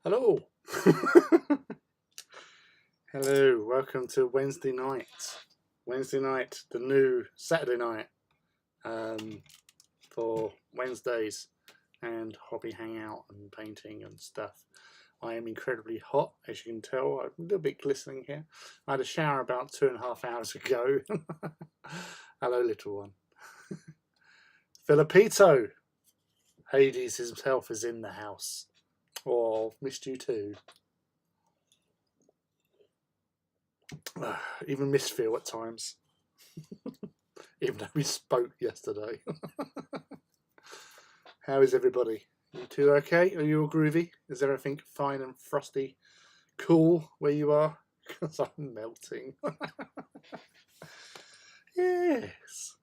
Hello. Hello, welcome to Wednesday night. Wednesday night, the new Saturday night for Wednesdays and hobby hangout and painting and stuff. I am incredibly hot, as you can tell. I'm a little bit glistening here. I had a shower about 2.5 hours ago. Hello, little one. Filipito. Hades himself is in the house. Oh, missed you too. Even miss Phil at times. Even though we spoke yesterday. How is everybody? You two okay? Are you all groovy? Is everything fine and frosty? Cool where you are? Because I'm melting. Yes.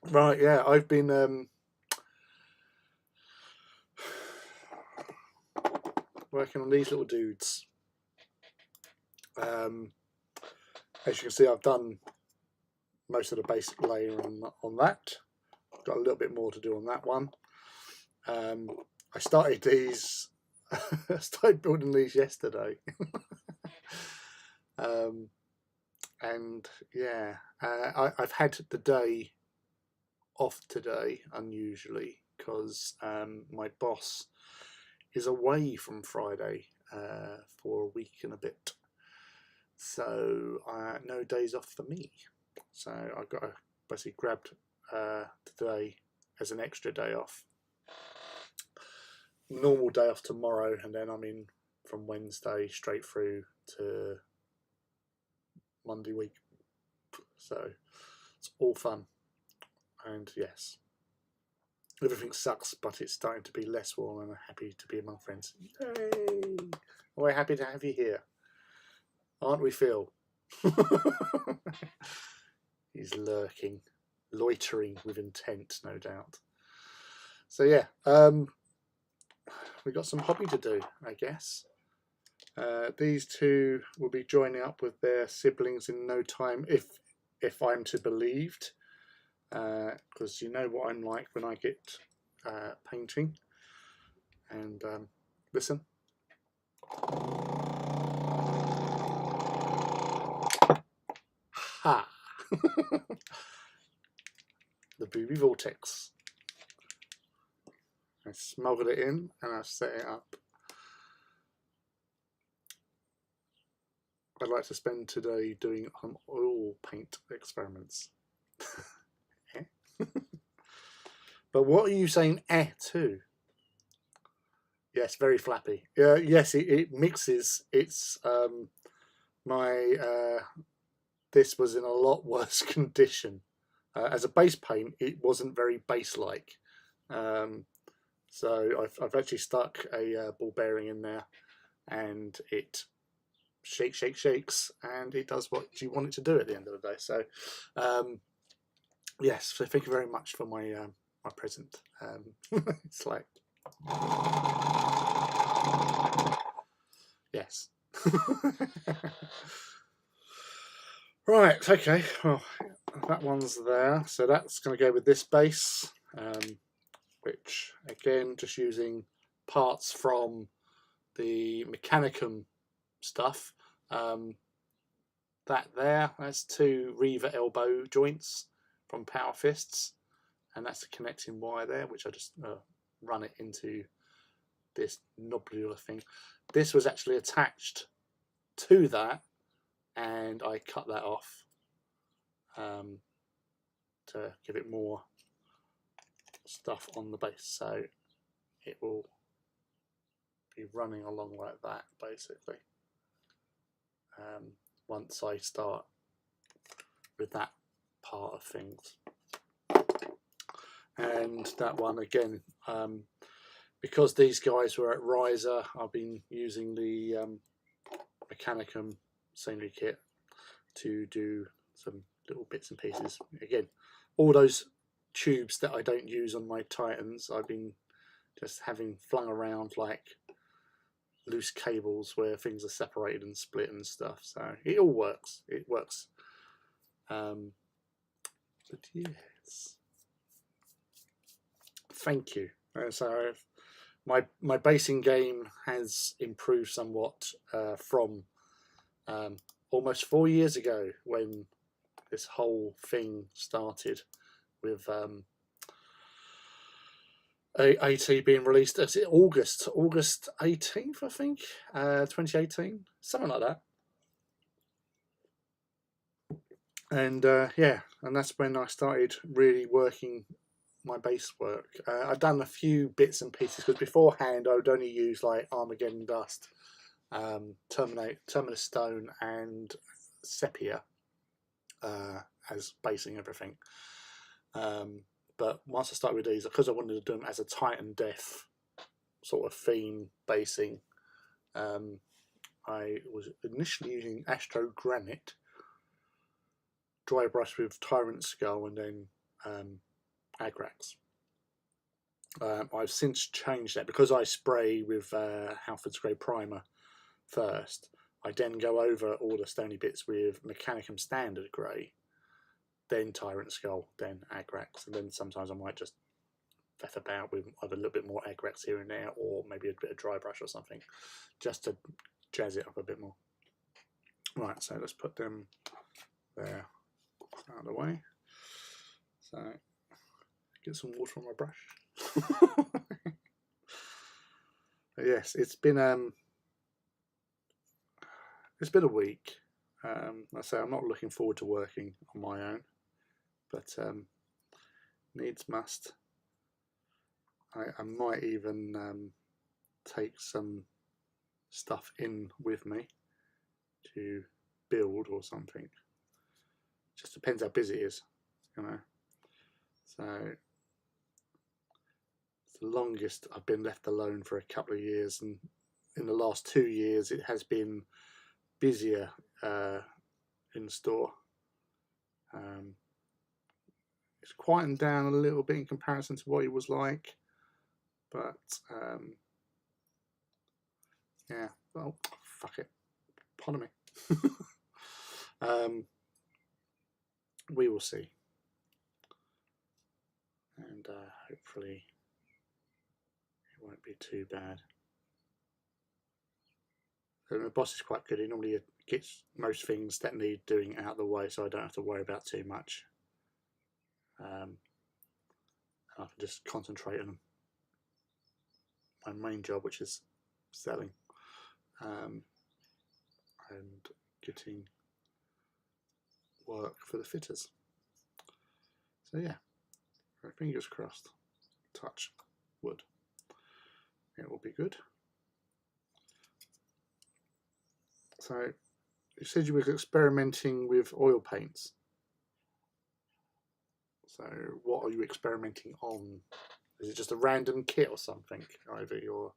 Right, yeah, I've been working on these little dudes. As you can see, I've done most of the basic layer on that. Got a little bit more to do on that one. I started these. I started building these yesterday, and yeah, I've had the day off today, unusually, because my boss is away from Friday for a week and a bit. So no days off for me. So I got basically grabbed today as an extra day off. Normal day off tomorrow, and then I'm in from Wednesday straight through to Monday week. So it's all fun. And yes, everything sucks, but it's starting to be less warm, and I'm happy to be among friends. Yay! We're happy to have you here. Aren't we, Phil? He's lurking, loitering with intent, no doubt. So yeah, we've got some hobby to do, I guess. These two will be joining up with their siblings in no time, if I'm to be believed, because you know what I'm like when I get painting. And listen. Ha! The Booby Vortex. I smuggled it in and I set it up. I'd like to spend today doing oil paint experiments. But what are you saying to? Yes, very flappy. Yes, it mixes. It's this was in a lot worse condition. As a base paint, it wasn't very base-like. So I've actually stuck a ball bearing in there, and it shakes, and it does what you want it to do at the end of the day. So yes, so thank you very much for my my present. It's like, yes. Right, okay, well, that one's there, so that's going to go with this base, which again, just using parts from the Mechanicum stuff. That's 2 Reaver elbow joints from Power Fists, and that's the connecting wire there, which I just run it into this nobular thing. This was actually attached to that, and I cut that off to give it more stuff on the base, so it will be running along like that basically once I start with that part of things. And that one again, because these guys were at Riser, I've been using the Mechanicum scenery kit to do some little bits and pieces. Again, all those tubes that I don't use on my Titans, I've been just having flung around like loose cables where things are separated and split and stuff. So it all works. It works. But yes, thank you. So my basing game has improved somewhat from almost 4 years ago when this whole thing started with AT being released. Is it August 18th, I think, 2018, something like that. And yeah, and that's when I started really working my base work. I've done a few bits and pieces because beforehand I would only use like Armageddon Dust, Terminus Stone, and Sepia as basing everything. But once I started with these, because I wanted to do them as a Titan Death sort of theme basing, I was initially using Astro Granite, dry brush with Tyrant Skull, and then Agrax. I've since changed that because I spray with Halford's Grey Primer first. I then go over all the stony bits with Mechanicum Standard Grey, then Tyrant Skull, then Agrax, and then sometimes I might just faff about with either a little bit more Agrax here and there, or maybe a bit of dry brush or something, just to jazz it up a bit more. Right, so let's put them there out of the way. So get some water on my brush. Yes, it's been a week. I say I'm not looking forward to working on my own, but needs must. I might even take some stuff in with me to build or something. Just depends how busy it is, you know. So it's the longest I've been left alone for a couple of years, and in the last 2 years it has been busier in the store. It's quietened down a little bit in comparison to what it was like, but yeah, well, fuck it, pardon me. We will see, and hopefully it won't be too bad. The boss is quite good. He normally gets most things that need doing out of the way, so I don't have to worry about too much. I can just concentrate on my main job, which is selling and getting work for the fitters. So yeah, fingers crossed, touch wood, it will be good. So you said you were experimenting with oil paints. So what are you experimenting on? Is it just a random kit or something? Either you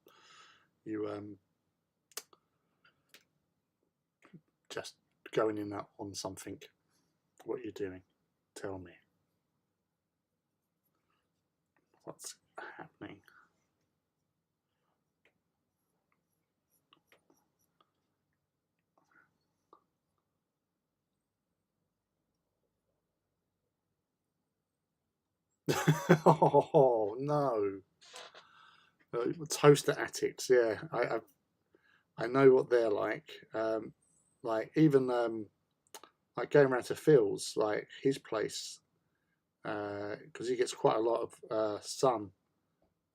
just going in on something? What are you doing? Tell me. What's happening? Oh no! Toaster attics, yeah. I know what they're like. Like even like going around to Phil's, like his place, because he gets quite a lot of sun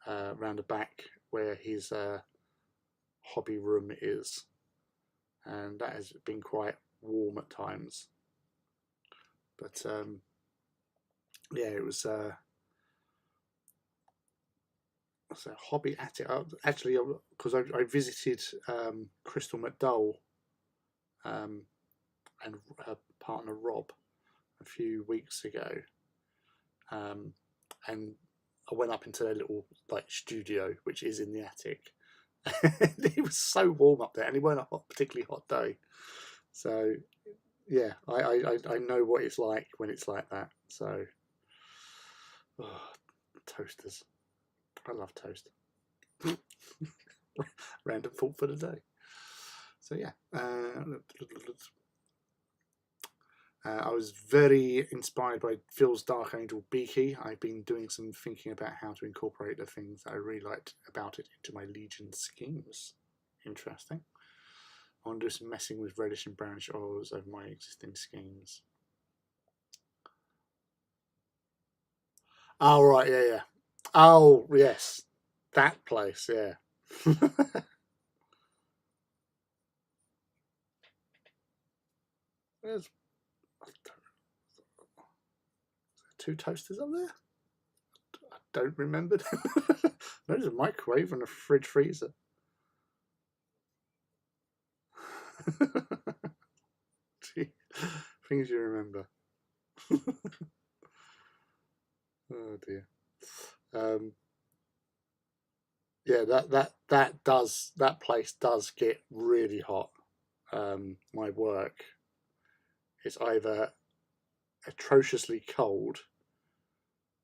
around the back where his hobby room is, and that has been quite warm at times. But yeah, it was a hobby attic. Actually, because I visited Crystal McDowell and her partner Rob a few weeks ago, and I went up into their little like studio, which is in the attic. It was so warm up there, and it wasn't a particularly hot day. So yeah, I know what it's like when it's like that. So toasters, I love toast. Random thought for the day. So yeah, I was very inspired by Phil's Dark Angel Beaky. I've been doing some thinking about how to incorporate the things that I really liked about it into my Legion schemes. Interesting. I want to do some messing with reddish and brownish oils over my existing schemes. Oh, right, yeah. Oh, yes. That place, yeah. There's 2 toasters up there? I don't remember. There's a microwave and a fridge freezer. Gee, things you remember. Oh dear. Yeah, that place does get really hot. My work is either atrociously cold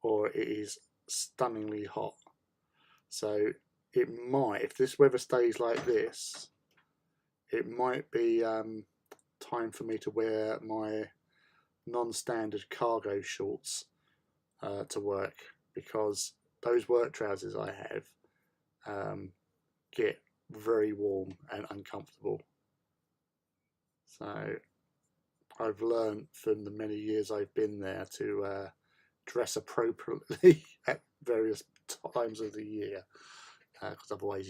or it is stunningly hot. So it might, if this weather stays like this, it might be time for me to wear my non-standard cargo shorts to work, because those work trousers I have get very warm and uncomfortable. So I've learned from the many years I've been there to dress appropriately at various times of the year, because otherwise,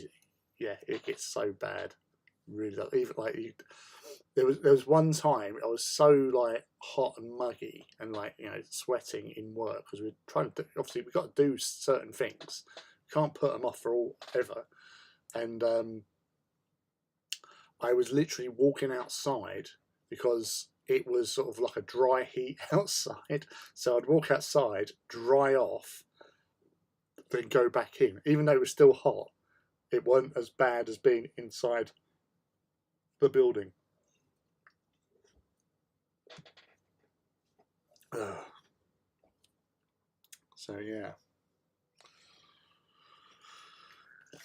yeah, it gets so bad. Really, even like there was one time I was so like hot and muggy and like sweating in work, because we're trying to obviously we've got to do certain things, can't put them off for all ever, and I was literally walking outside because it was sort of like a dry heat outside. So I'd walk outside, dry off, then go back in. Even though it was still hot, it wasn't as bad as being inside the building. So yeah,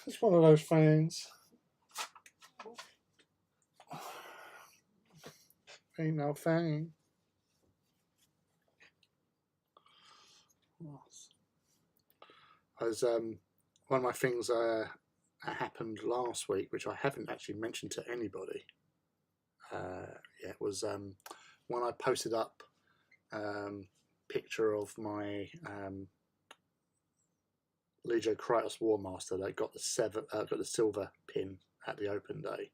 it's one of those things. Ain't no thing. As one of my things happened last week, which I haven't actually mentioned to anybody. Yeah, it was when I posted up picture of my Legio Kratos War Master that got the silver pin at the open day.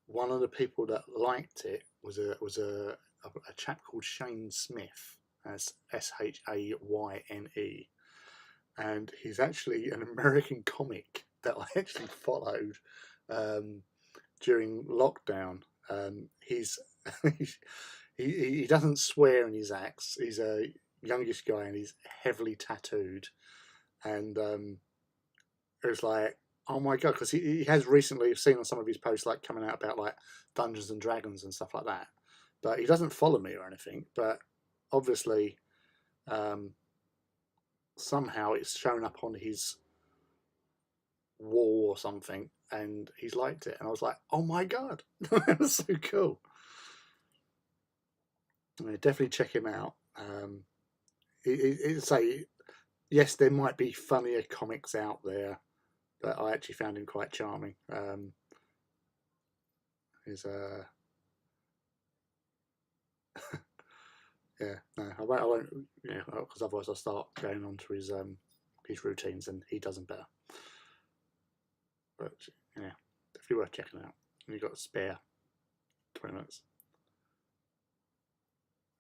One of the people that liked it was a chap called Shane Smith. That's Shayne, and he's actually an American comic that I actually followed during lockdown. He's he doesn't swear in his acts. He's a youngish guy and he's heavily tattooed, and it was like, oh my god, because he has recently seen on some of his posts like coming out about like Dungeons and Dragons and stuff like that, but he doesn't follow me or anything. But obviously, somehow it's shown up on his wall or something, and he's liked it, and I was like, oh my god, that was so cool. Definitely check him out. Say yes, there might be funnier comics out there, but I actually found him quite charming. He's yeah, no, I won't, because otherwise I'll start going on to his routines, and he does them better. But yeah, definitely worth checking out. And you've got a spare 20 minutes.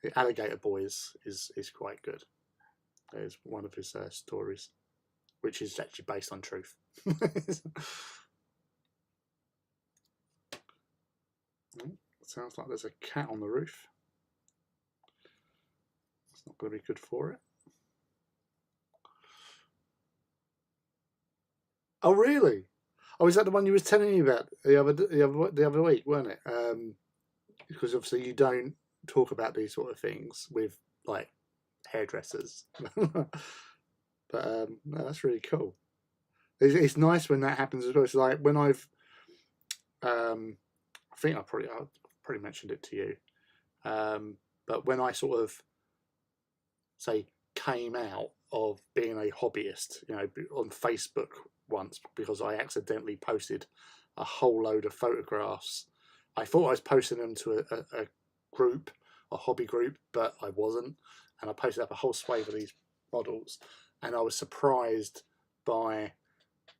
The Alligator Boys is quite good. It's one of his stories, which is actually based on truth. Sounds like there's a cat on the roof. It's not going to be good for it. Oh really? Oh, is that the one you were telling me about the other week, weren't it? Because obviously you don't talk about these sort of things with like hairdressers. But no, that's really cool. It's nice when that happens as well. It's like when I think I probably mentioned it to you, but when I sort of say came out of being a hobbyist, on Facebook once because I accidentally posted a whole load of photographs. I thought I was posting them to a group, a hobby group, but I wasn't. And I posted up a whole swathe of these models, and I was surprised by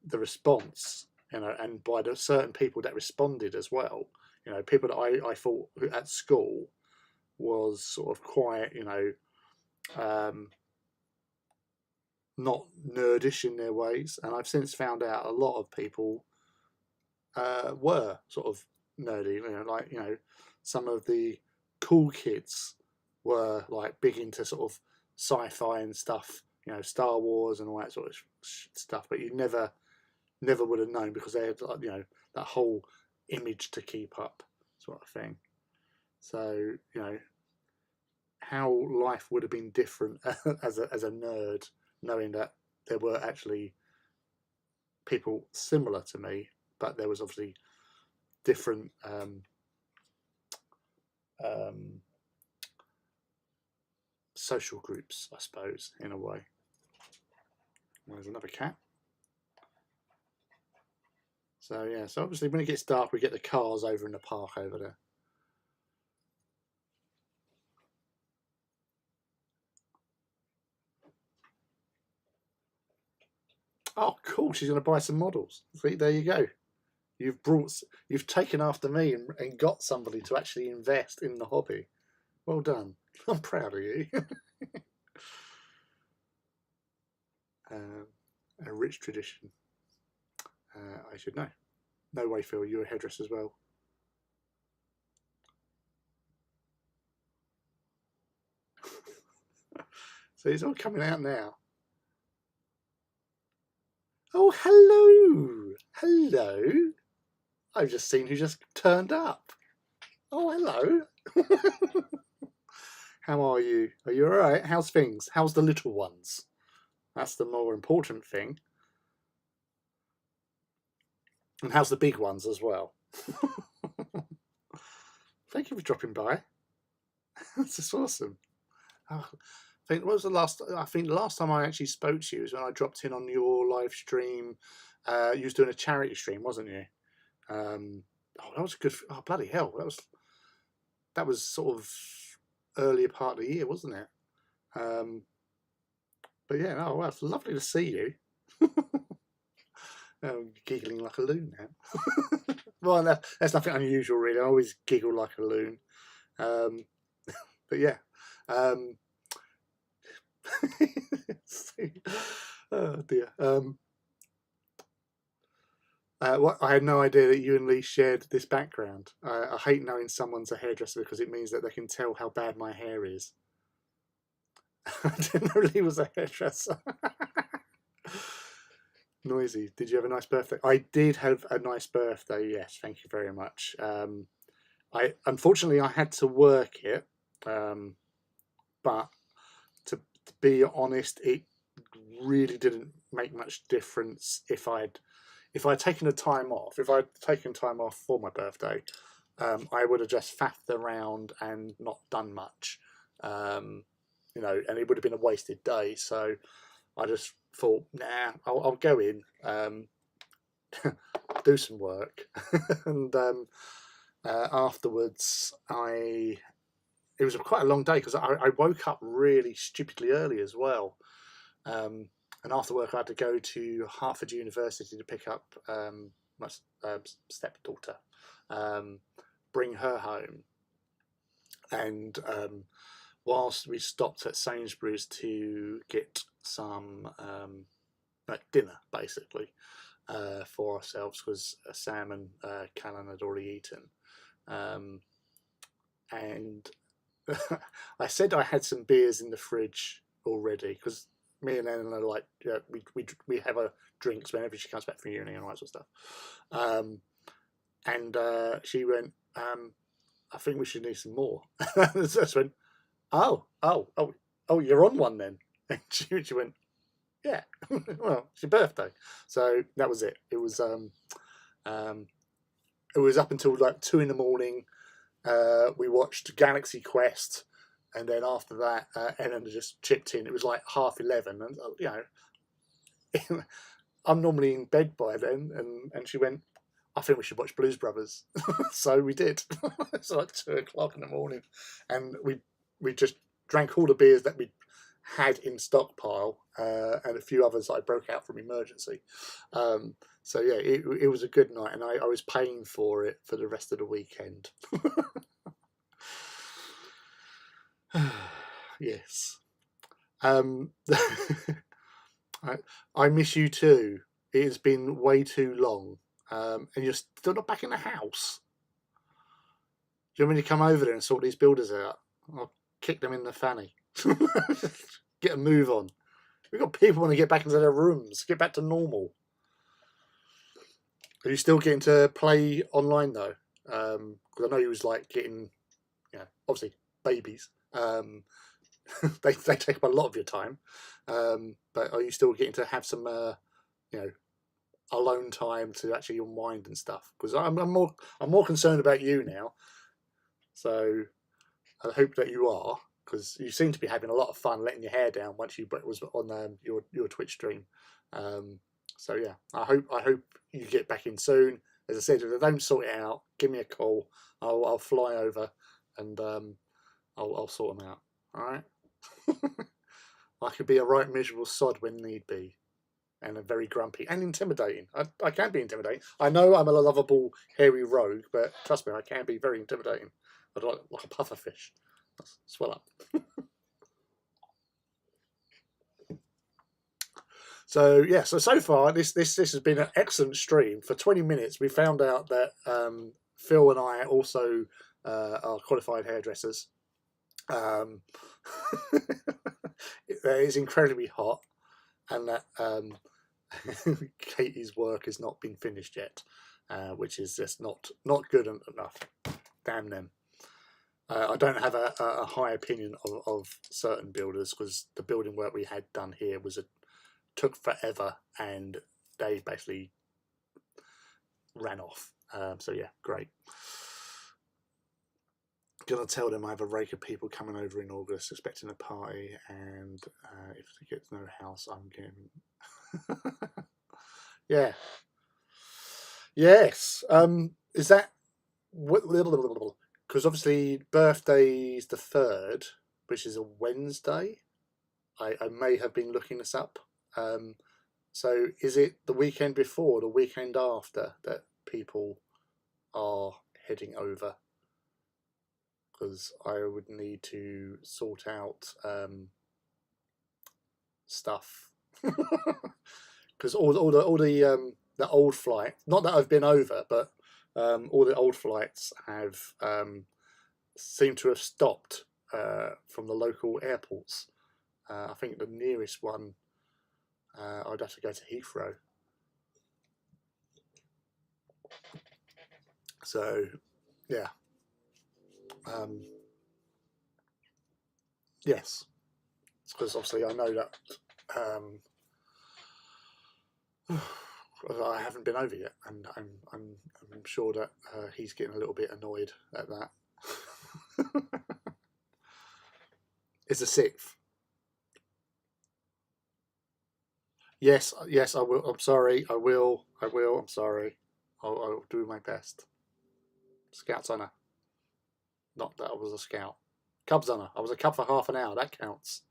the response, and by the certain people that responded as well. People that I thought at school was sort of quite, not nerdish in their ways, and I've since found out a lot of people were sort of nerdy. Some of the cool kids were like big into sort of sci-fi and stuff, Star Wars and all that sort of stuff. But you never would have known because they had that whole image to keep up, sort of thing. So how life would have been different as a nerd, knowing that there were actually people similar to me, but there was obviously different social groups, I suppose, in a way. There's another cat. So yeah, so obviously when it gets dark, we get the cars over in the park over there. Oh, cool! She's going to buy some models. See, there you go. You've taken after me and got somebody to actually invest in the hobby. Well done. I'm proud of you. A rich tradition. I should know. No way, Phil. You're a hairdresser as well. So it's all coming out now. Oh, hello. Hello. I've just seen who just turned up. Oh, hello. How are you? Are you all right? How's things? How's the little ones? That's the more important thing. And how's the big ones as well? Thank you for dropping by. That's just awesome. Oh, I think the last time I actually spoke to you was when I dropped in on your live stream. You was doing a charity stream, wasn't you? That was a good. Oh, bloody hell! That was sort of earlier part of the year, wasn't it? But yeah, well, it's lovely to see you. I'm giggling like a loon now. Well, that's nothing unusual, really. I always giggle like a loon. But yeah. Oh dear. I had no idea that you and Lee shared this background. I hate knowing someone's a hairdresser because it means that they can tell how bad my hair is. I didn't know Lee was a hairdresser. Noisy. Did you have a nice birthday? I did have a nice birthday. Yes, thank you very much. Unfortunately I had to work it, but to be honest, it really didn't make much difference if I'd taken a time off. If I'd taken time off for my birthday, I would have just faffed around and not done much, and it would have been a wasted day. So I just thought, nah, I'll go in, do some work, and afterwards it was quite a long day because I woke up really stupidly early as well. And after work, I had to go to Hertford University to pick up my stepdaughter, bring her home. And whilst we stopped at Sainsbury's to get some dinner, basically, for ourselves, because Sam and Callan had already eaten. And I said I had some beers in the fridge already, because me and Ellen are like, we have our drinks whenever she comes back from uni and all that sort of stuff. And she went, I think we should need some more. So I went, oh, you're on one then. And she went, Yeah, well, it's your birthday, so that was it. Um, it was up until like 2 in the morning. We watched Galaxy Quest, and then after that, Ellen just chipped in. It was like 11:30, and I'm normally in bed by then, and she went, I think we should watch Blues Brothers. So we did. It's like 2 o'clock in the morning, and we just drank all the beers that we had in stockpile, and a few others that I broke out from emergency. So yeah, it was a good night, and I was paying for it for the rest of the weekend. Yes. I miss you too. It has been way too long, and you're still not back in the house. Do you want me to come over there and sort these builders out? I'll kick them in the fanny. Get a move on. We've got people want to get back into their rooms, get back to normal. Are you still getting to play online though? Because I know you was like getting, obviously babies. They take up a lot of your time. But are you still getting to have some, alone time to actually unwind and stuff? Because I'm more concerned about you now. So I hope that you are, because you seem to be having a lot of fun letting your hair down once you was on your Twitch stream. So yeah, I hope you get back in soon. As I said, if they don't sort it out, give me a call. I'll fly over and I'll sort them out. All right. I could be a right miserable sod when need be, and a very grumpy and intimidating. I can be intimidating. I know I'm a lovable hairy rogue, but trust me, I can be very intimidating. I'd like a pufferfish. Swell up. So yeah, so far this has been an excellent stream. For 20 minutes, we found out that Phil and I also are qualified hairdressers. It is incredibly hot, and that Katie's work has not been finished yet, which is just not good enough. Damn them. I don't have a high opinion of certain builders, because the building work we had done here took forever, and they basically ran off. So yeah, great. Gonna tell them I have a rake of people coming over in August expecting a party, and if they get no house, I'm getting. Yeah. Yes. Is that because obviously birthday's the 3rd, which is a Wednesday. I may have been looking this up. So is it the weekend before, the weekend after that people are heading over? Because I would need to sort out stuff. Because all the old flight, not that I've been over, but all the old flights have seem to have stopped from the local airports. I think the nearest one, I'd have to go to Heathrow. So, yeah. Yes. Because obviously I know that I haven't been over yet, and I'm sure that he's getting a little bit annoyed at that. It's the 6th. Yes, I will. I'm sorry. I will. I'm sorry. I'll do my best. Scout's honour. Not that I was a scout. Cub's honour. I was a cub for half an hour. That counts.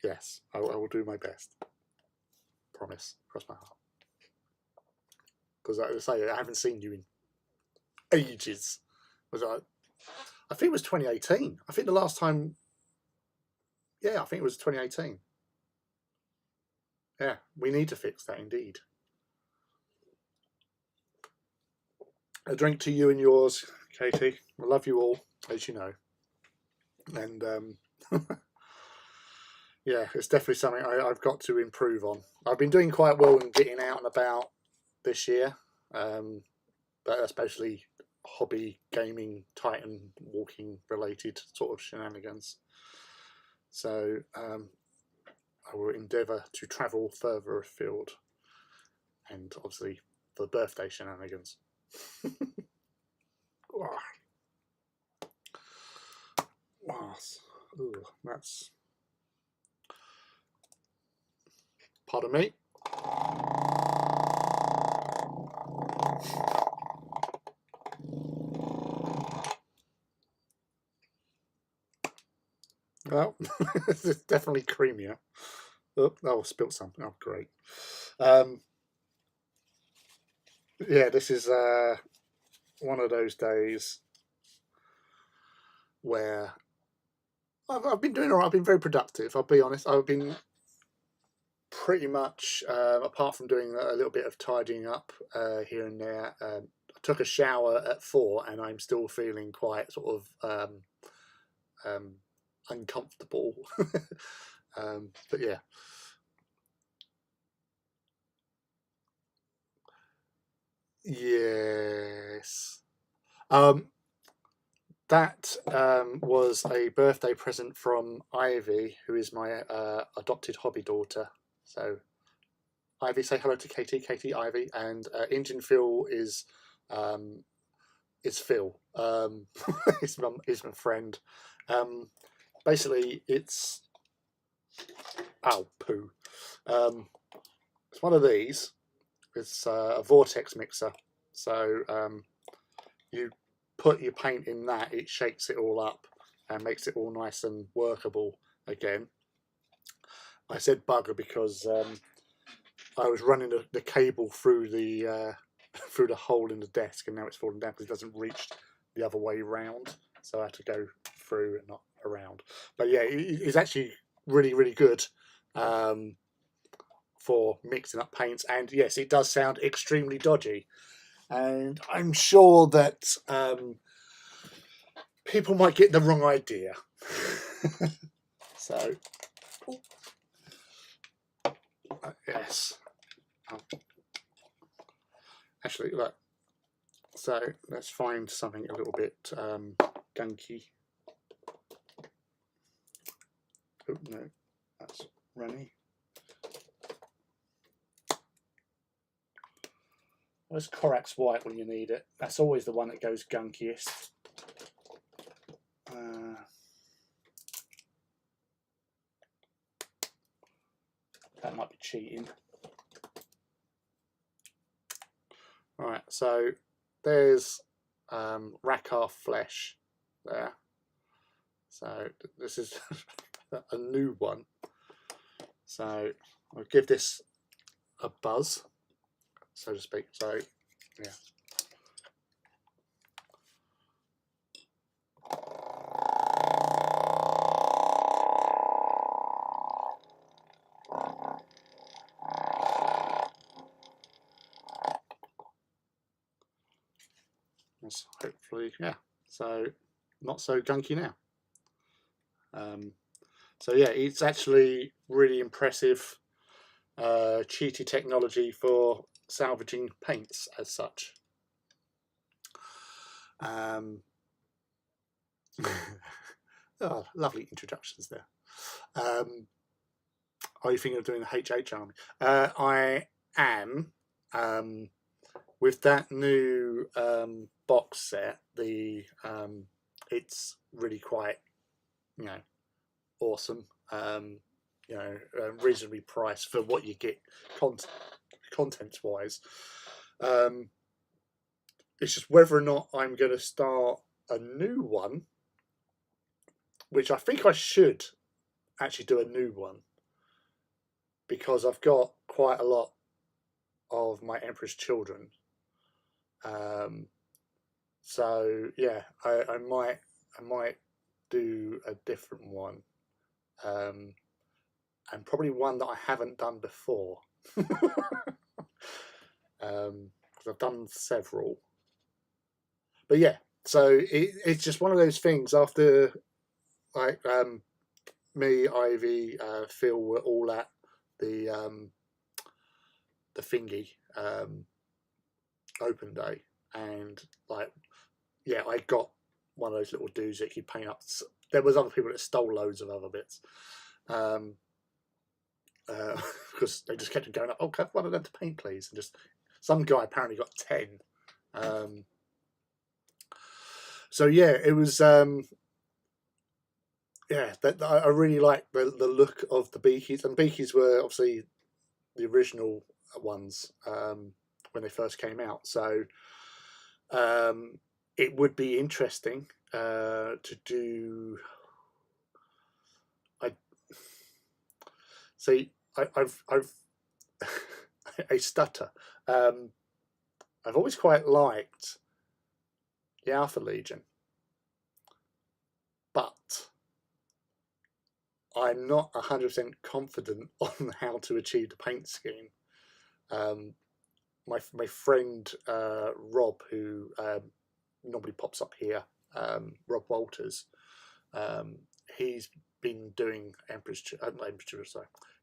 Yes, I will do my best. Promise. Cross my heart. Because like I say, I haven't seen you in ages. I think it was 2018. I think the last time. Yeah, I think it was 2018. Yeah, we need to fix that indeed. A drink to you and yours, Katie. I love you all, as you know. And yeah, it's definitely something I've got to improve on. I've been doing quite well in getting out and about this year, but especially hobby gaming, Titan walking related sort of shenanigans. So I will endeavour to travel further afield, and obviously for the birthday shenanigans. Ooh, that's. Pardon me. Well, it's definitely creamier. Oh, I spilled some. Oh, great. Yeah, this is one of those days where I've been doing all right. I've been very productive. I'll be honest. I've been pretty much, apart from doing a little bit of tidying up here and there. I took a shower at 4, and I'm still feeling quite sort of uncomfortable. But yeah. Yes. That was a birthday present from Ivy, who is my adopted hobby daughter. So, Ivy, say hello to Katie. Katie, Ivy, and Engine Phil is Phil. He's my friend. Basically, it's poo. It's one of these. It's a vortex mixer. So you put your paint in that, it shakes it all up and makes it all nice and workable again. I said bugger because I was running the cable through the through the hole in the desk, and now it's fallen down because it doesn't reach the other way round. So I had to go through and not around. But yeah, it's actually really, really good for mixing up paints. And yes, it does sound extremely dodgy. And I'm sure that people might get the wrong idea. So, yes. Actually, look. So let's find something a little bit gunky. Oh no, that's runny. Where's Corax White when you need it? That's always the one that goes gunkiest. That might be cheating. Right, so there's Rackar Flesh there. So this is a new one. So I'll give this a buzz, so to speak. So yeah. That's hopefully, yeah. So not so gunky now. So yeah, it's actually really impressive cheaty technology for salvaging paints as such. Oh, lovely introductions there. Are you thinking of doing the HH army? I am. With that new box set, it's really quite, awesome. Reasonably priced for what you get contents wise. It's just whether or not I'm going to start a new one, which I think I should actually do a new one, because I've got quite a lot of my Emperor's Children. So yeah, I might do a different one, and probably one that I haven't done before, because I've done several. But yeah, so it's just one of those things. After like me, Ivy, Phil were all at the thingy open day, and like, yeah, I got one of those little dudes that you paint up. There was other people that stole loads of other bits. Because they just kept going up, oh, can one of them to paint, please? And just some guy apparently got 10. So yeah, it was yeah, I really like the look of the beakies, and beakies were obviously the original ones when they first came out. So it would be interesting to do. I've I stutter. I've always quite liked the Alpha Legion, but I'm not 100% confident on how to achieve the paint scheme. My friend Rob, who normally pops up here, Rob Walters, he's been doing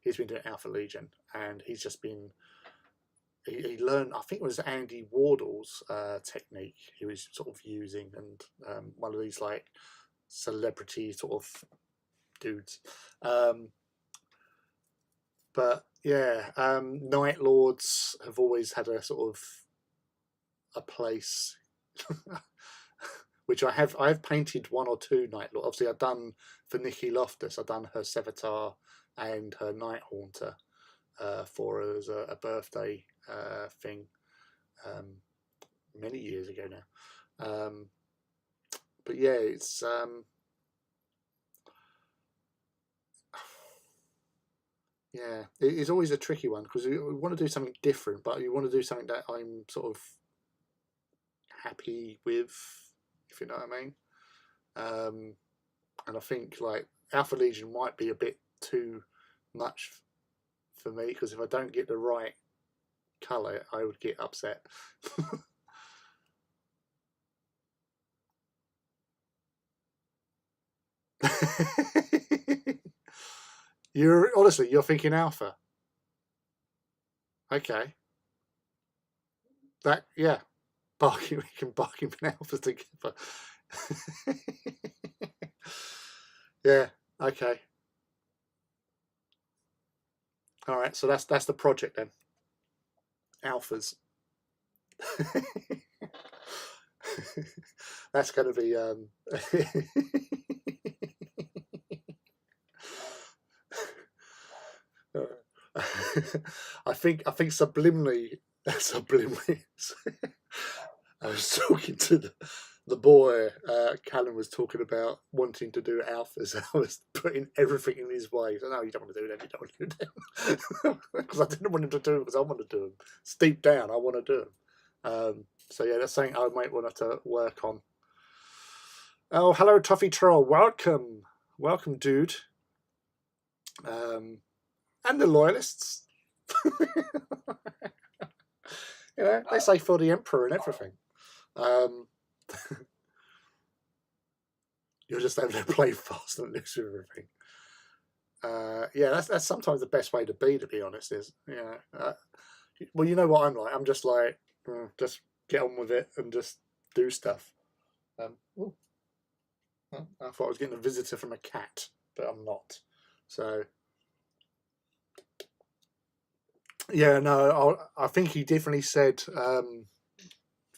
he's been doing Alpha Legion, and he's just been. He learned, I think it was Andy Wardle's technique he was sort of using, and one of these like celebrity sort of dudes. But yeah, Night Lords have always had a sort of a place, which I've painted one or two Night Lords. Obviously, I've done for Nikki Loftus. I've done her Sevatar and her Night Haunter for her as a birthday thing many years ago now. But yeah, it's yeah, it's always a tricky one, because you want to do something different, but you want to do something that I'm sort of happy with, if you know what I mean. And I think like Alpha Legion might be a bit too much for me, because if I don't get the right colour, I would get upset. You're thinking Alpha. Okay. That, yeah. We can bargain for Alphas together. Yeah, okay. All right, so that's the project then. Alphas. That's going to be I think subliminally I was talking to the boy. Callum was talking about wanting to do alphas. I was putting everything in his way. So, no, you don't want to do them. You don't want to do them. Because I didn't want him to do them, because I want to do them. Deep down, I want to do them. So yeah, that's something I might want to work on. Oh, hello, Toffee Troll. Welcome, dude. And the loyalists. You know, they say for the Emperor and everything. You're just able to play fast and loose with everything. Yeah, that's sometimes the best way to be honest. Is well, you know what I'm like. I'm just like, just get on with it and just do stuff. I thought I was getting a visitor from a cat, but I'm not. So yeah, no, I think he definitely said,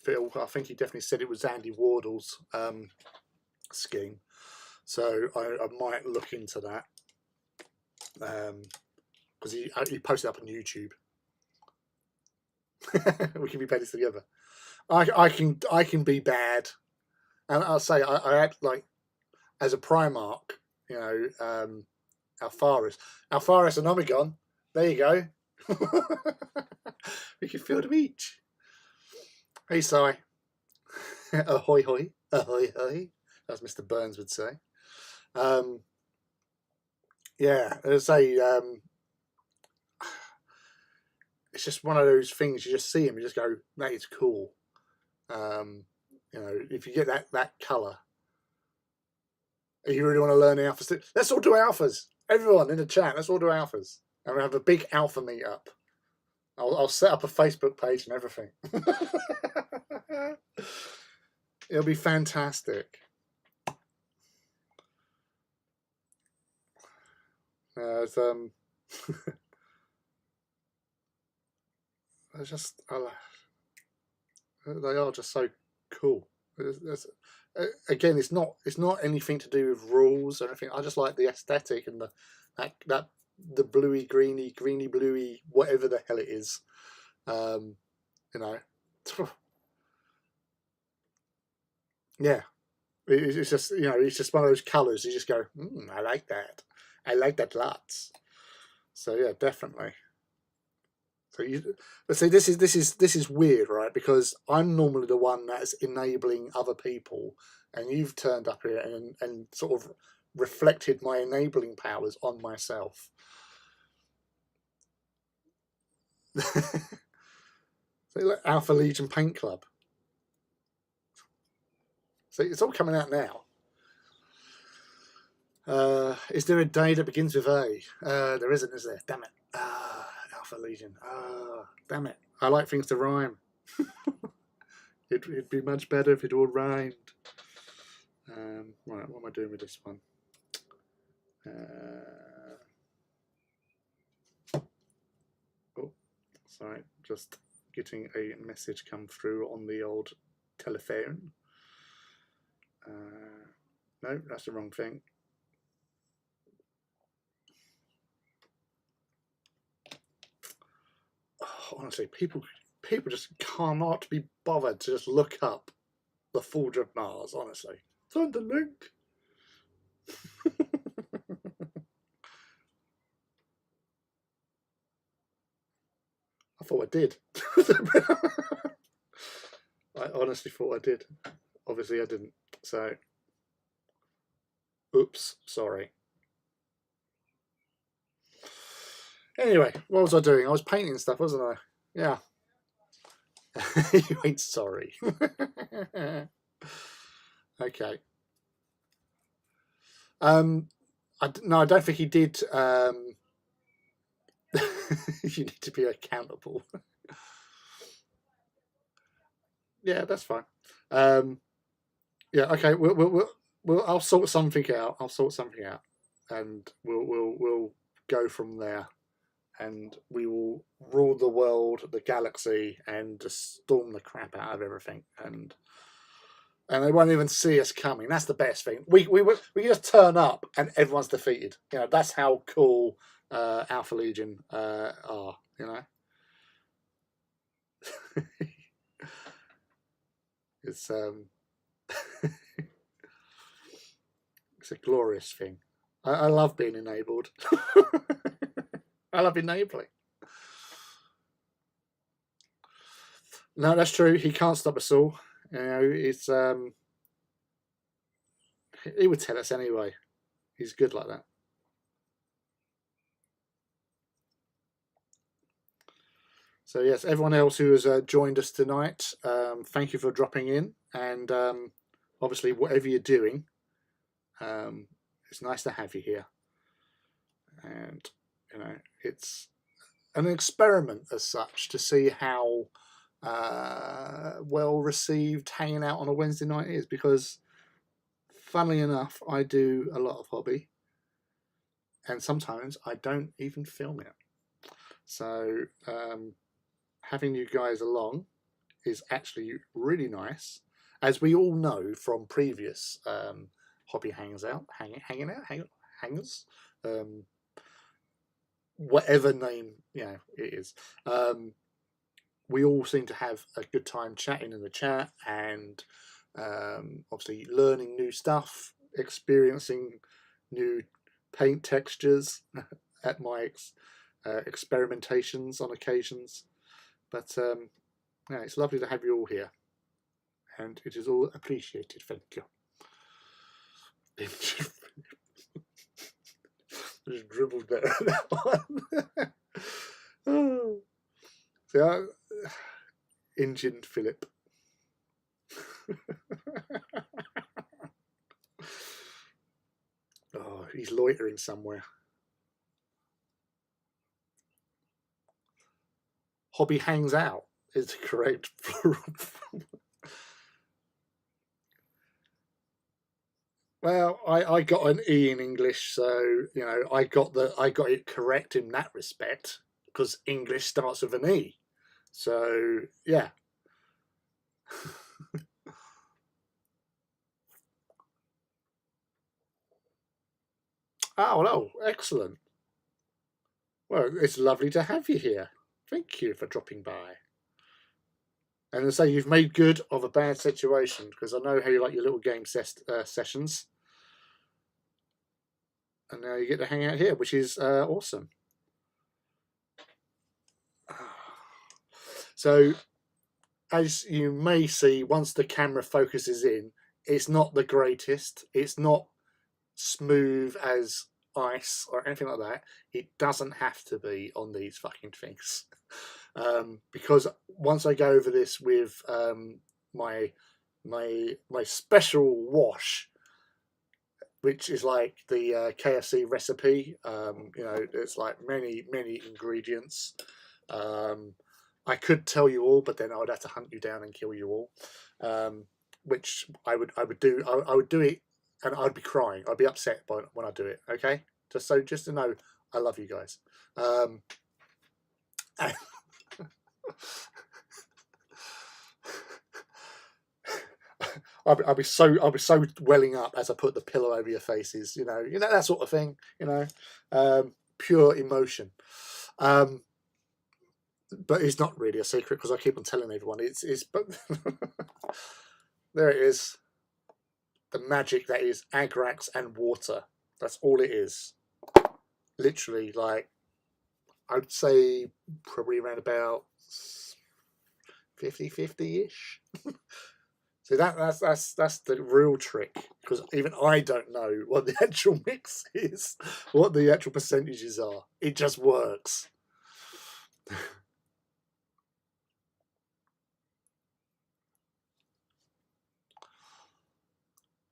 Phil, I think he definitely said it was Andy Wardle's scheme. So I might look into that, because he posted up on YouTube. We can be better together. I can be bad, and I'll say I act like, as a Primarch, you know, Alpharis and Omegon. There you go. We can feel them each. Hey, Si. Ahoy, hoy. Ahoy, hoy. As Mr. Burns would say. Yeah, as I say, it's just one of those things. You just see him, you just go, that is cool. You know, if you get that colour, if you really want to learn the alphas, let's all do alphas. Everyone in the chat, let's all do alphas. And we'll have a big alpha meetup. I'll set up a Facebook page and everything. It'll be fantastic. they're just they are just so cool. Again, it's not anything to do with rules or anything. I just like the aesthetic and the bluey greeny bluey whatever the hell it is. You know, yeah. It's just, you know, it's just one of those colours. You just go, I like that. I like that lots. So yeah, definitely. So but see, this is weird, right? Because I'm normally the one that's enabling other people, and you've turned up here and sort of reflected my enabling powers on myself. So look, Alpha Legion Paint Club. So it's all coming out now. Is there a day that begins with A? There isn't, is there? Damn it. Alpha Legion. Damn it. I like things to rhyme. It'd be much better if it all rhymed. Right, what am I doing with this one? Oh, sorry. Just getting a message come through on the old telephone. No, that's the wrong thing. Oh, honestly, people just cannot be bothered to just look up the Forge of Mars. Honestly, find the link. I thought I did. I honestly thought I did. Obviously, I didn't. So, oops, sorry. Anyway, what was I doing? I was painting stuff, wasn't I? Yeah. You ain't sorry. Okay. No, I don't think he did. You need to be accountable. Yeah, that's fine. Yeah, okay. I'll sort something out. And we'll go from there. And we will rule the world, the galaxy, and just storm the crap out of everything. And they won't even see us coming. That's the best thing. We just turn up and everyone's defeated. You know, that's how cool Alpha Legion are. You know, it's it's a glorious thing. I love being enabled. I love enabling. No, that's true. He can't stop us all. You know, it's he would tell us anyway. He's good like that. So yes, everyone else who has joined us tonight, thank you for dropping in. And obviously, whatever you're doing, it's nice to have you here. And you know, it's an experiment as such to see how well received hanging out on a Wednesday night is, because funnily enough, I do a lot of hobby, and sometimes I don't even film it. So having you guys along is actually really nice, as we all know from previous hobby hangers, whatever name it is. We all seem to have a good time chatting in the chat, and obviously learning new stuff, experiencing new paint textures at my experimentations on occasions. But yeah, it's lovely to have you all here, and it is all appreciated. Thank you. I just dribbled there. That one. Oh. So, Engine Philip. Oh, he's loitering somewhere. Hobby hangs out is the correct plural. Well, I got an E in English, so you know I got it correct in that respect because English starts with an E. So yeah. Oh, hello, excellent. Well, it's lovely to have you here. Thank you for dropping by. And I say you've made good of a bad situation because I know how you like your little game sessions, and now you get to hang out here, which is awesome. So, as you may see, once the camera focuses in, it's not the greatest. It's not smooth as ice or anything like that. It doesn't have to be on these fucking things. Because once I go over this with my special wash, which is like the KFC recipe, you know, it's like many ingredients. I could tell you all, but then I would have to hunt you down and kill you all, which I would do. I would do it, and I'd be crying. I'd be upset when I do it. Okay, just to know, I love you guys. I'll be so welling up as I put the pillow over your faces. You know that sort of thing. You know, pure emotion. But it's not really a secret because I keep on telling everyone. But there it is. The magic that is Agrax and water. That's all it is. Literally, like I'd say probably around about 50-50-ish. So that's the real trick, because even I don't know what the actual mix is, what the actual percentages are. It just works.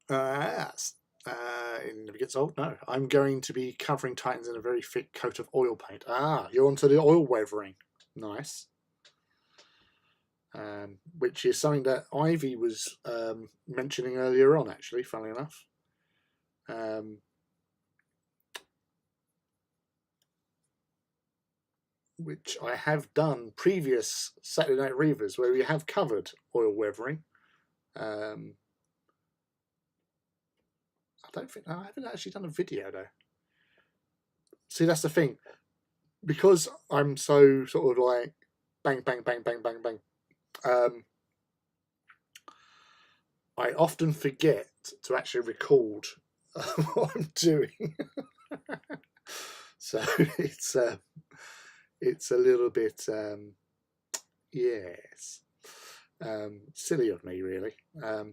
Yes. It never gets old. No, I'm going to be covering Titans in a very thick coat of oil paint. Ah, you're onto the oil weathering. Nice. Which is something that Ivy was mentioning earlier on, actually, funnily enough. Which I have done previous Saturday Night Reavers, where we have covered oil weathering. I haven't actually done a video though. See, that's the thing, because I'm so sort of like bang, bang, bang, bang, bang, bang. I often forget to actually record what I'm doing, so it's a little bit yes, silly of me, really.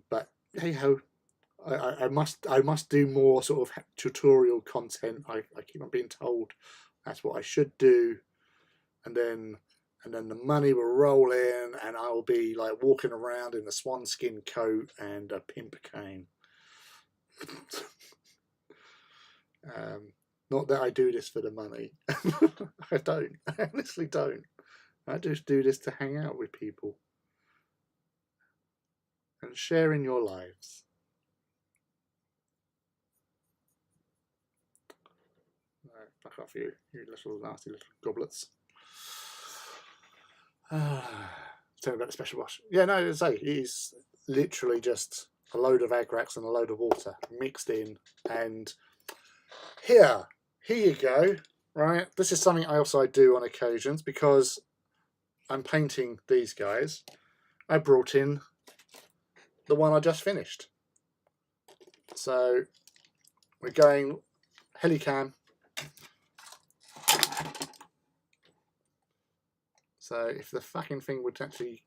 But hey ho, I must do more sort of tutorial content. I keep on being told that's what I should do, and then the money will roll in, and I'll be like walking around in a swan skin coat and a pimp cane. Not that I do this for the money. I don't. I honestly don't. I just do this to hang out with people and share in your lives. Back off you little nasty little goblets. Tell me about the special wash. Yeah, no, as I say, it's literally just a load of Agrax and a load of water mixed in, and here you go. Right, this is something I do on occasions because I'm painting these guys. I brought in the one I just finished. So we're going helicam. So if the fucking thing would actually,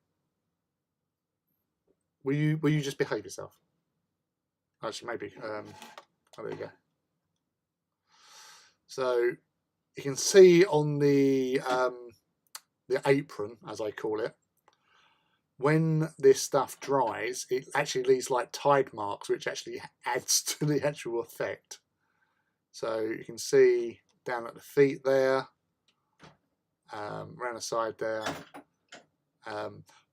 will you just behave yourself? Actually, maybe. Oh, there you go. So you can see on the apron, as I call it, when this stuff dries, it actually leaves like tide marks, which actually adds to the actual effect. So you can see down at the feet there, around the side there.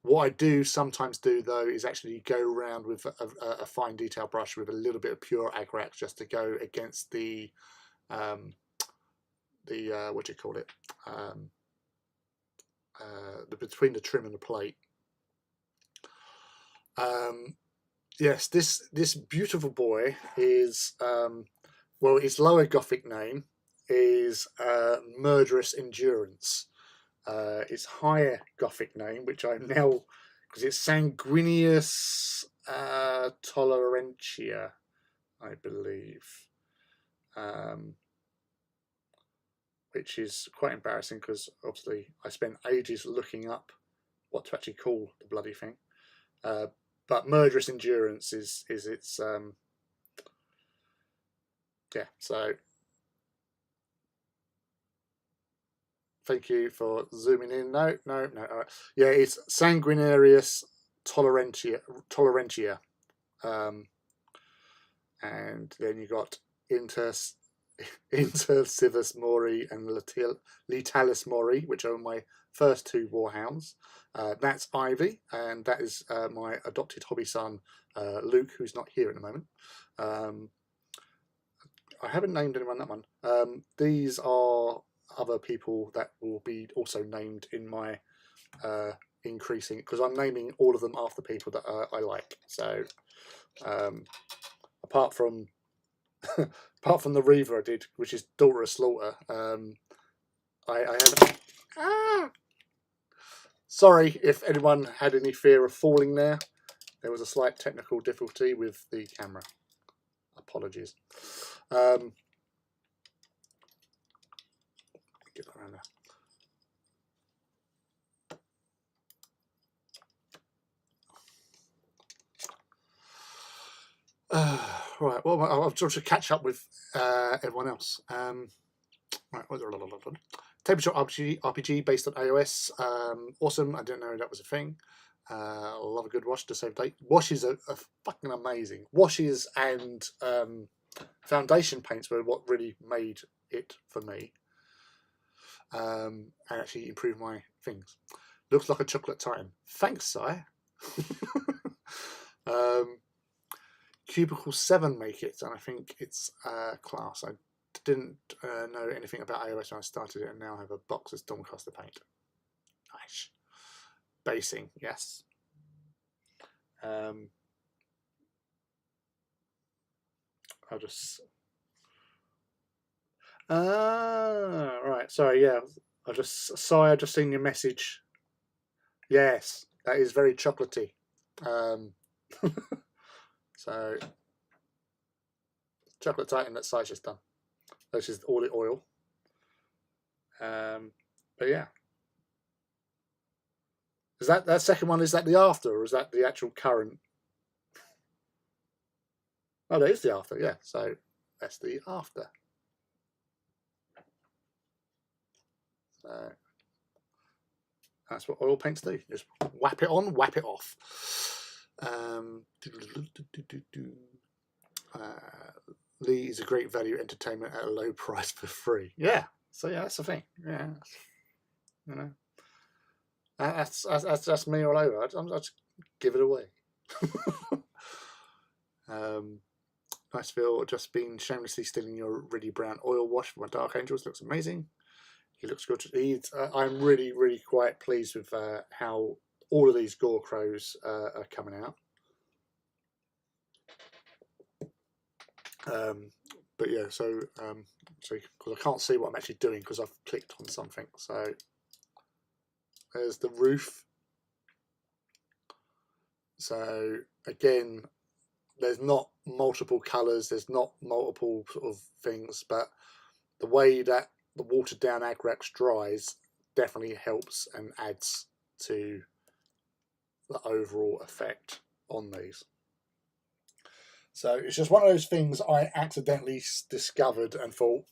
What I do sometimes do though is actually go around with a fine detail brush with a little bit of pure agrax just to go against the what do you call it? Between the trim and the plate. Yes, this beautiful boy is well, its lower Gothic name is Murderous Endurance. Its higher Gothic name, which I'm now, because it's Sanguineous Tolerantia, I believe, which is quite embarrassing because obviously I spent ages looking up what to actually call the bloody thing. But Murderous Endurance is its yeah. So thank you for zooming in. No. All right. Yeah, it's Sanguinarius Tolerantia. And then you got Intercivus Mori and Letalis Mori, which are my first two Warhounds. That's Ivy, and that is my adopted hobby son, Luke, who's not here at the moment. I haven't named anyone that one. These are other people that will be also named in my increasing, because I'm naming all of them after people that I like. So apart from the Reaver I did, which is Daughter of Slaughter, I had. Sorry if anyone had any fear of falling there. There was a slight technical difficulty with the camera. Apologies. Get that around there. Right, well, I'll try to catch up with everyone else. Right, Tabletop RPG based on iOS. Awesome. I didn't know that was a thing. Love a good wash to save date. Washes are fucking amazing. Washes and foundation paints were what really made it for me. And actually improved my things. Looks like a chocolate titan. Thanks, Si. Cubicle 7 make it, and I think it's class. I didn't know anything about iOS when I started it, and now I have a box of Stormcaster paint. Nice. Basing, yes. I'll just. Right. Sorry. Yeah. I just seen your message. Yes, that is very chocolatey. So, chocolate titan that Si's just done. This is all the oil. But yeah. Is that second one? Is that the after, or is that the actual current? Oh, that is the after. Yeah. So that's the after. So that's what oil paints do. Just whap it on, whap it off. Lee is a great value entertainment at a low price for free. Yeah. So yeah, that's the thing. Yeah. You know, that's me all over. I'll just give it away. Nice feel. Just been shamelessly stealing your really brown oil wash for my Dark Angels. Looks amazing. He looks good. I'm really quite pleased with how all of these Gore Crows are coming out. But yeah, so because I can't see what I'm actually doing because I've clicked on something. So there's the roof. So again, there's not multiple colours, there's not multiple sort of things, but the way that the watered down agrax dries definitely helps and adds to the overall effect on these. So it's just one of those things I accidentally discovered and thought,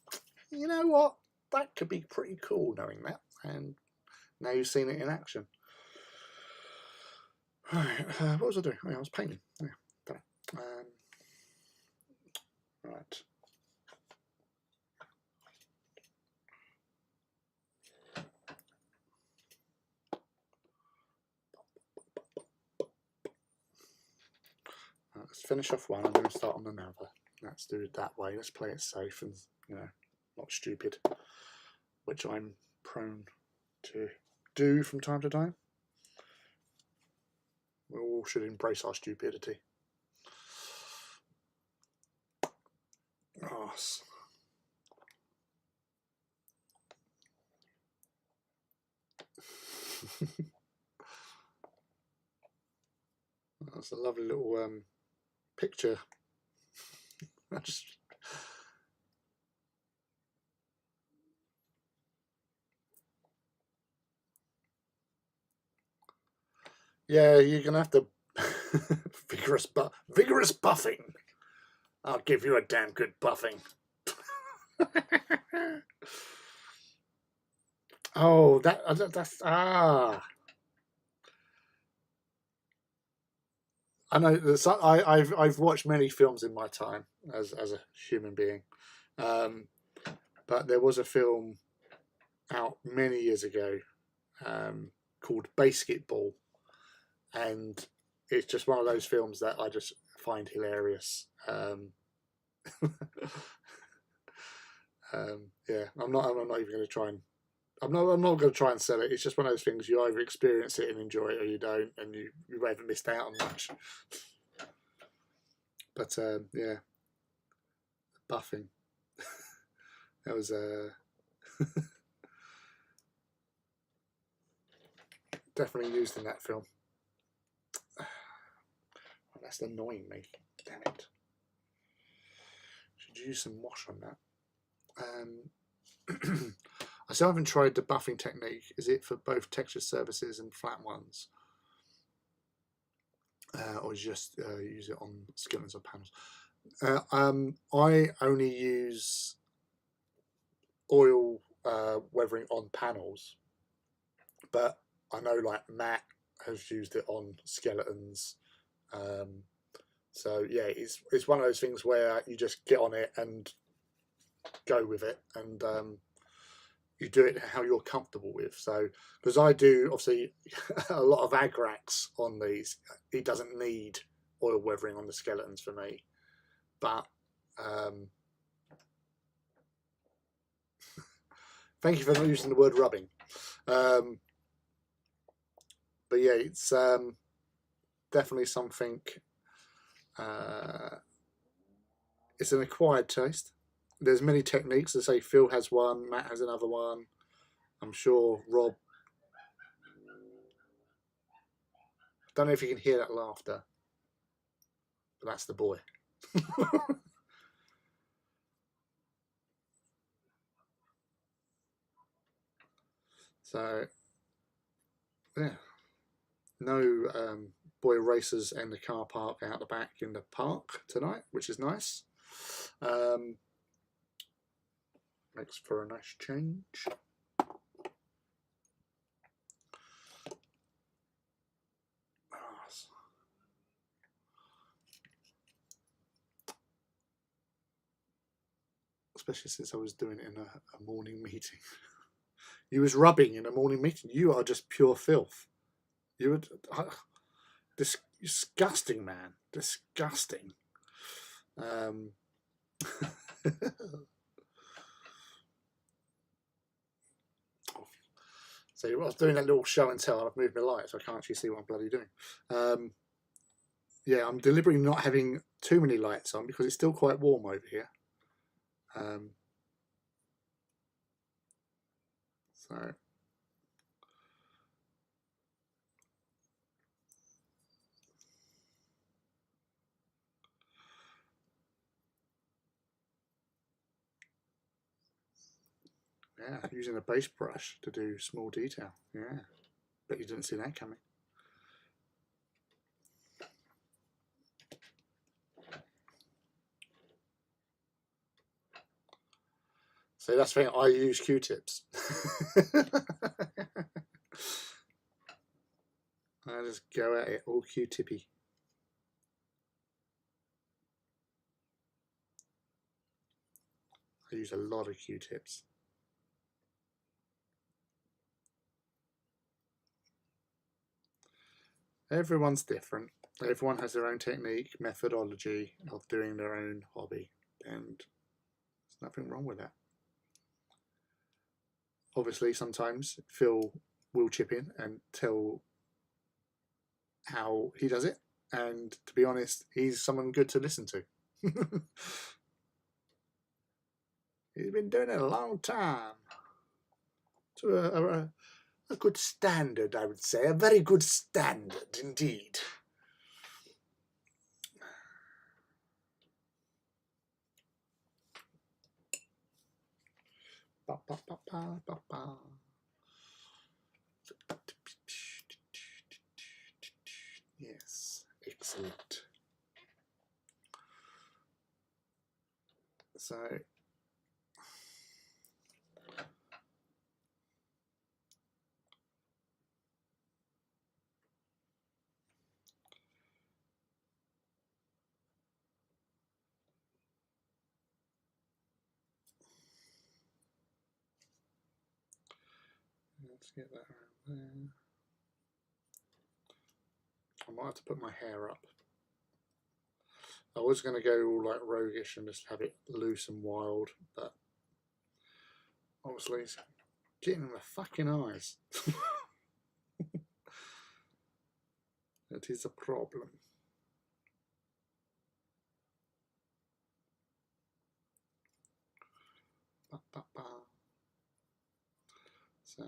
you know what, that could be pretty cool knowing that, and now you've seen it in action. Right, what was I doing? Oh, yeah, I was painting. Yeah, done it. Right. let's finish off one. I'm going to start on another. Let's do it that way. Let's play it safe and, you know, not stupid, which I'm prone to do from time to time. We all should embrace our stupidity. Oh, that's a lovely little picture. Yeah, you're gonna have to vigorous buffing. I'll give you a damn good buffing. Oh, that's I know that I've watched many films in my time as a human being, but there was a film out many years ago called Basketball, and it's just one of those films that I just find hilarious. Yeah, I'm not even going to try and. I'm not going to try and sell it. It's just one of those things. You either experience it and enjoy it, or you don't, and you haven't missed out on much. But yeah, buffing. That was definitely used in that film. Oh, that's annoying me. Damn it. Should use some wash on that. I still haven't tried the buffing technique. Is it for both texture surfaces and flat ones? Or just use it on skeletons or panels? I only use oil weathering on panels, but I know like Matt has used it on skeletons. So yeah, it's one of those things where you just get on it and go with it, and you do it how you're comfortable with. So because I do obviously a lot of agrax on these, it doesn't need oil weathering on the skeletons for me, but thank you for not using the word rubbing. But yeah, it's definitely something. It's an acquired taste. There's many techniques. As I say, Phil has one, Matt has another one. I'm sure Rob. Don't know if you can hear that laughter, but that's the boy. So yeah, no boy racers in the car park out the back in the park tonight, which is nice. Makes for a nice change. Especially since I was doing it in a morning meeting. You was rubbing in a morning meeting. You are just pure filth. You would disgusting, man. Disgusting. So I was doing that little show and tell. I've moved my light, so I can't actually see what I'm bloody doing. Yeah, I'm deliberately not having too many lights on because it's still quite warm over here. So yeah, using a base brush to do small detail. Yeah, bet you didn't see that coming. So that's the thing, I use Q-tips. I just go at it all Q-tippy. I use a lot of Q-tips. Everyone's different. everyone has their own technique, methodology of doing their own hobby, and there's nothing wrong with that. Obviously, sometimes Phil will chip in and tell how he does it, and to be honest, he's someone good to listen to. He's been doing it a long time, to a good standard, I would say, a very good standard indeed. Ba, ba, ba, ba, ba, ba. Yes, excellent. So let's get that around there. I might have to put my hair up. I was going to go all like roguish and just have it loose and wild, but obviously it's getting in the fucking eyes. That is a problem. Ba, ba, ba. So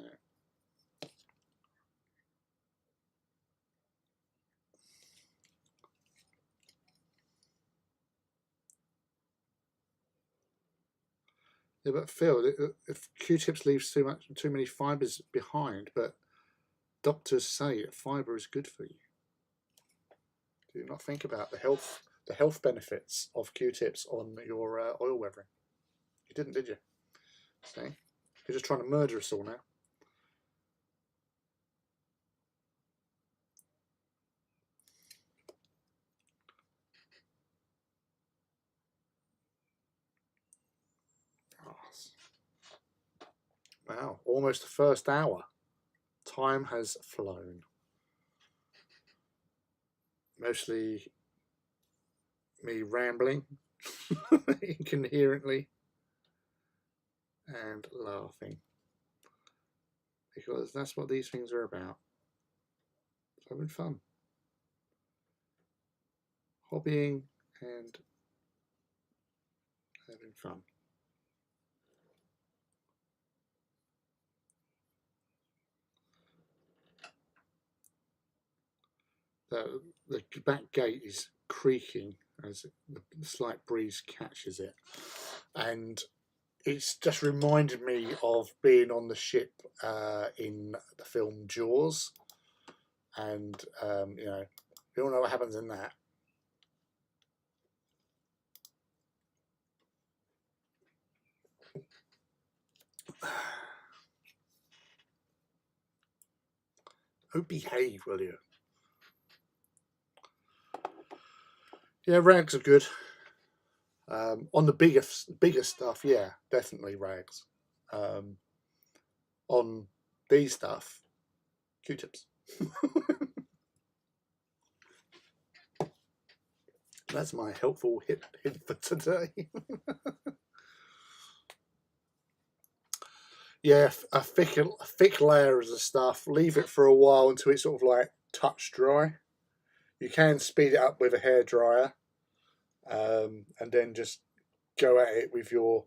yeah, but Phil, if Q-tips leaves too many fibres behind, but doctors say that fibre is good for you. Do you not think about the health benefits of Q-tips on your oil weathering? You didn't, did you? See, you're just trying to murder us all now. Wow, almost the first hour. Time has flown. Mostly me rambling incoherently and laughing, because that's what these things are about. It's having fun, hobbying and having fun. The back gate is creaking as the slight breeze catches it, and it's just reminded me of being on the ship in the film Jaws, and you know, you all know what happens in that. Oh, behave, will you? Yeah, rags are good. On the bigger stuff, yeah, definitely rags. On these stuff, Q-tips. That's my helpful hint for today. Yeah, a thick layer of the stuff. Leave it for a while until it's sort of like touch dry. You can speed it up with a hairdryer, and then just go at it with your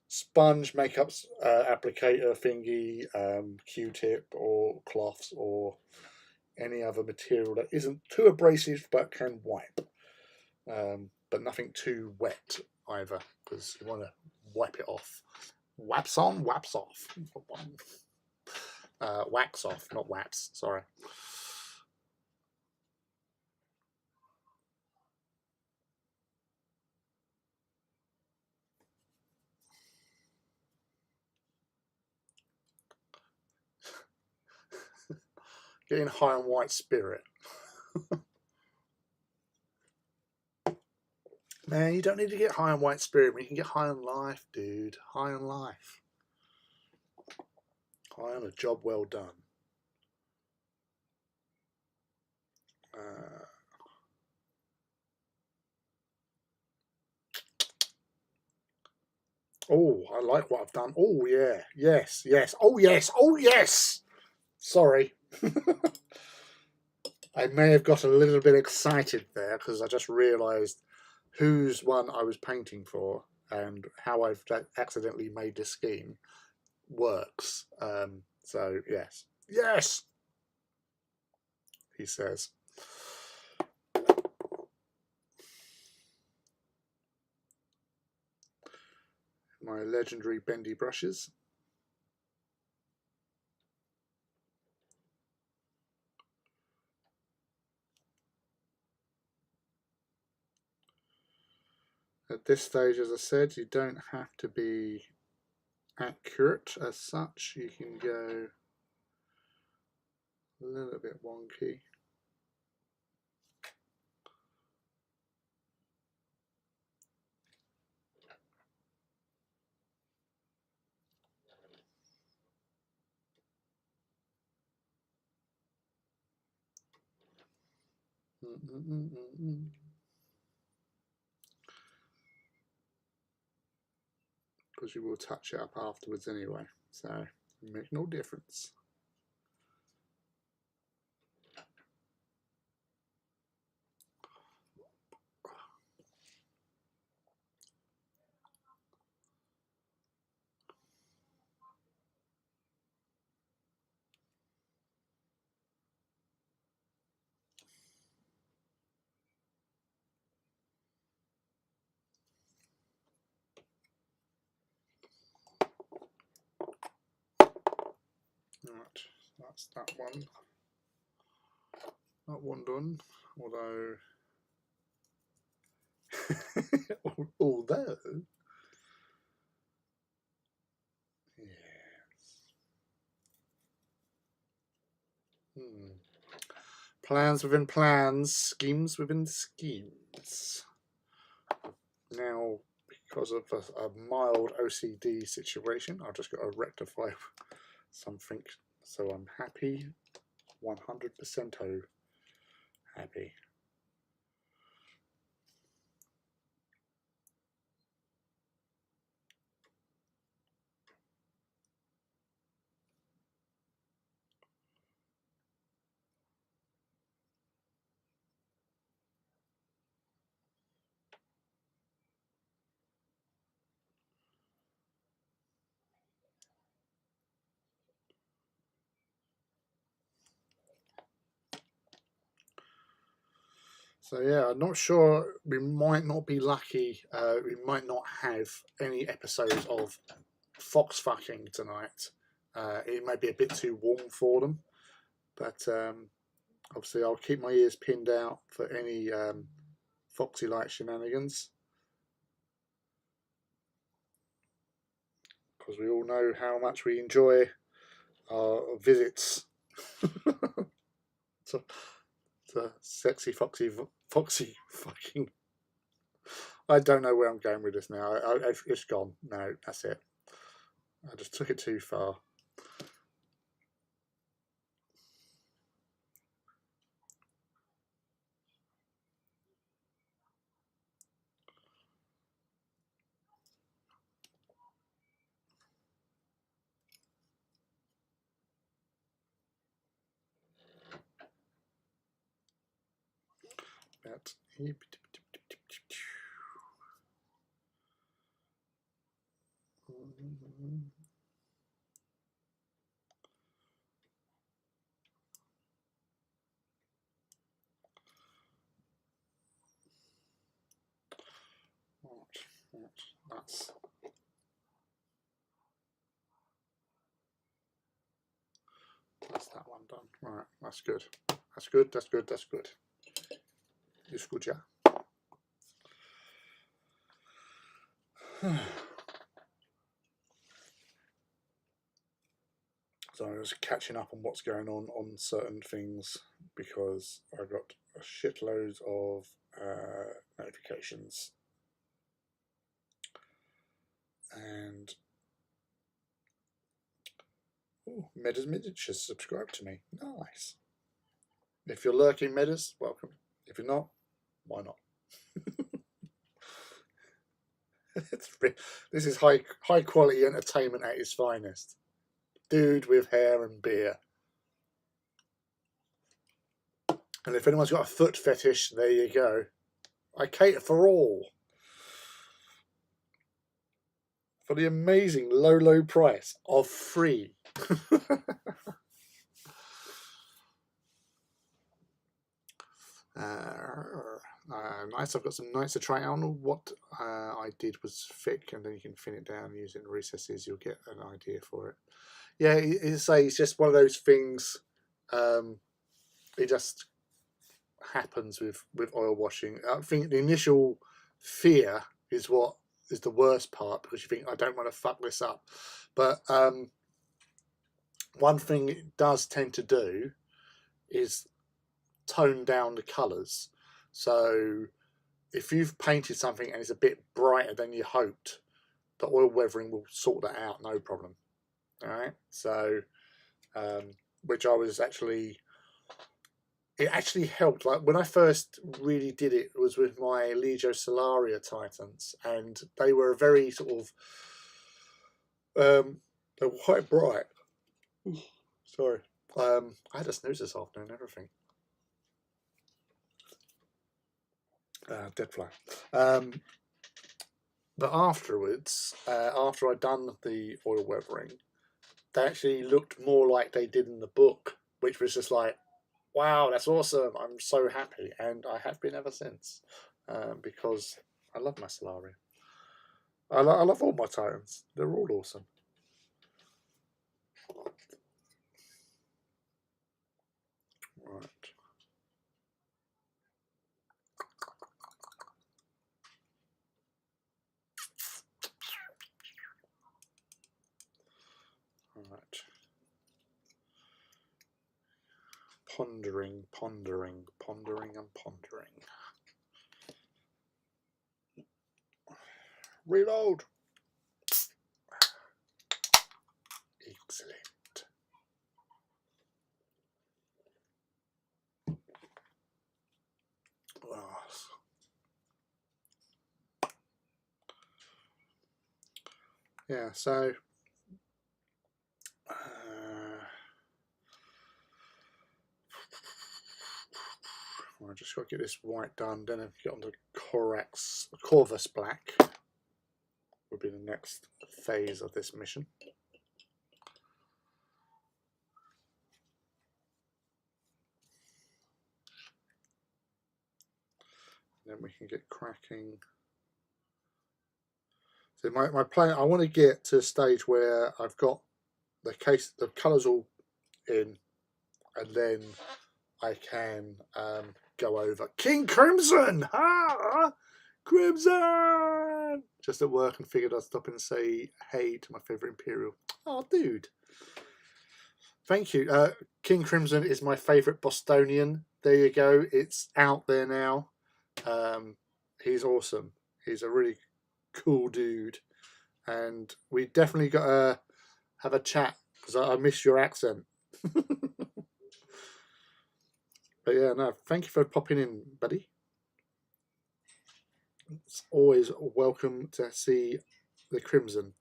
sponge, makeup applicator thingy, Q-tip or cloths or any other material that isn't too abrasive but can wipe. But nothing too wet either, because you want to wipe it off. Waps on, waps off. Wax off, not waps, sorry. Getting high on white spirit. Man, you don't need to get high on white spirit, but you can get high on life, dude. High on life. High on a job well done. Oh, I like what I've done. Oh, yeah. Yes, yes. Oh, yes. Oh, yes. Sorry. I may have got a little bit excited there because I just realised whose one I was painting for and how I've accidentally made this scheme works. So, yes. Yes, he says. My legendary bendy brushes. At this stage, as I said, you don't have to be accurate as such. You can go a little bit wonky. Because you will touch it up afterwards anyway, so it makes no difference. Right, that's that one. That one done, although although yes. Plans within plans, schemes within schemes. Now, because of a mild OCD situation, I've just got to rectify something, so I'm happy, 100% happy. So yeah, I'm not sure. We might not be lucky. We might not have any episodes of fox fucking tonight. It may be a bit too warm for them, but obviously I'll keep my ears pinned out for any foxy like shenanigans, because we all know how much we enjoy our visits to, to sexy foxy fucking. I don't know where I'm going with this now. It's gone. No, that's it. I just took it too far. But that's that one done. Right, that's good. That's good. That's good. That's good. It's good, yeah. So I was catching up on what's going on certain things because I got shitloads of notifications, and Medas Miniatures subscribed to me. Nice. If you're lurking, Medas, welcome. If you're not, why not? This is high quality entertainment at its finest. Dude with hair and beer. And if anyone's got a foot fetish, there you go. I cater for all. For the amazing low price of free. Nice. I've got some nights to try out. What I did was thick, and then you can thin it down using recesses. You'll get an idea for it. Yeah, it's just one of those things. It just happens with oil washing. I think the initial fear is what is the worst part, because you think, I don't want to fuck this up. But one thing it does tend to do is tone down the colours. So if you've painted something and it's a bit brighter than you hoped, the oil weathering will sort that out, no problem. All right. So which I was actually, it actually helped. Like when I first really did it, was with my Legio Vulturm Titans, and they were very sort of they were quite bright. Sorry. I had a snooze this afternoon and everything. Dead fly. But afterwards, after I'd done the oil weathering, they actually looked more like they did in the book, which was just like, wow, that's awesome. I'm so happy. And I have been ever since, because I love my Solari. I love all my Titans. They're all awesome. Right. Right. Pondering, pondering, pondering, and pondering. Reload. Excellent. Oh. Yeah, so I just got to get this white done, then I'll get on to Corvus Black. Will be the next phase of this mission. Then we can get cracking. So my plan, I want to get to a stage where I've got the colours all in, and then I can go over King Crimson. Crimson! Just at work, and figured I'd stop and say hey to my favourite Imperial. Oh, dude. Thank you. King Crimson is my favourite Bostonian. There you go. It's out there now. He's awesome. He's a really cool dude. And we definitely got to have a chat, because I miss your accent. But yeah, no, thank you for popping in, buddy. It's always welcome to see the Crimson.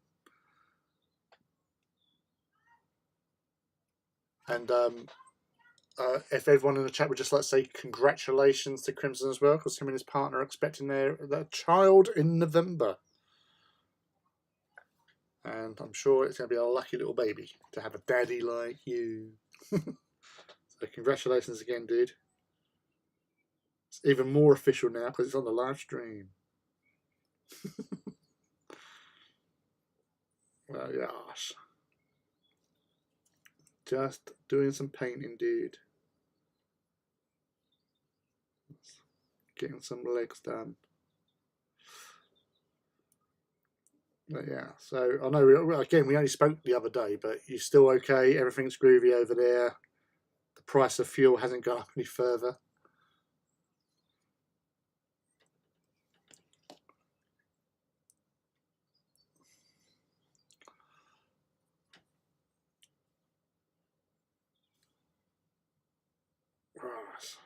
And if everyone in the chat would just like to say congratulations to Crimson as well, because him and his partner are expecting their child in November. And I'm sure it's going to be a lucky little baby to have a daddy like you. So congratulations again, dude. It's even more official now because it's on the live stream. Well, gosh. Just doing some painting, dude. Getting some legs done. But yeah, so I know, we only spoke the other day, but you're still okay? Everything's groovy over there? The price of fuel hasn't gone up any further? Right.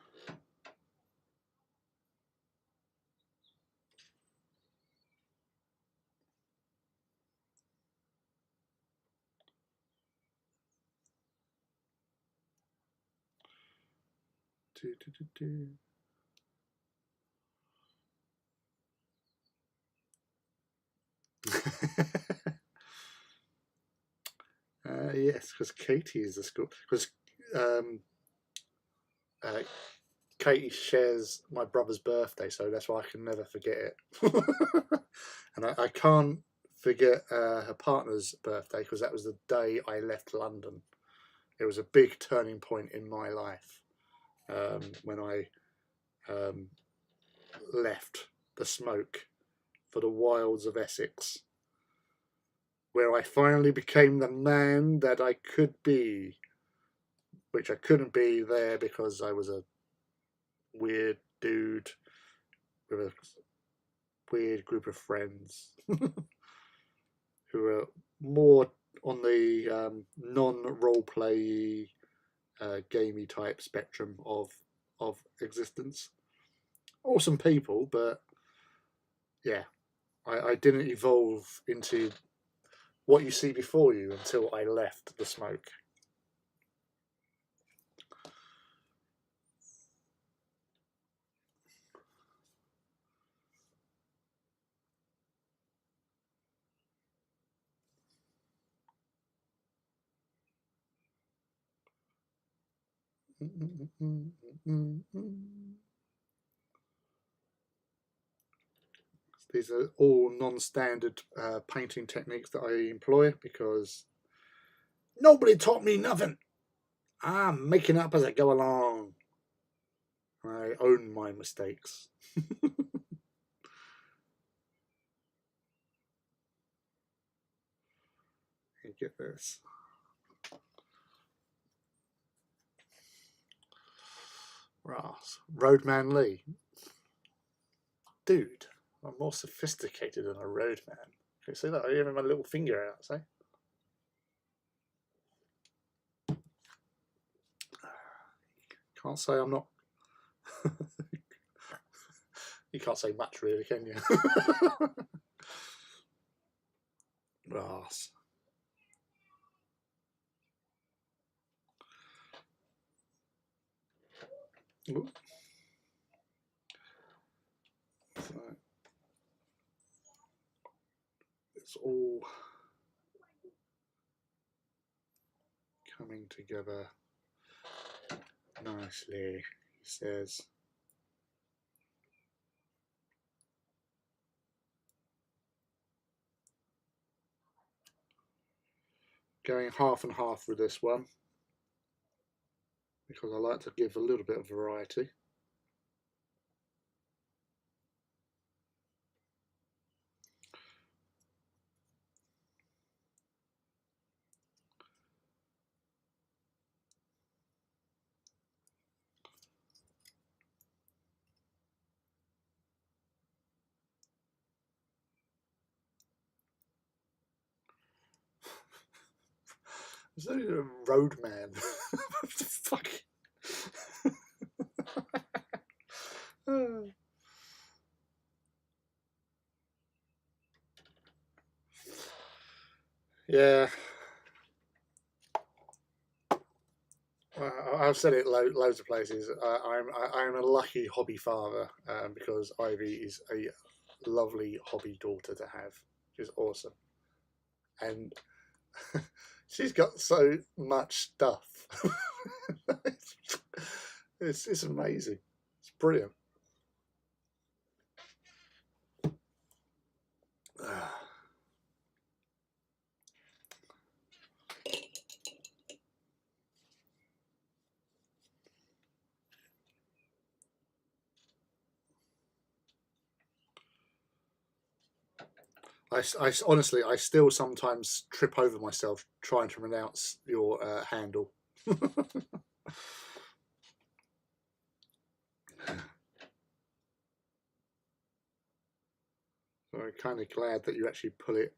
Yes, because Katie is the school. Because um, uh, Katie shares my brother's birthday, so that's why I can never forget it. And I can't forget her partner's birthday because that was the day I left London. It was a big turning point in my life when I left the smoke for the wilds of Essex, where I finally became the man that I could be, which I couldn't be there because I was a weird dude with a weird group of friends who were more on the non-roleplay, gamey type spectrum of existence. Awesome people, but yeah, I didn't evolve into what you see before you until I left the smoke. These are all non-standard painting techniques that I employ because nobody taught me nothing. I'm making up as I go along. I own my mistakes. You get this. Roadman Lee. Dude, I'm more sophisticated than a roadman. Can you see that? I even have my little finger out, see? Can't say I'm not. You can't say much, really, can you? Brass. So, it's all coming together nicely, he says. Going half and half with this one because I like to give a little bit of variety. Is that a roadman? What the fuck? Yeah. I've said it loads of places. I'm a lucky hobby father because Ivy is a lovely hobby daughter to have. She's awesome, and she's got so much stuff. It's amazing. It's brilliant. I honestly, I still sometimes trip over myself trying to pronounce your handle. So I'm kind of glad that you actually put it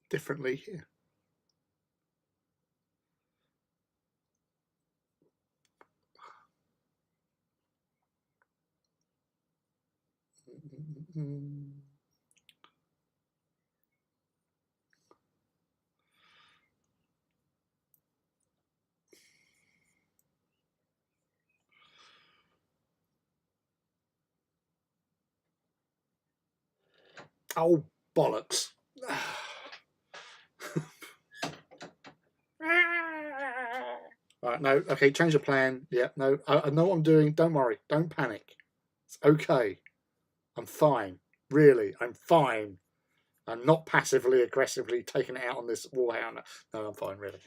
differently here. Oh, bollocks. Right, no, okay, change the plan. Yeah, no, I know what I'm doing. Don't worry. Don't panic. It's okay. I'm fine. Really, I'm fine. I'm not passively aggressively taking it out on this warhound. No, I'm fine, really.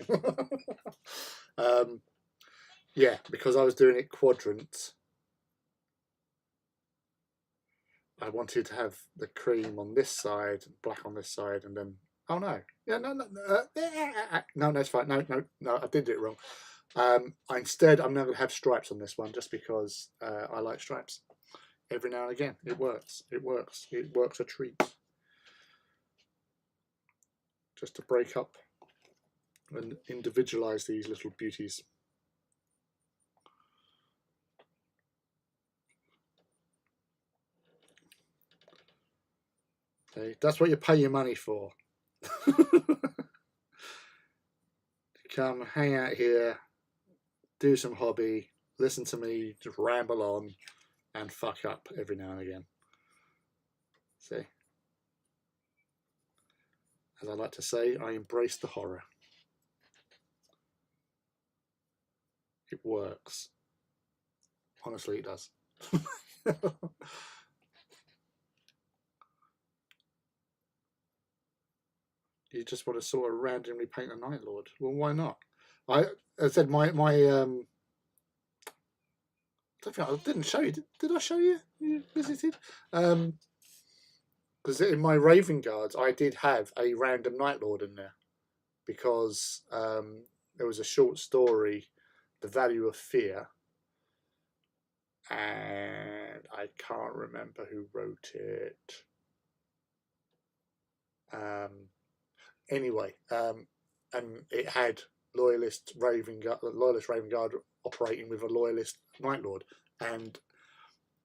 Yeah, because I was doing it quadrant. I wanted to have the cream on this side, black on this side, and then oh no, yeah, no, it's fine. No, I did it wrong. Instead, I'm now going to have stripes on this one just because I like stripes. Every now and again, it works. It works. It works a treat. Just to break up and individualize these little beauties. Okay, that's what you pay your money for. Come hang out here, do some hobby, listen to me just ramble on and fuck up every now and again. See? As I like to say, I embrace the horror. It works. Honestly, it does. You just want to sort of randomly paint a Night Lord. Well, why not? I said I don't think I didn't show you. Did I show you? You visited? Because in my Raven Guards, I did have a random Night Lord in there because there was a short story, The Value of Fear, and I can't remember who wrote it. Anyway, and it had loyalist Raven Guard operating with a loyalist Night Lord, and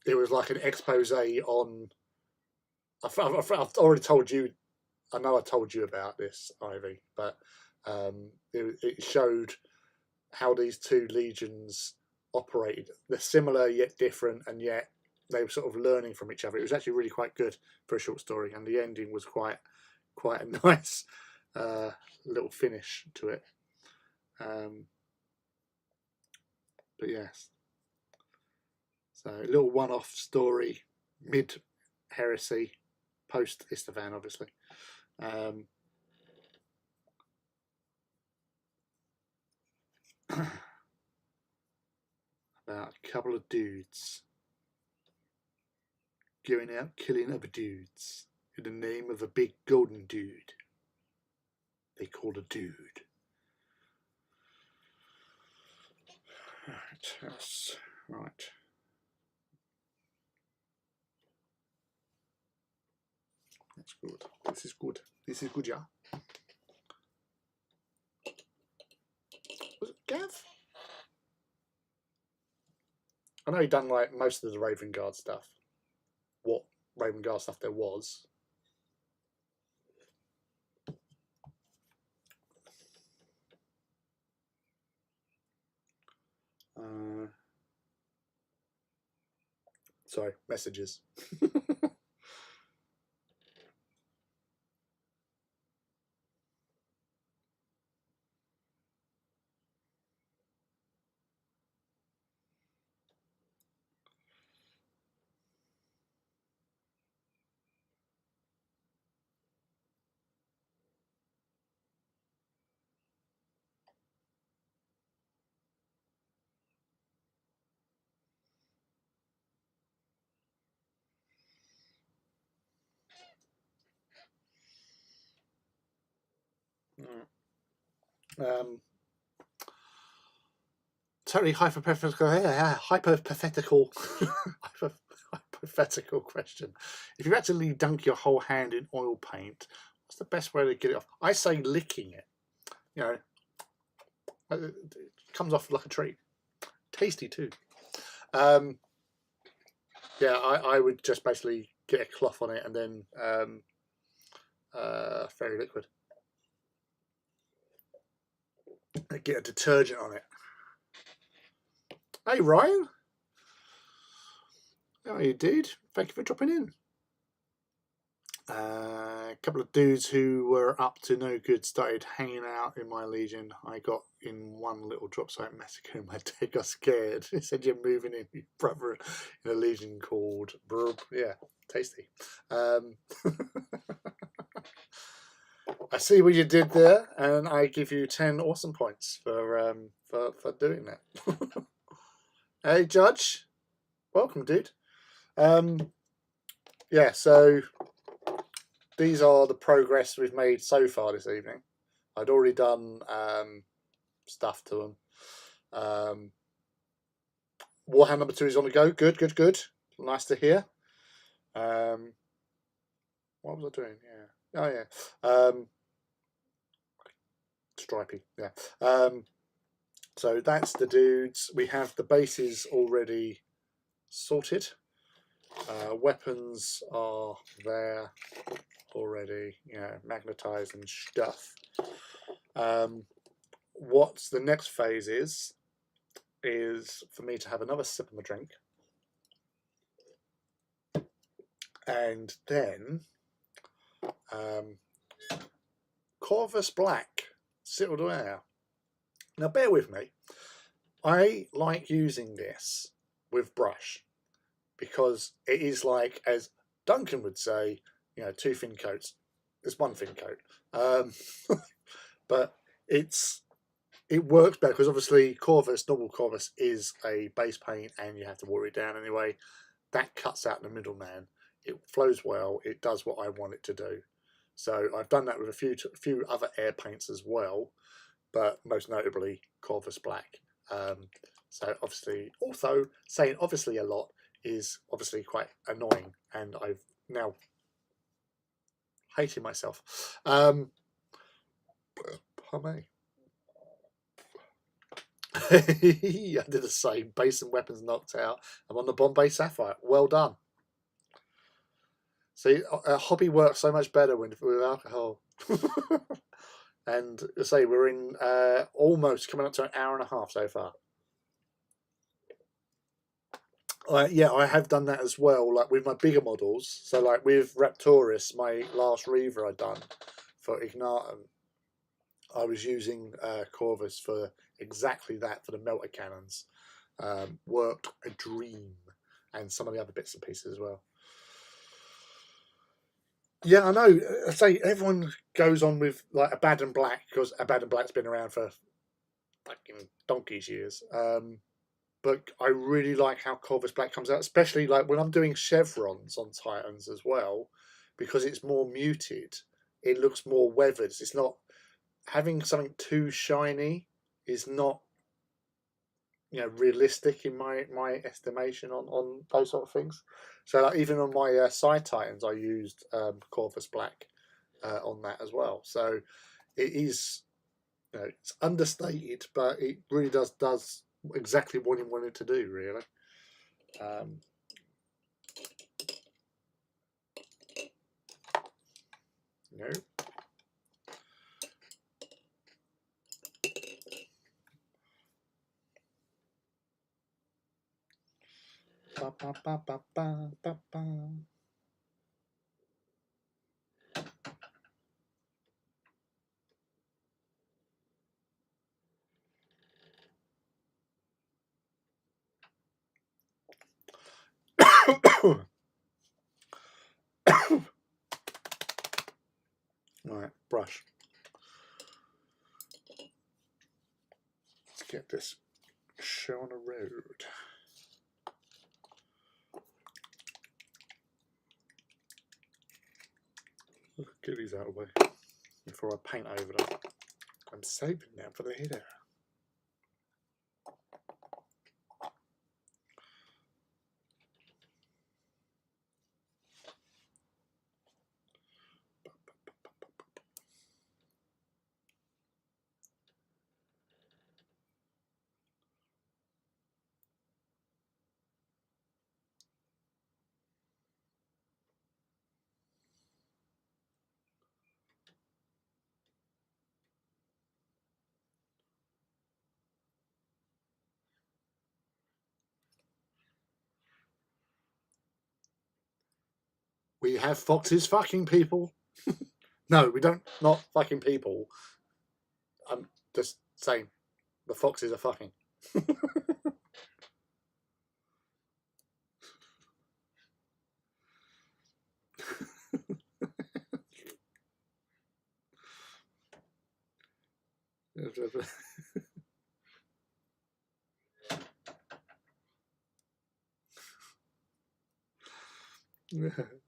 it was like an expose on. I've already told you. I know I told you about this, Ivy, but it showed how these two legions operated. They're similar yet different, and yet they were sort of learning from each other. It was actually really quite good for a short story, and the ending was quite a nice little finish to it. But yes, so a little one-off story, mid heresy, post Istvan, obviously. About a couple of dudes going out killing other dudes in the name of a big golden dude they called a dude. Right, that's right. That's good. This is good. This is good, yeah. Was it Gav? I know he done like most of the Raven Guard stuff. What Raven Guard stuff there was. Sorry, messages. Totally hypothetical question. If you actually dunk your whole hand in oil paint, what's the best way to get it off? I say licking it. You know, it comes off like a treat. Tasty too. Yeah, I would just basically get a cloth on it and then fairy liquid. And get a detergent on it. Hey, Ryan. How are you, dude? Thank you for dropping in. A couple of dudes who were up to no good started hanging out in my legion. I got in one little drop site massacre and my dad got scared. He said, "You're moving in, your brother, in a legion called Brub." Yeah, tasty. I see what you did there, and I give you 10 awesome points for doing that. Hey, Judge, welcome, dude. Yeah, so these are the progress we've made so far this evening. I'd already done stuff to them. Warhound number 2 is on the go. Good, good, good. Nice to hear. What was I doing? Yeah. Oh, yeah. Stripey. Yeah. So that's the dudes. We have the bases already sorted. Weapons are there already, magnetized and stuff. What's the next phase is for me to have another sip of my drink, and then Corvus Black, Citadel Air. Now bear with me, I like using this with brush because it is like, as Duncan would say, 2 thin coats. It's 1 thin coat, but it works better because obviously normal Corvus is a base paint and you have to water it down anyway. That cuts out the middleman. It flows well. It does what I want it to do. So I've done that with a few other air paints as well, but most notably Corvus Black. So obviously, also saying obviously a lot is obviously quite annoying, and I've now hated myself. Pardon me. I did the same. Base and weapons knocked out. I'm on the Bombay Sapphire. Well done. See, a hobby works so much better with alcohol. And I say we're in almost coming up to an hour and a half so far. Yeah, I have done that as well, like with my bigger models. So like with Raptorus, my last Reaver I done for Ignatum, I was using Corvus for exactly that, for the melter cannons. Worked a dream, and some of the other bits and pieces as well. Yeah, I know. I say everyone goes on with like Abaddon Black because Abaddon Black's been around for fucking donkey's years. But I really like how Corvus Black comes out, especially like when I'm doing chevrons on Titans as well, because it's more muted. It looks more weathered. It's not having something too shiny. Is not realistic in my estimation on those sort of things. So like even on my side Titans, I used Corvus Black on that as well. So it is, it's understated, but it really does exactly what he wanted to do, really. No. Ba, ba, ba, ba, ba, ba, ba. Right, brush. Let's get this show on the road. Get these out of the way before I paint over them. I'm saving them for the header. We have foxes fucking people. No, we don't. Not fucking people. I'm just saying the foxes are fucking.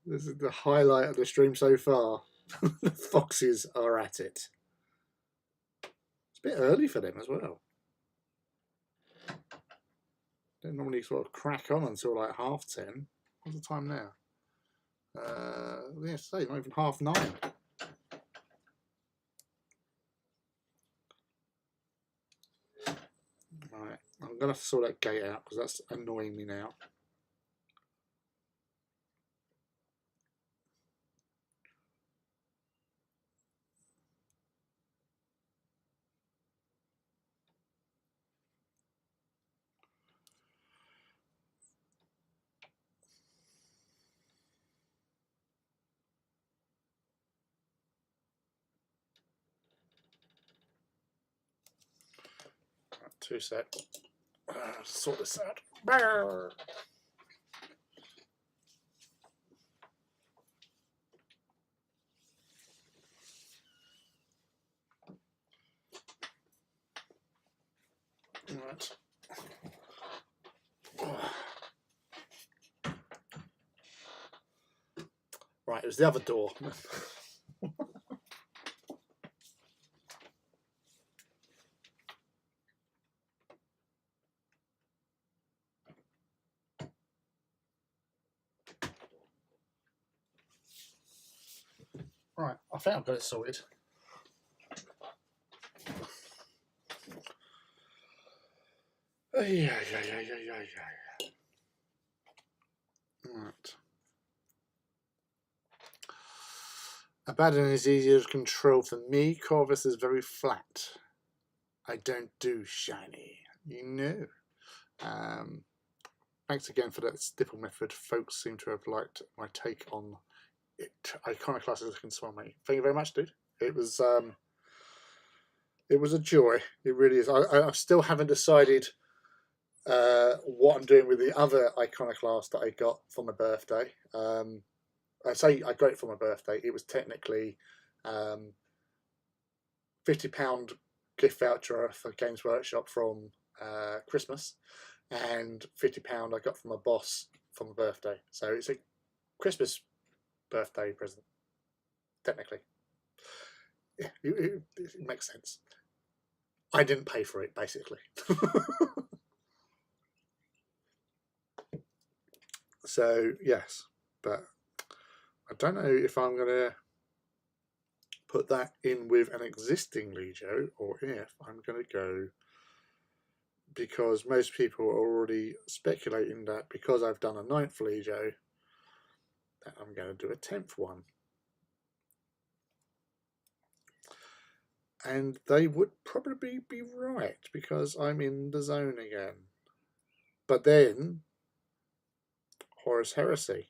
This is the highlight of the stream so far. The foxes are at it. It's a bit early for them as well. They normally sort of crack on until like 10:30. What's the time now? Yeah, say not even 9:30. Right, I'm gonna have to sort that gate out because that's annoying me now. Right, 2 sec. Sort this out. Brrr. Right. Right, it was the other door. Right, I think I've got it sorted. Yeah. Right. Abaddon is easier to control for me. Corvus is very flat. I don't do shiny. You know. Thanks again for that stipple method. Folks seem to have liked my take on it. Iconoclast is looking swell, mate. Thank you very much, dude. It was a joy. It really is. I still haven't decided what I'm doing with the other Iconoclast that I got for my birthday. I say I got it for my birthday. It was technically £50 gift voucher for Games Workshop from Christmas, and £50 I got from my boss for my birthday. So it's a Christmas birthday present, technically. Yeah, it makes sense. I didn't pay for it, basically. So yes, but I don't know if I'm going to put that in with an existing Legio or if I'm going to go, because most people are already speculating that because I've done a 9th Legio that I'm going to do a 10th one. And they would probably be right because I'm in the zone again. But then Horus Heresy,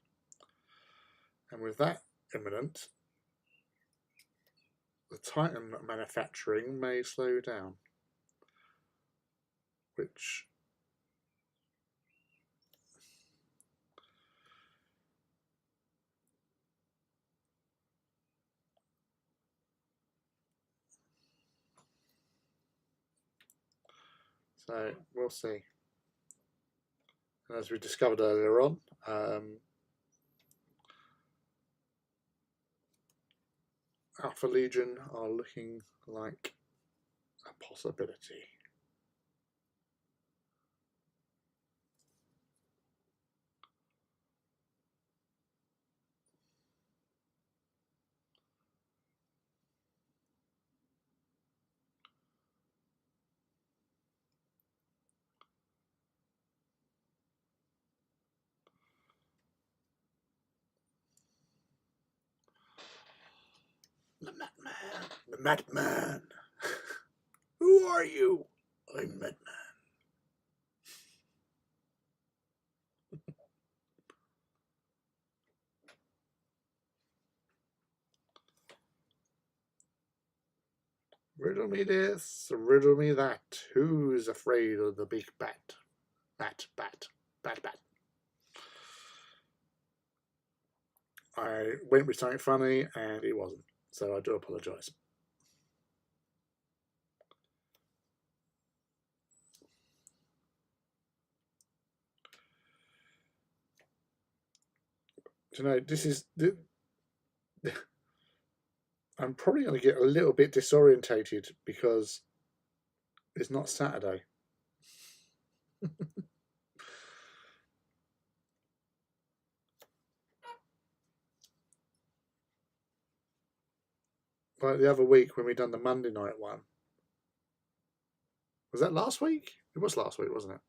and with that imminent, the Titan manufacturing may slow down, which so we'll see. And as we discovered earlier on, Alpha Legion are looking like a possibility. The Madman. The Madman. Who are you? I'm Madman. Riddle me this, riddle me that. Who's afraid of the big bat? Bat, bat, bat, bat. I went with something funny and it wasn't, so I do apologise. You know, this is. I'm probably going to get a little bit disorientated because it's not Saturday. Like the other week when we done the Monday night one. Was that last week? It was last week, wasn't it?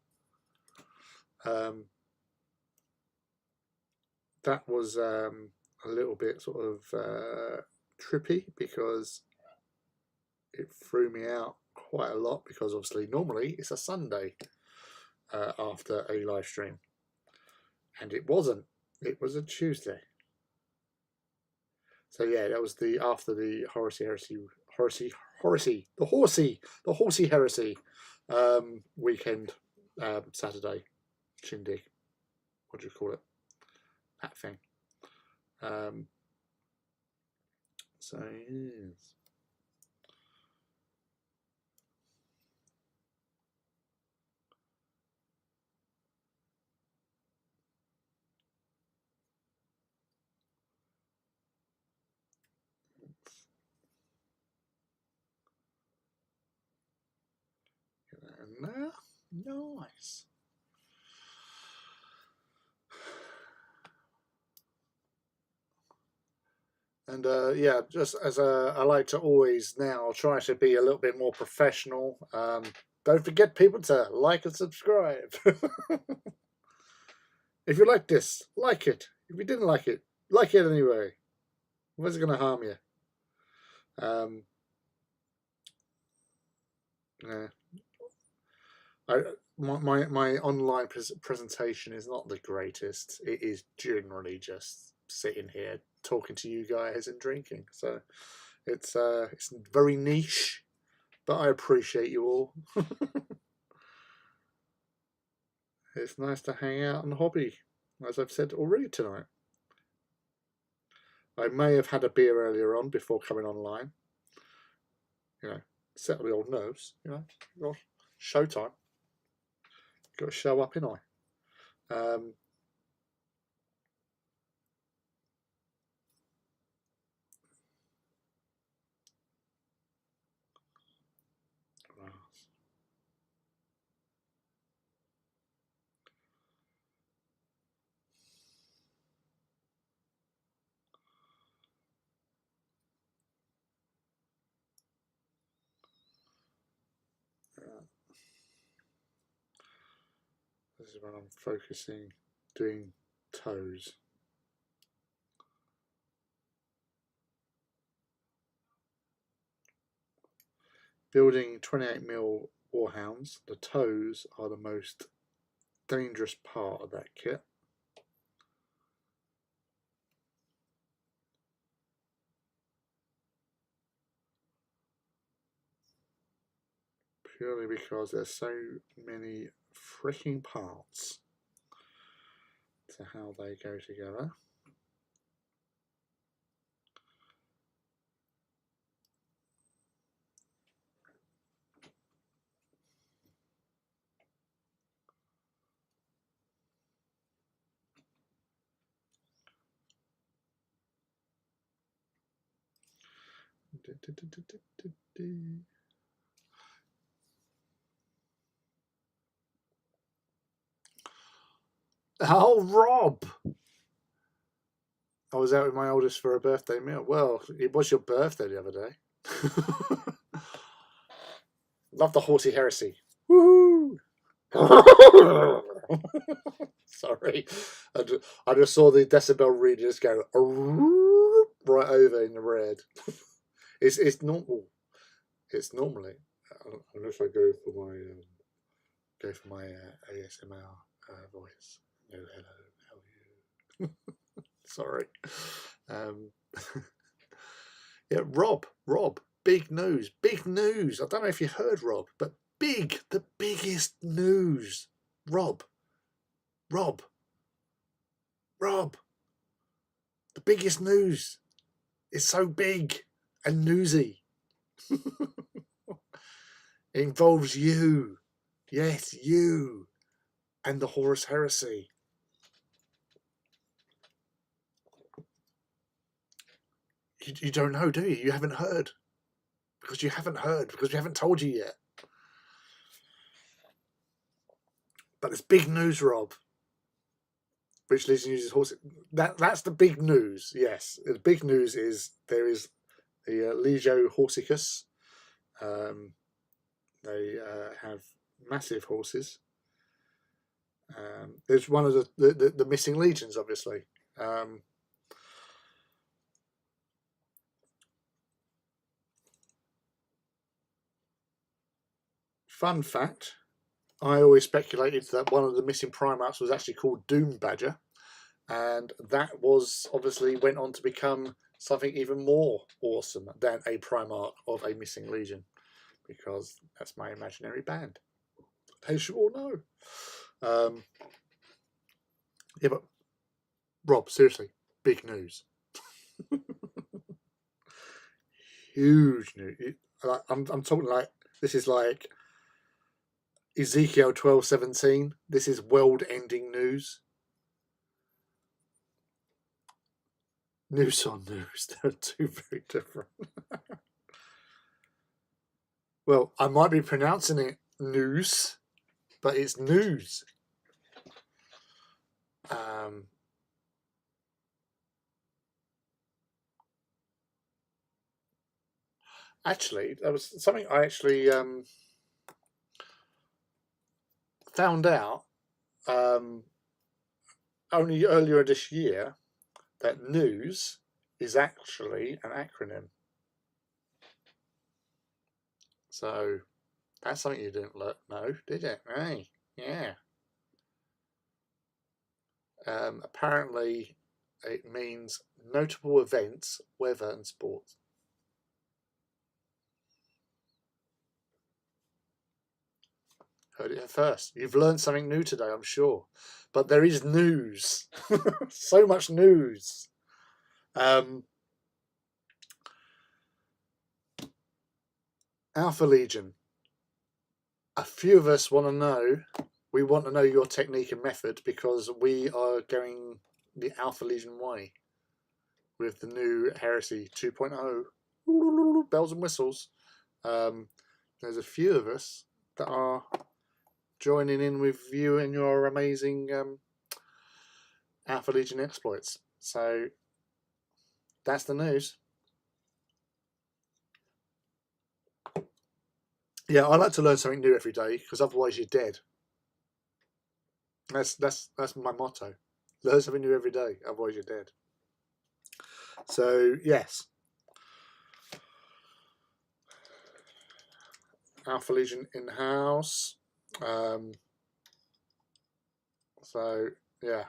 That was a little bit sort of trippy because it threw me out quite a lot because obviously normally it's a Sunday after a live stream, and it wasn't. It was a Tuesday. So yeah, that was the after the Horsey Heresy weekend, Saturday shindig. What do you call it? That thing. So yes. Nice. And yeah, just as I like to always now try to be a little bit more professional. Don't forget, people, to like and subscribe. If you like this, like it. If you didn't like it anyway. What's it going to harm you? Yeah. My online presentation is not the greatest. It is generally just sitting here talking to you guys and drinking. So it's very niche, but I appreciate you all. It's nice to hang out and hobby, as I've said already tonight. I may have had a beer earlier on before coming online. You know, settle the old nerves. You know, showtime. Got to show up, innit? This is when I'm focusing, doing toes. Building 28mm Warhounds, the toes are the most dangerous part of that kit. Purely because there's so many freaking parts to how they go together. Oh, Rob! I was out with my oldest for a birthday meal. Well, it was your birthday the other day. Love the Horsey Heresy. Woohoo! Sorry, I just saw the decibel reader just go right over in the red. It's normal. It's normally, unless I go for my ASMR voice. No, hello, how are you? Sorry. Yeah, Rob. big news. Big news. I don't know if you heard, Rob, but big. The biggest news. Rob. The biggest news. It's so big and newsy. It involves you. Yes, you. And the Horus Heresy. You don't know, do you? You haven't heard. Because you haven't heard. Because we haven't told you yet. But it's big news, Rob. Which Legion uses horses. That's the big news, yes. The big news is there is the Legio Horsicus. They have massive horses. There's one of the missing legions, obviously. Fun fact, I always speculated that one of the missing Primarchs was actually called Doom Badger, and that was obviously went on to become something even more awesome than a Primarch of a missing legion, because that's my imaginary band, as you all know. Yeah, but Rob, seriously, big news. Huge news. I'm talking like, this is like Ezekiel 12:17. This is world-ending news. News on news. They're two very different. Well, I might be pronouncing it news, but it's news. Actually, there was something I actually found out only earlier this year, that news is actually an acronym. So that's something you didn't know, did you? Hey, yeah. Apparently, it means notable events, weather, and sports. Heard it here first. You've learned something new today, I'm sure. But there is news. So much news. Alpha Legion. A few of us want to know. We want to know your technique and method, because we are going the Alpha Legion way with the new Heresy 2.0. Bells and whistles. There's a few of us that are joining in with you and your amazing Alpha Legion exploits. So that's the news. Yeah, I like to learn something new every day, because otherwise you're dead. That's my motto. Learn something new every day, otherwise you're dead. So yes, Alpha Legion in house. So yeah,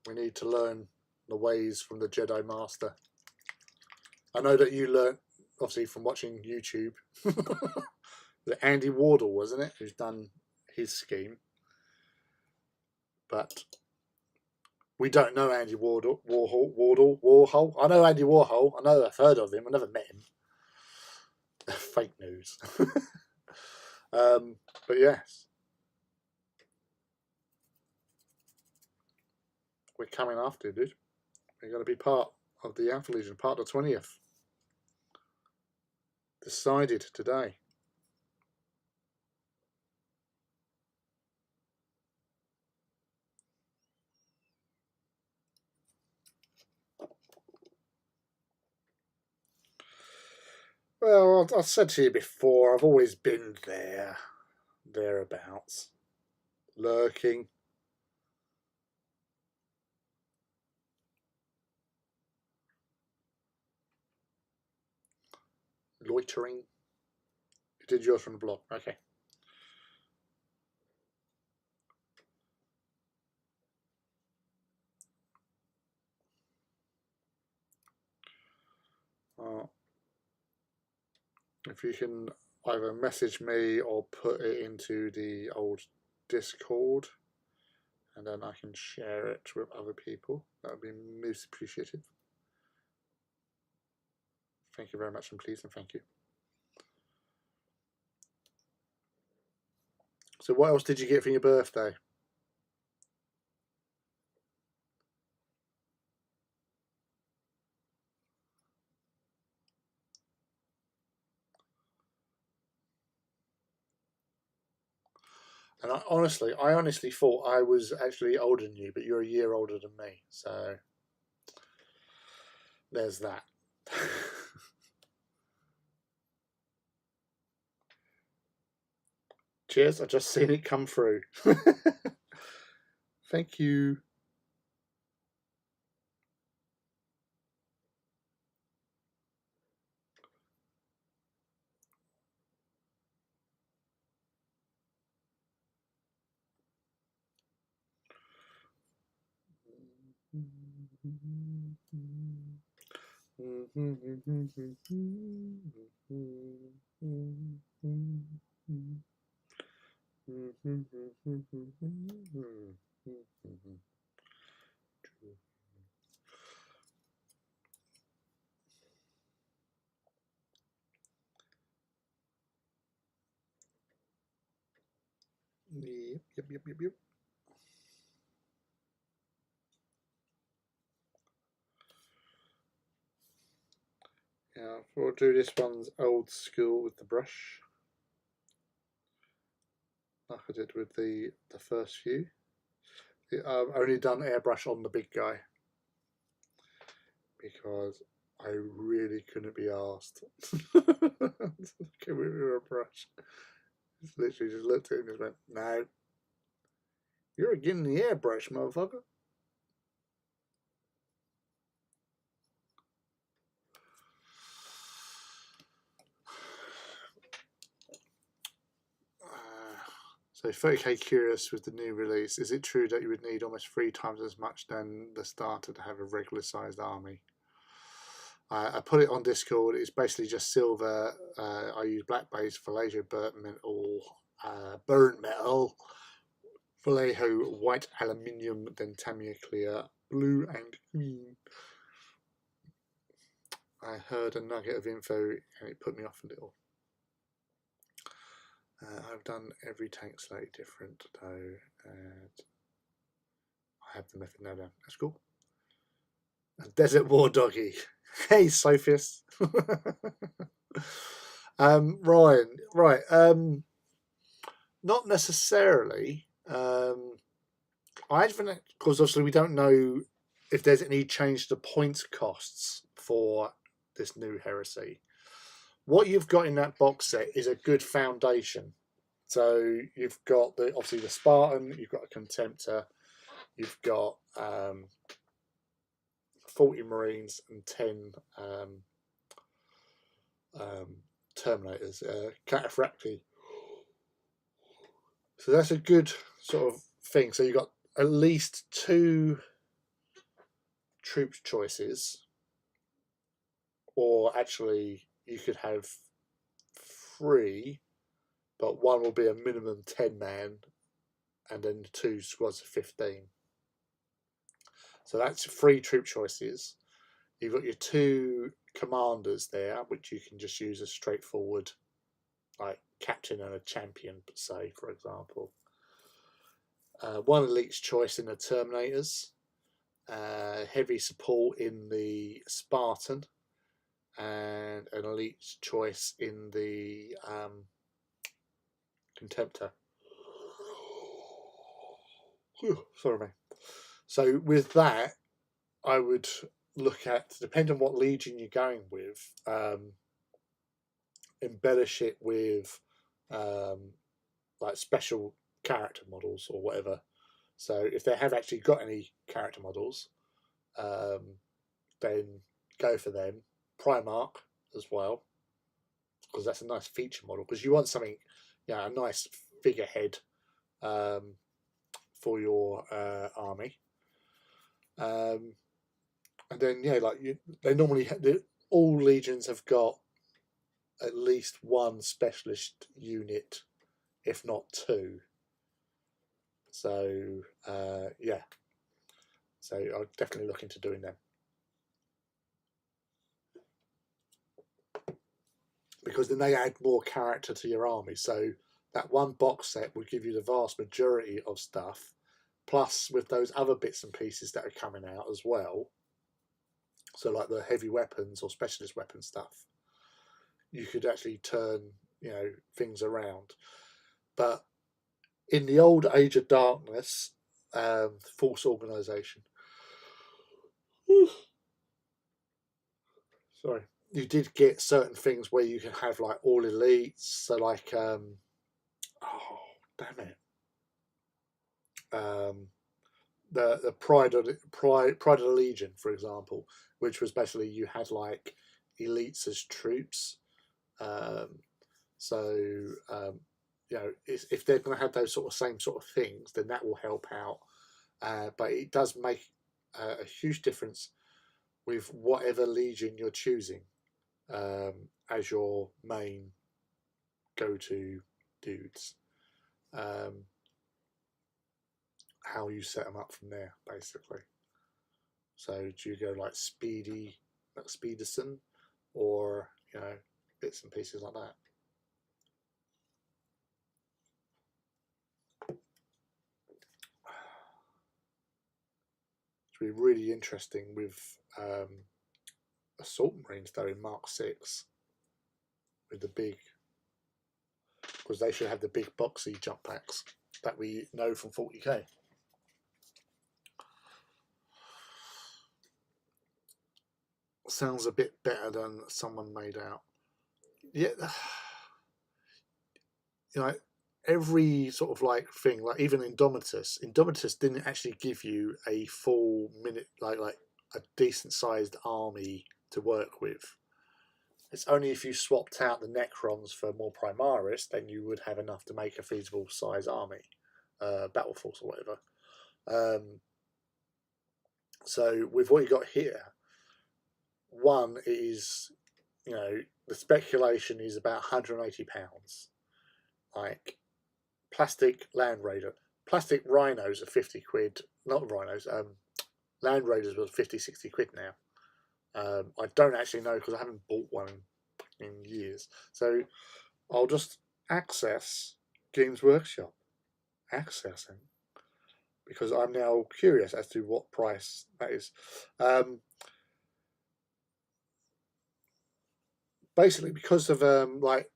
we need to learn the ways from the Jedi Master. I know that you learnt, obviously, from watching YouTube. The Andy Wardle, wasn't it, who's done his scheme? But we don't know Andy Warhol. I know Andy Warhol. I know I've heard of him. I never met him. Fake news. But yes, we're coming after you, dude. We're going to be part of the Alpha Legion, part of the 20th. Decided today. Well, I've said to you before, I've always been there, thereabouts, lurking. Loitering. You did yours from the blog, okay. Oh. If you can either message me or put it into the old Discord, and then I can share it with other people, that would be most appreciated. Thank you very much, and please, and thank you. So what else did you get for your birthday? And I honestly thought I was actually older than you, but you're a year older than me. So there's that. Cheers, I've just seen it come through. Thank you. Yep. Yeah, we'll do this one's old school with the brush, like I did with the first few. I've only done airbrush on the big guy because I really couldn't be asked. Give me a brush. Just literally just looked at him and just went, "No, you're getting the airbrush, motherfucker." So 30k curious with the new release. Is it true that you would need almost 3 times as much than the starter to have a regular sized army? I put it on Discord. It's basically just silver. I use black base for Legio burnt metal, Vallejo white aluminium, then Tamiya clear, blue and green. I heard a nugget of info and it put me off a little. I've done every tank slightly different though, and I have the method now down. That's cool. A Desert War Doggy. Hey, Sophius. Ryan, right. Not necessarily. I think because obviously we don't know if there's any change to points costs for this new heresy. What you've got in that box set is a good foundation. So you've got obviously the Spartan, you've got a Contemptor, you've got 40 Marines and 10 Terminators, Cataphracti. So that's a good sort of thing. So you've got at least 2 troop choices, or actually you could have 3, but one will be a minimum 10 man, and then 2 squads of 15. So that's 3 troop choices. You've got your 2 commanders there, which you can just use as straightforward, like captain and a champion, say, for example. 1 elite's choice in the Terminators, heavy support in the Spartan, and an elite's choice in the Contemptor. Sorry, mate. So with that, I would look at, depending on what legion you're going with, embellish it with like special character models or whatever. So if they have actually got any character models, then go for them. Primarch as well, because that's a nice feature model. Because you want something, a nice figurehead for your army. And then they normally all legions have got at least one specialist unit, if not two. So yeah, so I'm definitely looking to doing them, because then they add more character to your army. So that one box set will give you the vast majority of stuff, plus with those other bits and pieces that are coming out as well. So like the heavy weapons or specialist weapon stuff, you could actually turn, you know, things around. But in the old Age of Darkness, Force Organization, sorry, you did get certain things where you can have like all elites. So like, oh damn it, the Pride of the Legion, for example, which was basically you had like elites as troops. So you know, if they're going to have those sort of same sort of things, then that will help out. But it does make a huge difference with whatever legion you're choosing as your main go-to dudes. How you set them up from there, basically. So do you go like Speederson, or you know, bits and pieces like that? It's be really interesting with assault marines though in Mark 6 with the big, because they should have the big boxy jump packs that we know from 40k. Sounds a bit better than someone made out. Yeah, you know, every sort of like thing, like even Indomitus didn't actually give you a full minute, like a decent sized army to work with. It's only if you swapped out the Necrons for more Primaris, then you would have enough to make a feasible size army, battle force or whatever. So with what you got here, one is, you know, the speculation is about £180. Like plastic Land Raider, plastic rhinos are 50 quid. Not rhinos. Land Raiders were 50, 60 quid now. I don't actually know because I haven't bought one in years. So I'll just access Games Workshop, accessing, because I'm now curious as to what price that is. Basically, because of like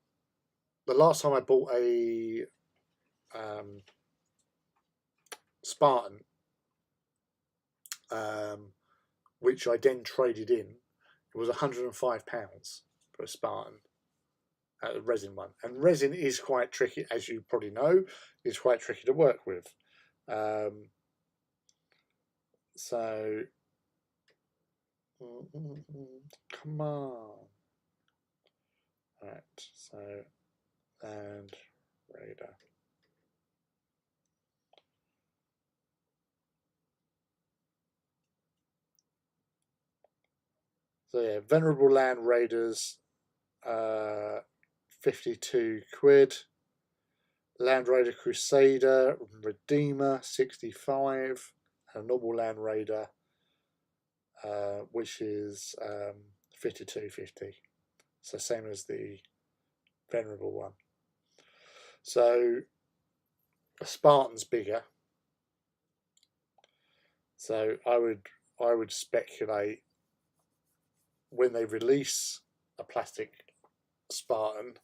the last time I bought a Spartan, which I then traded in, it was £105 for a Spartan, a resin one. And resin is quite tricky, as you probably know. It's quite tricky to work with. So, come on. Right, so Land Raider. So yeah, Venerable Land Raiders, 52 quid. Land Raider Crusader Redeemer, 65. And a normal Land Raider, which is 52.50. So same as the Venerable one. So a Spartan's bigger. So I would speculate when they release a plastic Spartan,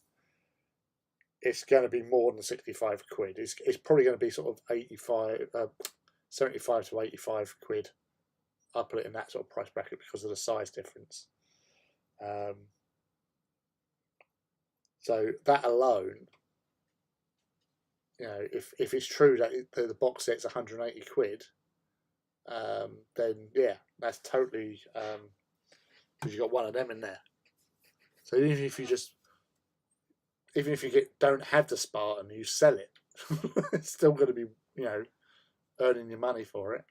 it's going to be more than 65 quid. It's probably going to be sort of 75 to 85 quid. I'll put it in that sort of price bracket because of the size difference. So that alone, you know, if it's true that the box set's 180 quid, then yeah, that's totally, because you got one of them in there. So even if you don't have the Spartan, you sell it, it's still going to be, you know, earning your money for it.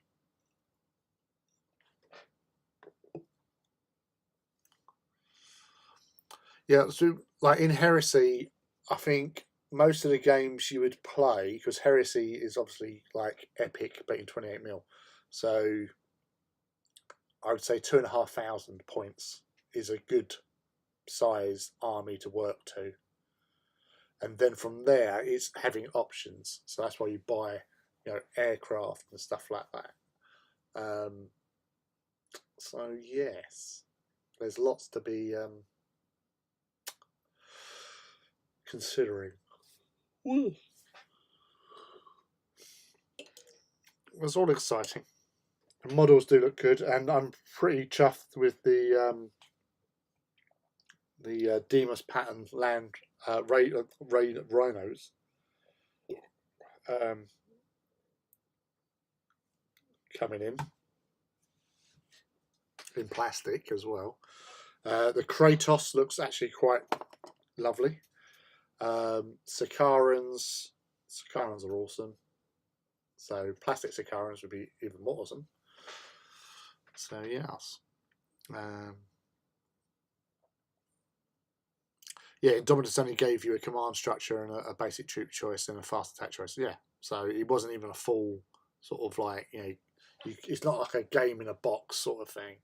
Yeah, so like in Heresy, I think most of the games you would play, because Heresy is obviously like epic, but in 28 mil. So I would say 2,500 points is a good size army to work to. And then from there, it's having options. So that's why you buy, aircraft and stuff like that. So yes, there's lots to be considering. It was all exciting. The models do look good, and I'm pretty chuffed with the Demas pattern land raid rhinos. Coming in plastic as well. The Kratos looks actually quite lovely. Sicarans are awesome. So plastic Sicarans would be even more awesome. So yes. Yeah, Indomitus only gave you a command structure and a basic troop choice and a fast attack choice. Yeah, so it wasn't even a full sort of like, it's not like a game in a box sort of thing,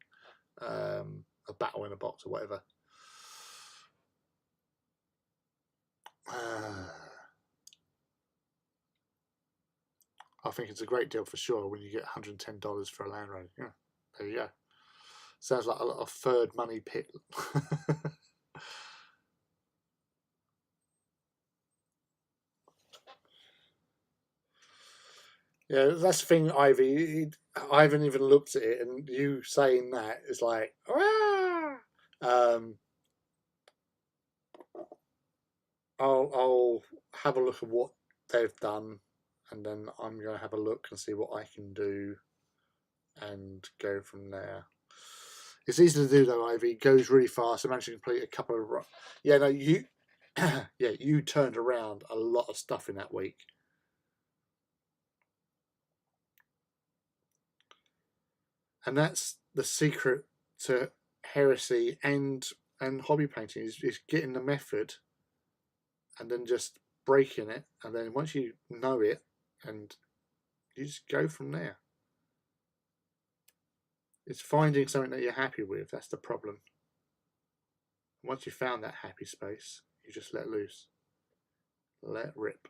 a battle in a box or whatever. I think it's a great deal for sure when you get $110 for a Land Rover. Yeah, there you go. Sounds like a third money pit. Yeah, that's the thing, Ivy. I haven't even looked at it, and you saying that is like, ah! I'll have a look at what they've done, and then I'm going to have a look and see what I can do, and go from there. It's easy to do though, Ivy. It goes really fast. I managed to complete a couple of. Yeah, no, you. Yeah, you turned around a lot of stuff in that week. And that's the secret to heresy and hobby painting is getting the method and then just breaking it, and then once you know it, and you just go from there. It's finding something that you're happy with. That's the problem. Once you've found that happy space, you just let loose, let rip.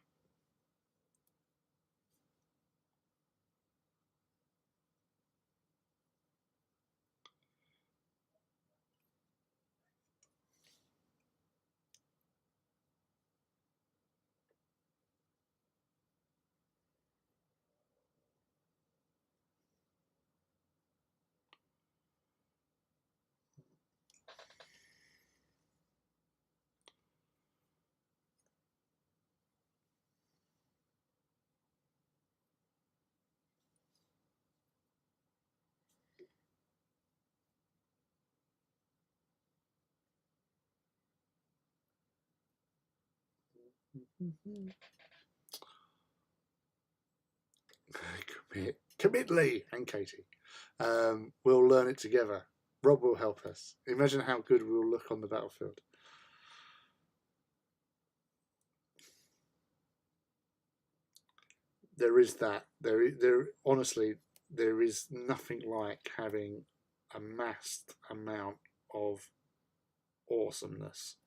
Commit Lee and Katie. We'll learn it together. Rob will help us. Imagine how good we'll look on the battlefield. There is that. There honestly, there is nothing like having a massed amount of awesomeness.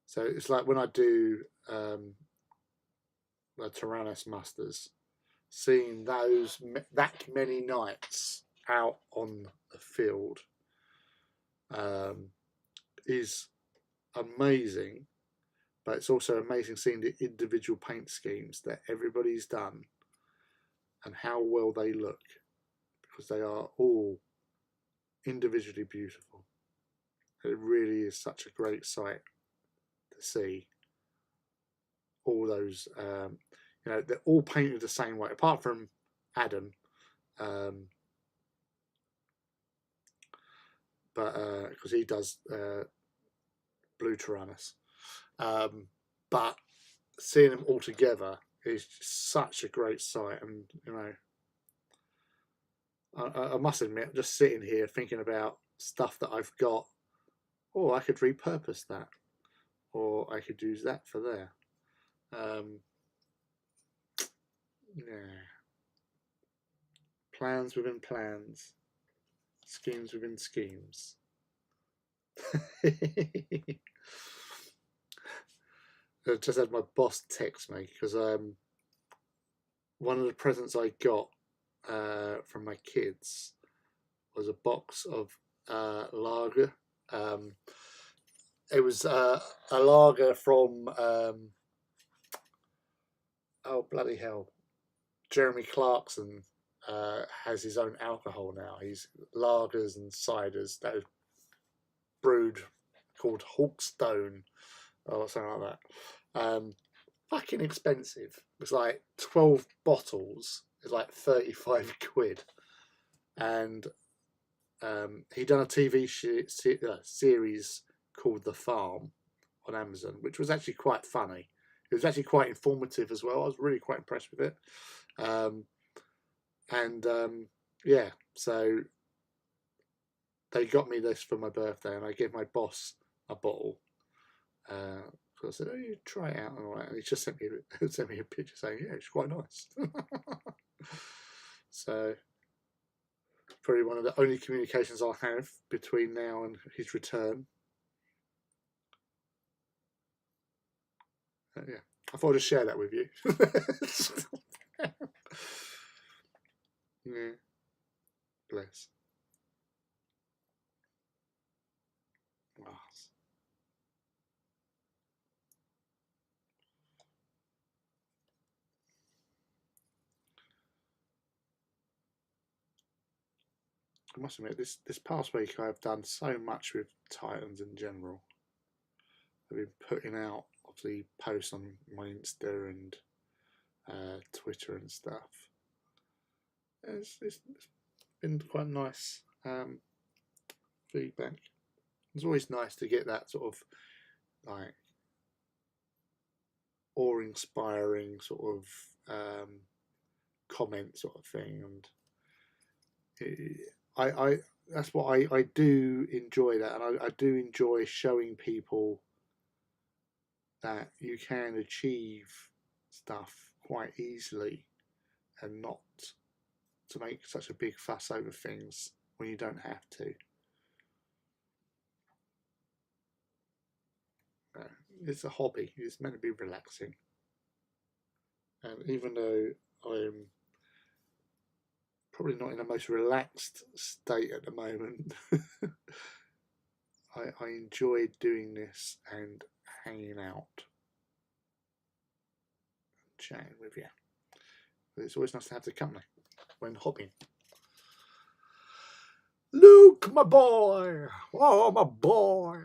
So it's like when I do the Tyrannus musters, seeing that many knights out on the field is amazing. But it's also amazing seeing the individual paint schemes that everybody's done and how well they look, because they are all individually beautiful. It really is such a great sight to see all those. They're all painted the same way, apart from Adam. But because he does Blue Tyrannus. But seeing them all together is just such a great sight, and I must admit, just sitting here thinking about stuff that I've got. Oh, I could repurpose that. or I could use that for there. Yeah. Plans within plans, schemes within schemes. I just had my boss text me because one of the presents I got from my kids was a box of lager. It was a lager from oh bloody hell, Jeremy Clarkson has his own alcohol now. He's lagers and ciders that are brewed called Hawkstone or something like that. Fucking expensive. It's like 12 bottles. It's like 35 quid. And he done a TV series called The Farm on Amazon, which was actually quite funny. It was actually quite informative as well. I was really quite impressed with it. Yeah, so they got me this for my birthday, and I gave my boss a bottle. So I said, "Oh, you try it out," and all that. And he just sent me a picture saying, "Yeah, it's quite nice." So probably one of the only communications I'll have between now and his return. Yeah, I thought I'd just share that with you. Yeah, bless. Oh. I must admit, this past week I've done so much with Titans in general. I've been putting out obviously posts on my Insta and Twitter and stuff. It's been quite nice feedback. It's always nice to get that sort of like awe-inspiring sort of comment sort of thing, and I that's what I do enjoy that, and I do enjoy showing people that you can achieve stuff quite easily and not to make such a big fuss over things when you don't have to. It's a hobby. It's meant to be relaxing. And even though I'm probably not in the most relaxed state at the moment, I enjoy doing this and hanging out, chatting with you. But it's always nice to have the company when hobbying. Luke, my boy! Oh, my boy!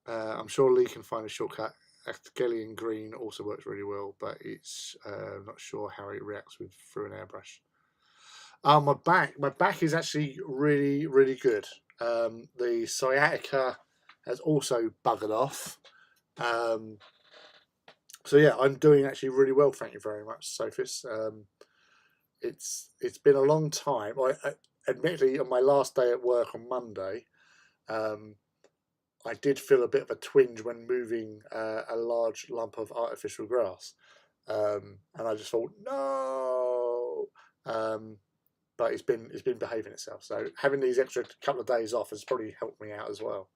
I'm sure Lee can find a shortcut. Gellion Green also works really well, but it's not sure how it reacts through an airbrush. My back is actually really, really good. The sciatica has also buggered off. So yeah, I'm doing actually really well. Thank you very much, Sophis. It's been a long time. Admittedly, on my last day at work on Monday, I did feel a bit of a twinge when moving a large lump of artificial grass, and I just thought no. But it's been behaving itself. So having these extra couple of days off has probably helped me out as well.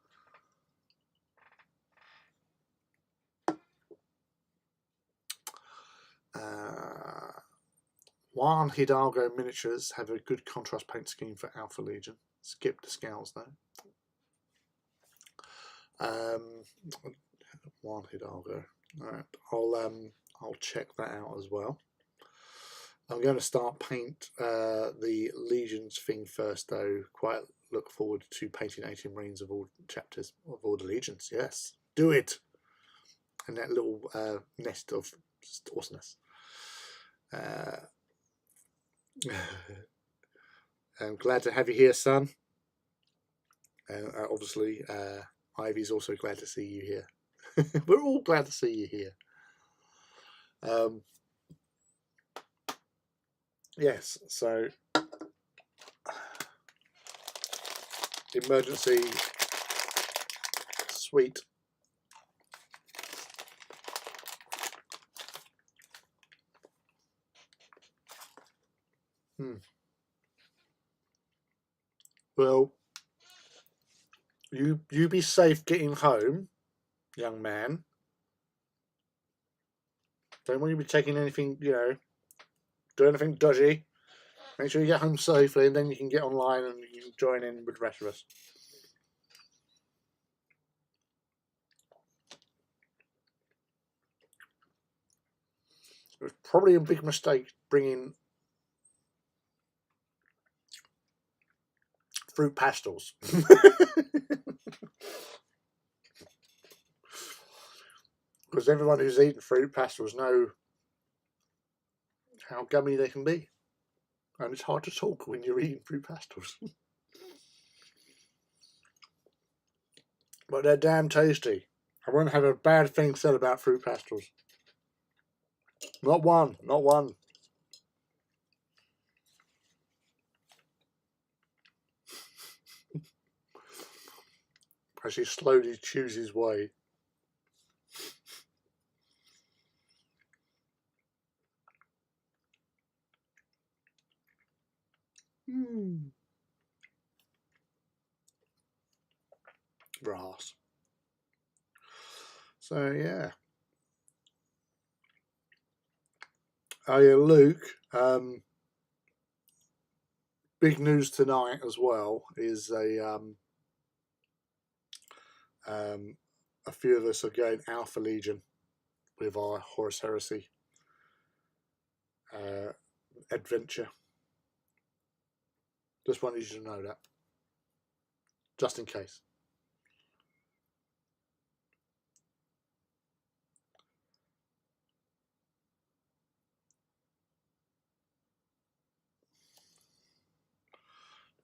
Juan Hidalgo miniatures have a good contrast paint scheme for Alpha Legion. Skip the scales though. Juan Hidalgo. All right, I'll check that out as well. I'm going to start paint the Legions thing first, though. Quite look forward to painting 18 Marines of all chapters of all the Legions. Yes, do it. And that little nest of awesomeness. I'm glad to have you here, son. Obviously, Ivy's also glad to see you here. We're all glad to see you here. Yes, so emergency sweet. Well, you be safe getting home, young man. Don't want you to be taking anything, you know, do anything dodgy. Make sure you get home safely, and then you can get online and you can join in with the rest of us. It was probably a big mistake bringing fruit pastels. Because everyone who's eaten fruit pastels know how gummy they can be. And it's hard to talk when you're eating fruit pastels. But they're damn tasty. I won't have a bad thing said about fruit pastels. Not one, not one. As he slowly chews his way. Brass. So yeah. Oh yeah, Luke. Big news tonight as well is a few of us are going Alpha Legion with our Horus Heresy adventure. Just wanted you to know that, just in case.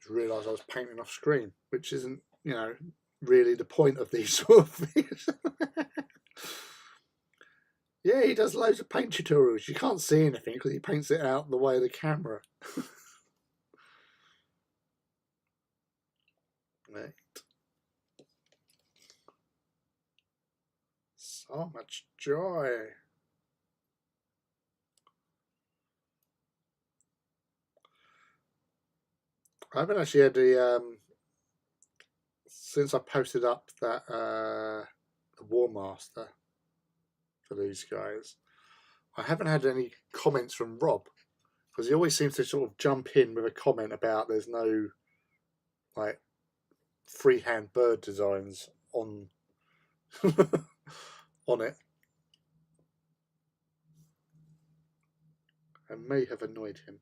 Just realised I was painting off screen, which isn't, you know, really the point of these sort of things. Yeah, he does loads of paint tutorials. You can't see anything because he paints it out the way of the camera. Right. So much joy. I haven't actually had the since I posted up that the War Master for these guys. I haven't had any comments from Rob because he always seems to sort of jump in with a comment about there's no like freehand bird designs on on it. I may have annoyed him.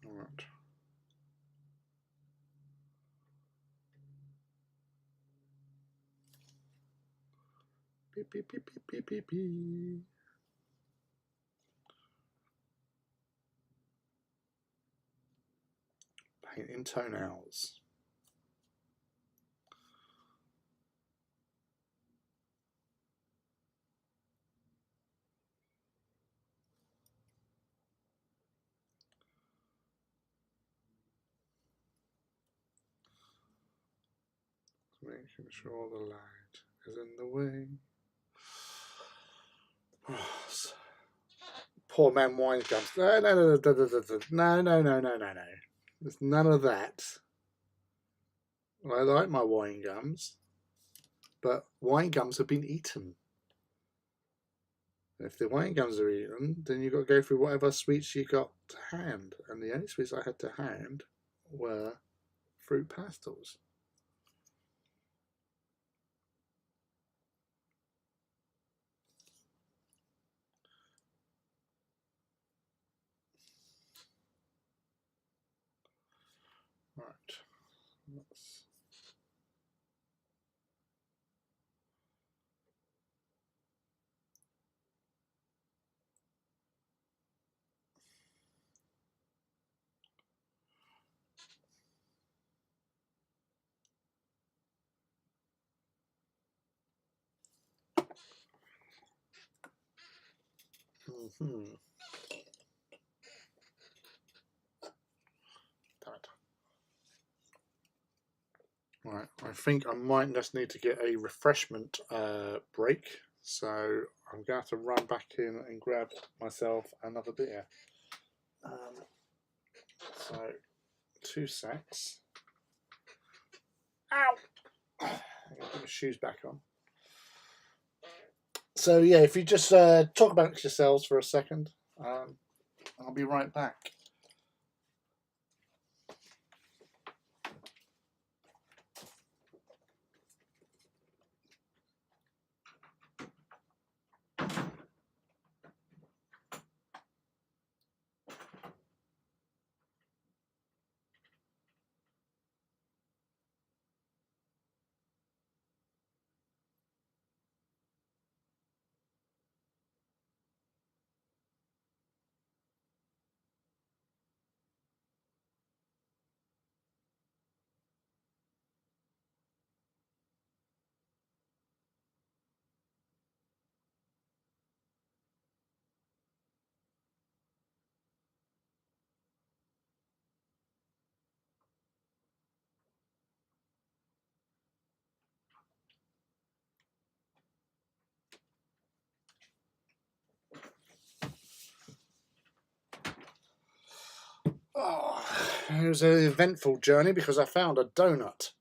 All right. Beep, beep, beep, beep, beep, beep, beep. Painting toenails. Making sure the light is in the way. Poor man wine gums. No. There's none of that. I like my wine gums, but wine gums have been eaten. And if the wine gums are eaten, then you've got to go through whatever sweets you got to hand. And the only sweets I had to hand were fruit pastels. Right. Let's... Damn it. Right, I think I might just need to get a refreshment break, so I'm going to have to run back in and grab myself another beer. So, 2 secs. Ow! I'm going to put my shoes back on. So yeah, if you just talk about yourselves for a second, I'll be right back. Oh, it was an eventful journey because I found a donut.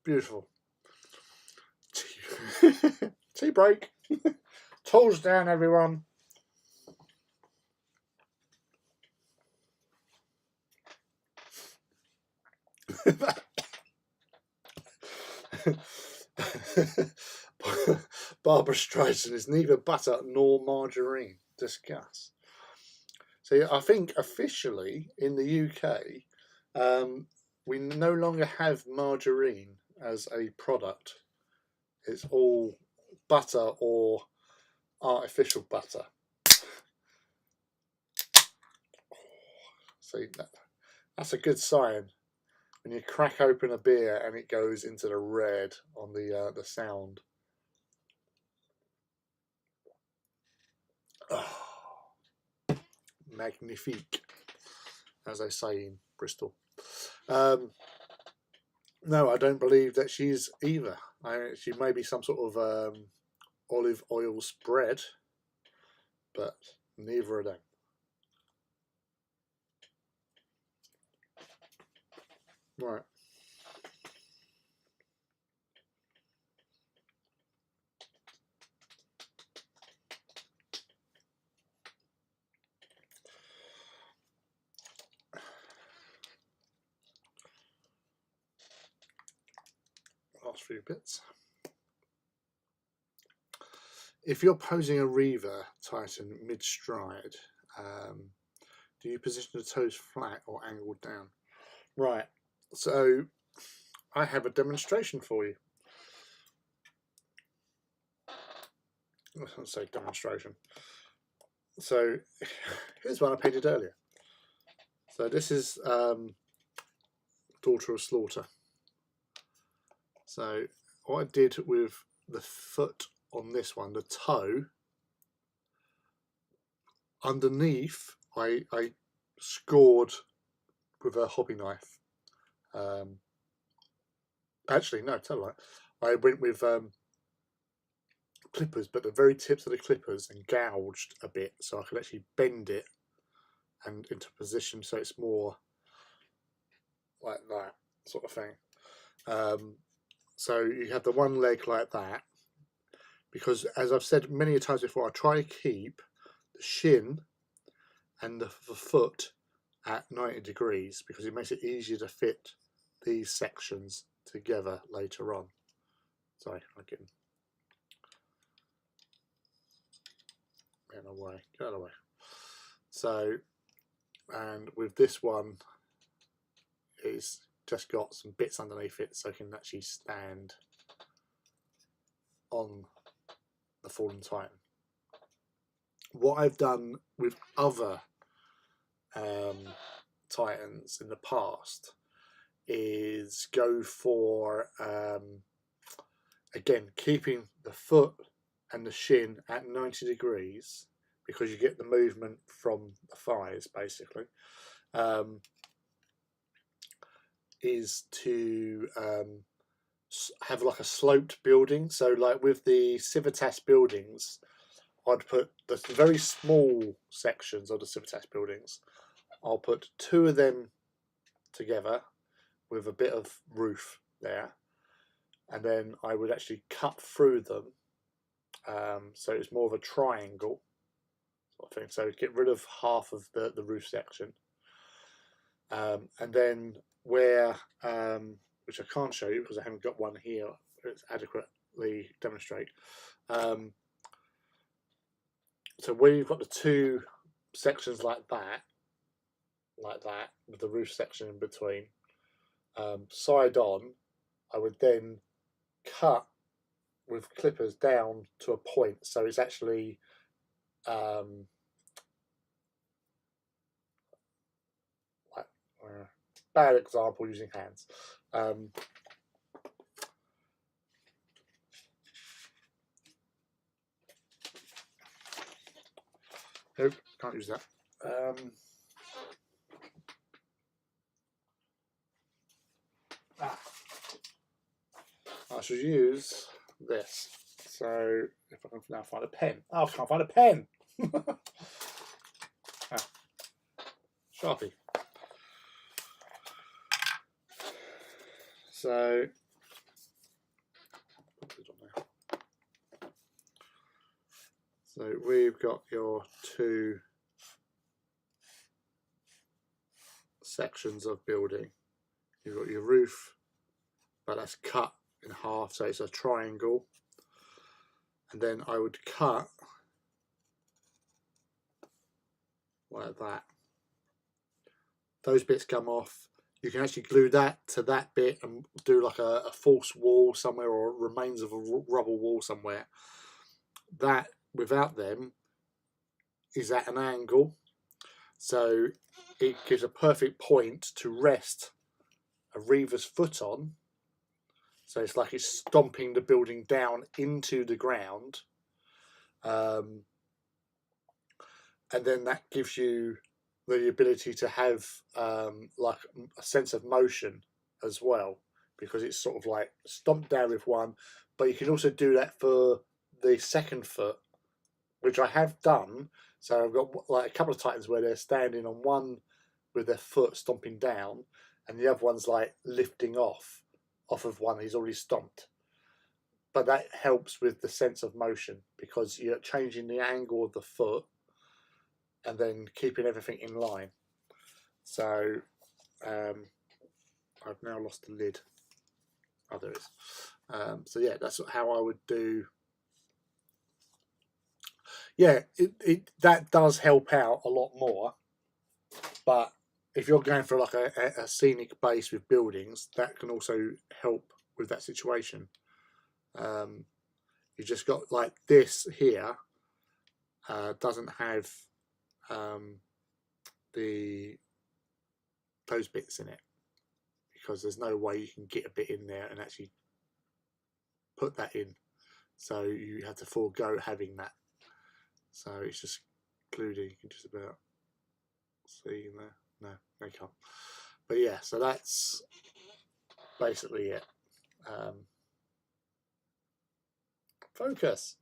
Beautiful. Tea break. Tools down, everyone. Barbara Streisand is neither butter nor margarine. Discuss. So yeah, I think officially in the UK, we no longer have margarine as a product. It's all butter or artificial butter. See, that's a good sign when you crack open a beer and it goes into the red on the sound. Oh, magnifique, as they say in Bristol. No, I don't believe that she's either. She may be some sort of olive oil spread, but neither of them. Right. Last few bits. If you're posing a Reaver Titan mid-stride, do you position the toes flat or angled down? Right. So I have a demonstration for you. Let's say demonstration. So here's one I painted earlier. So this is Daughter of Slaughter. So what I did with the foot on this one, the toe, underneath I scored with a hobby knife. Actually, no, tell you I went with clippers, but the very tips of the clippers, and gouged a bit so I could actually bend it and into position so it's more like that sort of thing. So you have the one leg like that, because as I've said many times before, I try to keep the shin and the foot at 90 degrees because it makes it easier to fit these sections together later on. Sorry, I'm getting out of the way. Get out of the way. So, and with this one, it's just got some bits underneath it so it can actually stand on the Fallen Titan. What I've done with other Titans in the past is go for again, keeping the foot and the shin at 90 degrees, because you get the movement from the thighs basically, is to have like a sloped building. So like with the Civitas buildings, I'd put the very small sections of the Civitas buildings, I'll put 2 of them together with a bit of roof there, and then I would actually cut through them, so it's more of a triangle sort of thing. So get rid of half of the roof section, and then where, which I can't show you because I haven't got one here it's adequately demonstrate. So where you've got the 2 sections like that, with the roof section in between, side on, I would then cut with clippers down to a point, so it's actually bad example using hands. Nope, can't use that. I should use this. So if I can now find a pen. Oh, I can't find a pen. Sharpie. So we've got your 2 sections of building. You've got your roof, but that's cut in half, so it's a triangle. And then I would cut like that. Those bits come off. You can actually glue that to that bit and do like a false wall somewhere, or remains of a rubble wall somewhere. That, without them, is at an angle, so it gives a perfect point to rest a reaver's foot on. So it's like it's stomping the building down into the ground, and then that gives you the ability to have like a sense of motion as well, because it's sort of like stomped down with one, but you can also do that for the second foot, which I have done. So I've got like a couple of Titans where they're standing on one with their foot stomping down, and the other one's like lifting off of one he's already stomped. But that helps with the sense of motion, because you're changing the angle of the foot and then keeping everything in line. So I've now lost the lid. Oh, there it is. So yeah, that's how I would do. Yeah, that does help out a lot more. But if you're going for like a scenic base with buildings, that can also help with that situation. You just got like this here, doesn't have those bits in it, because there's no way you can get a bit in there and actually put that in. So you have to forego having that. So it's just glued in. You can just about see in there. No, they can't. But yeah, so that's basically it. Focus.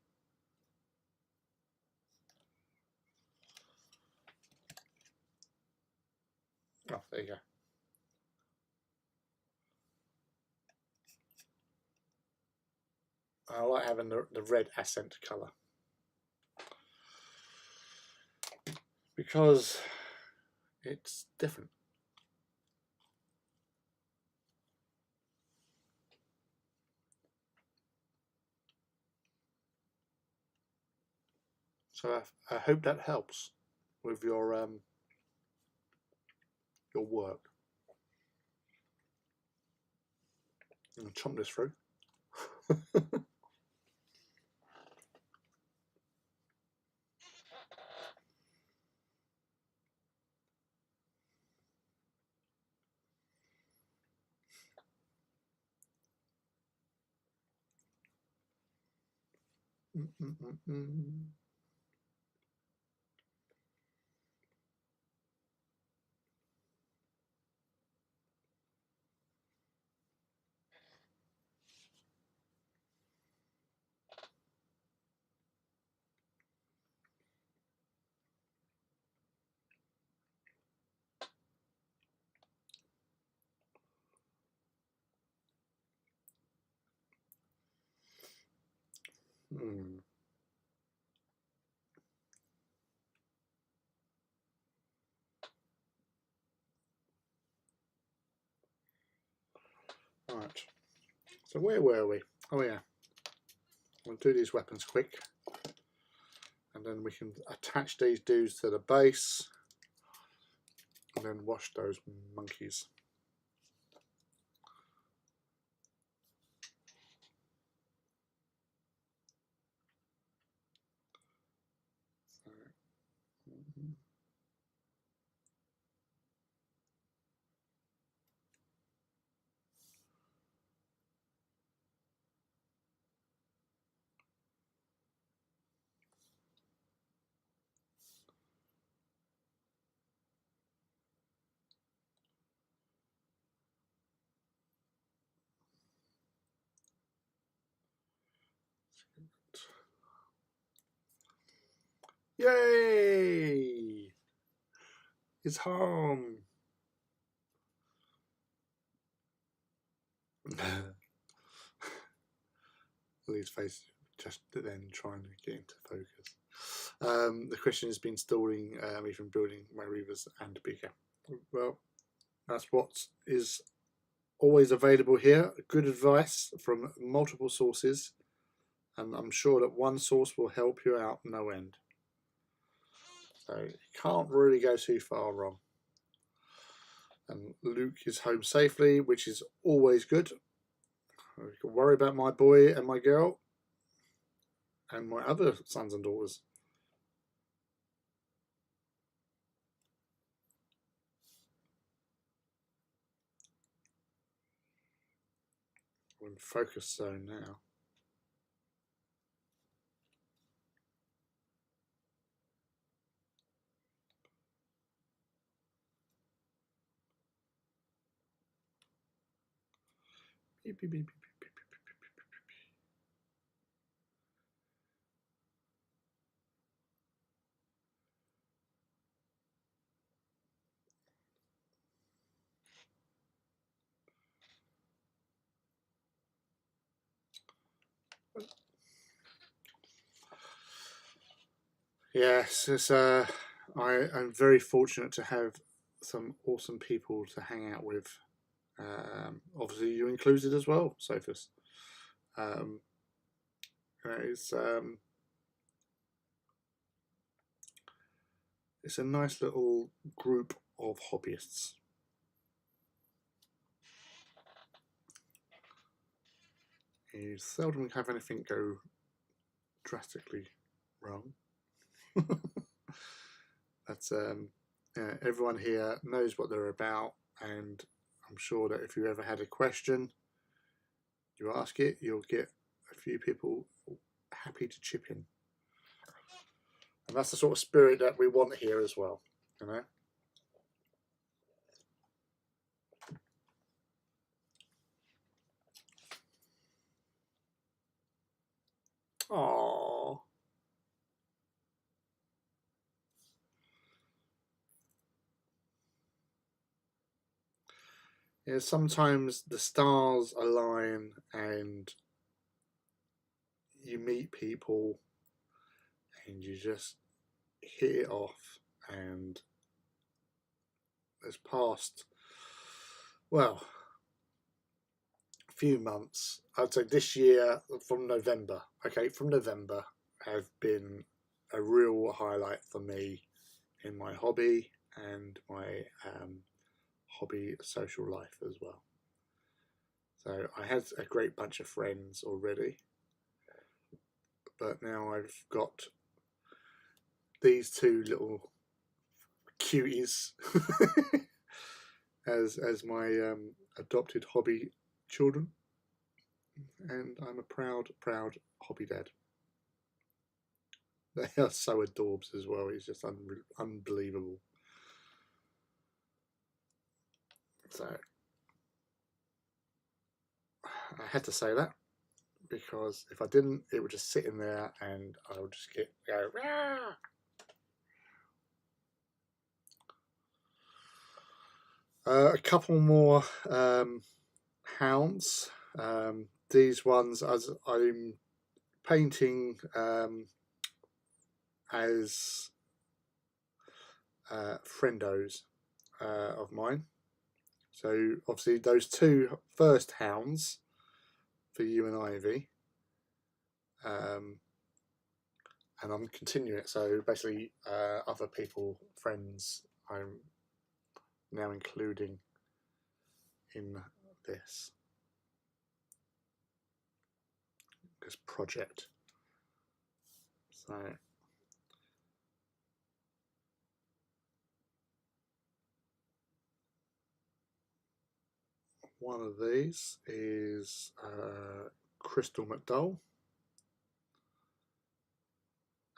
Oh, there you go. I like having the red accent colour, because it's different. So I hope that helps with your work. I'm going to chomp this through. Right. So where were we? Oh yeah. We'll do these weapons quick, and then we can attach these dudes to the base, and then wash those monkeys. Yay! It's home. Lee's face just then trying to get into focus. The question has been installing even building my reavers and bigger. Well, that's what is always available here. Good advice from multiple sources, and I'm sure that one source will help you out no end. So you can't really go too far wrong. And Luke is home safely, which is always good. I can worry about my boy and my girl and my other sons and daughters. We're in focus zone now. Beep, beep, beep, beep. Yes, it's, I'm very fortunate to have some awesome people to hang out with. Obviously, you included as well, Sophus. It's a nice little group of hobbyists. You seldom have anything go drastically wrong. But everyone here knows what they're about, and I'm sure that if you ever had a question, you ask it, you'll get a few people happy to chip in. And that's the sort of spirit that we want here as well, you know. Aww. Yeah, sometimes the stars align and you meet people and you just hit it off, and there's past, well, a few months, I'd say this year from November, have been a real highlight for me in my hobby and my hobby social life as well. So I had a great bunch of friends already, but now I've got these two little cuties as my adopted hobby children, and I'm a proud hobby dad. They are so adorbs as well. It's just unbelievable. So I had to say that, because if I didn't, it would just sit in there and I would just go Rah! A couple more hounds. These ones, as I'm painting as friendos of mine. So obviously those two first hounds for you and Ivy, and I'm continuing it. So basically, other people, friends, I'm now including in this project. So one of these is Crystal McDowell,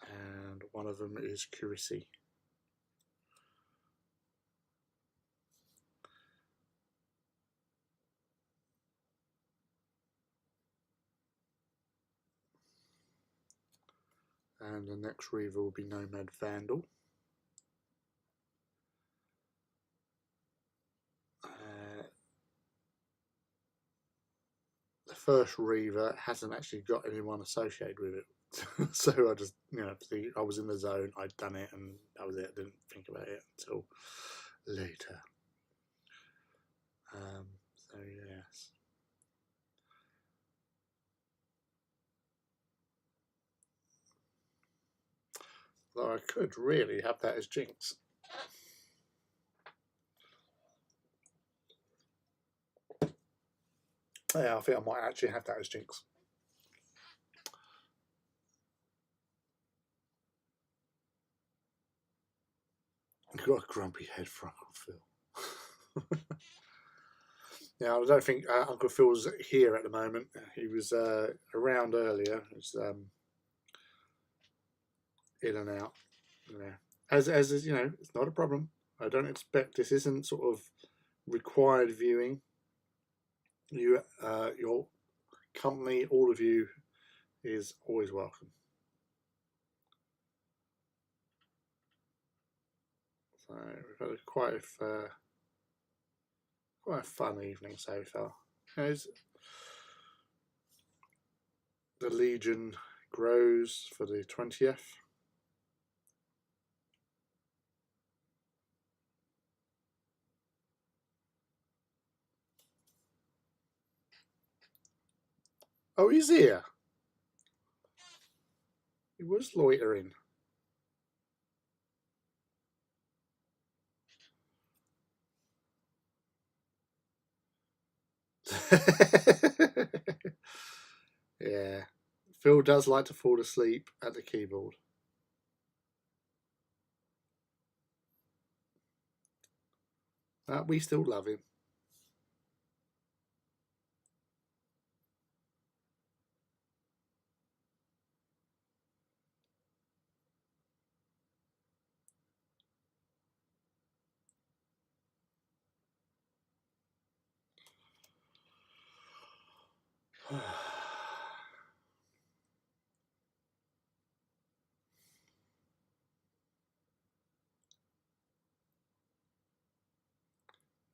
and one of them is Curissy. And the next Reaver will be Nomad Vandal. The first Reaver hasn't actually got anyone associated with it. So I just, I was in the zone, I'd done it, and that was it. I didn't think about it until later. So yes. Though I could really have that as Jinx. Yeah, I think I might actually have that as Jinx. You've got a grumpy head for Uncle Phil. Yeah, I don't think Uncle Phil's here at the moment. He was around earlier. He's in and out. As is, it's not a problem. I don't expect, this isn't sort of required viewing. Your company, all of you, is always welcome. So we've had quite a fun evening so far. As the Legion grows for the 20th. Oh, he's here. He was loitering. Yeah. Phil does like to fall asleep at the keyboard. We still love him.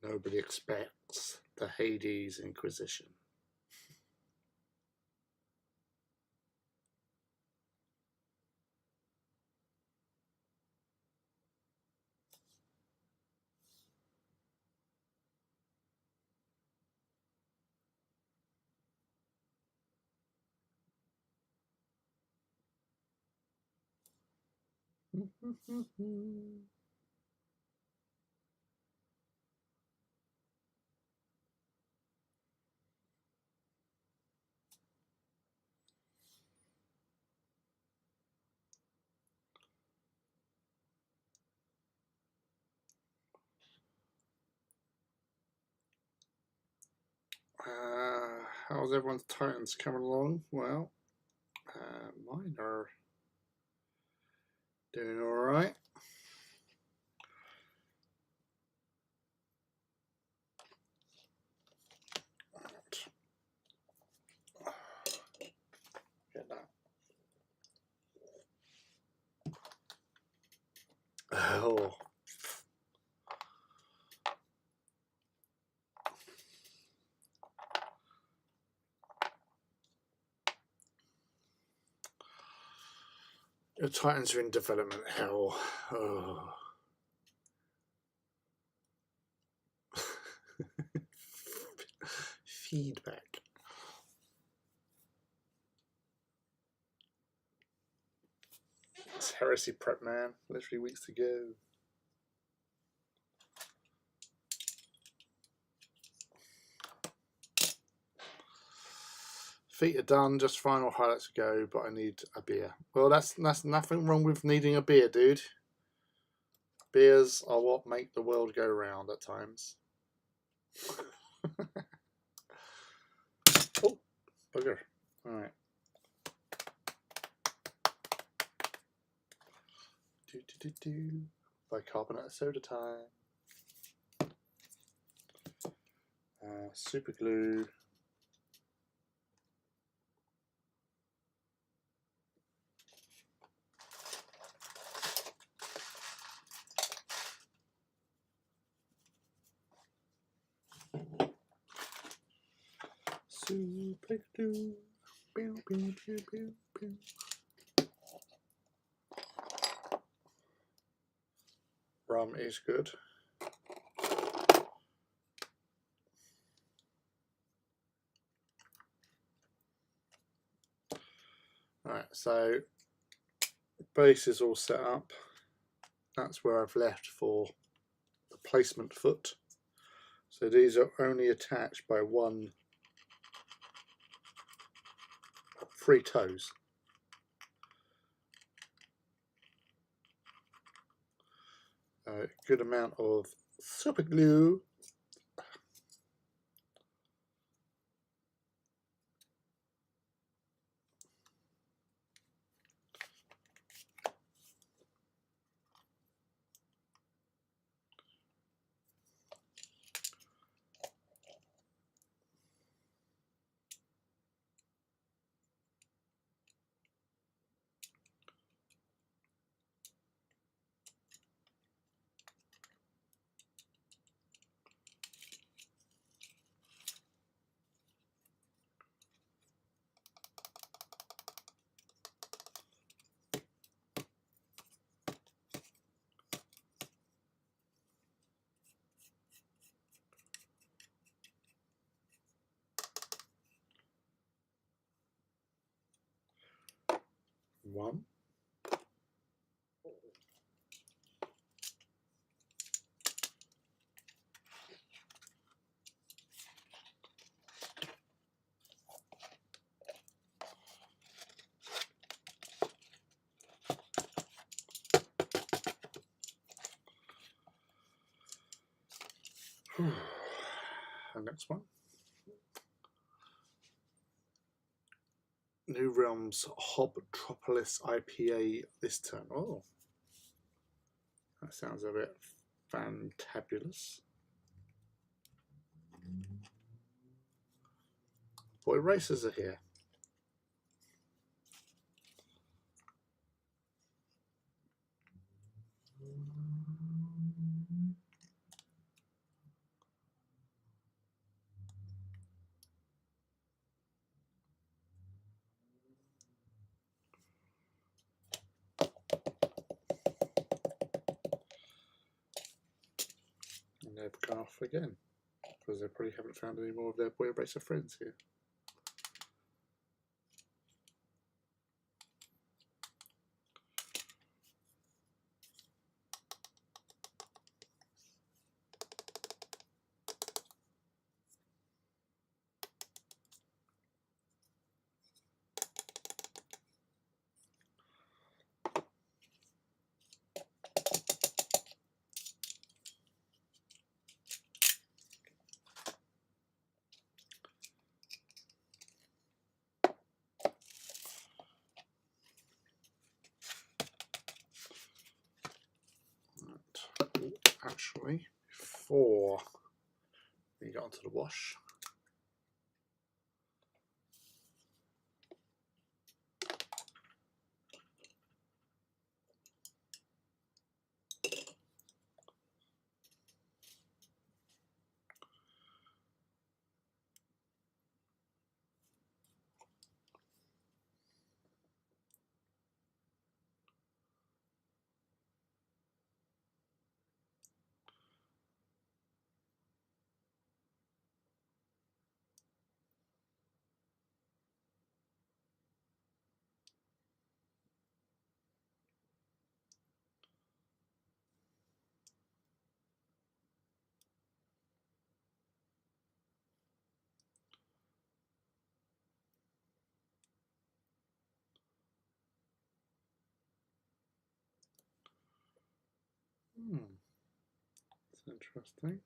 Nobody expects the Hades Inquisition. How's everyone's Titans coming along? Well, mine are Doing all right. Get that. Oh. Your Titans are in development hell. Oh. Feedback. It's heresy prep, man. Literally weeks to go. Feet are done, just final highlights to go, but I need a beer. Well, that's nothing wrong with needing a beer, dude. Beers are what make the world go round at times. Oh, bugger. Alright. Bicarbonate soda time. Super glue. Super glue. Pew, pew, pew, pew, pew. Rum is good. Alright, so base is all set up. That's where I've left for the placement foot. So these are only attached by three toes. A good amount of super glue. One. The next one. New Realms Hobtropolis IPA this turn. Oh, that sounds a bit fantabulous. Boy racers are here. And they've gone off again because they probably haven't found any more of their boy racer friends here. actually, before we get onto the wash, it's interesting.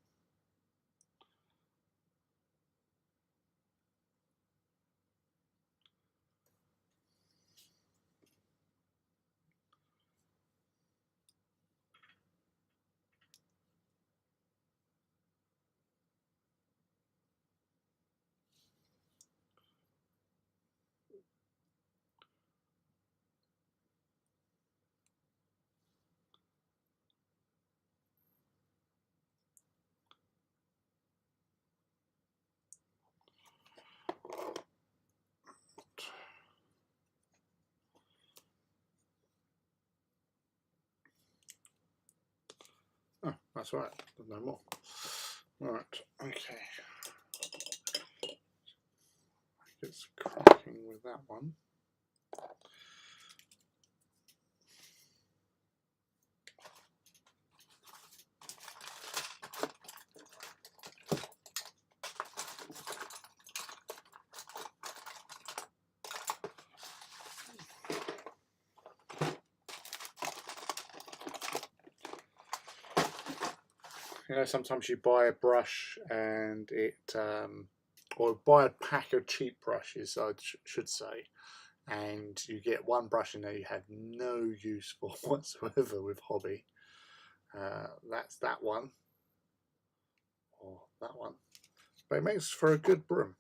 Oh, that's right. There's no more. Right. Okay. It's cracking with that one. You know, sometimes you buy a brush and or buy a pack of cheap brushes, I should say, and you get one brush in there you have no use for whatsoever with hobby. That's that one, or that one, but it makes for a good broom.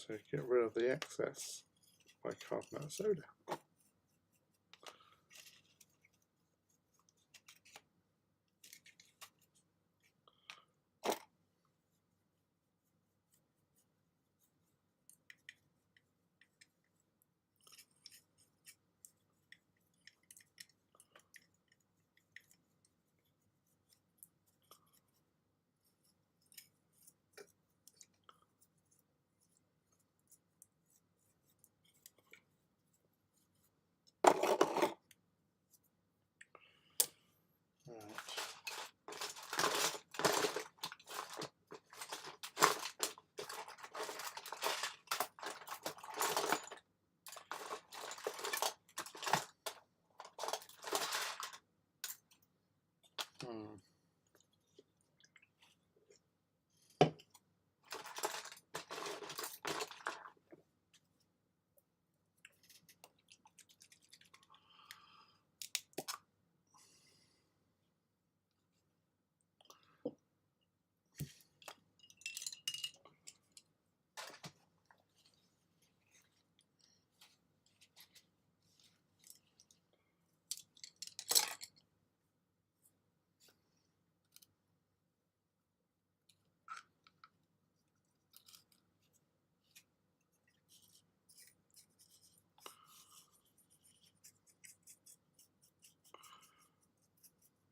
To get rid of the excess bicarbonate of soda.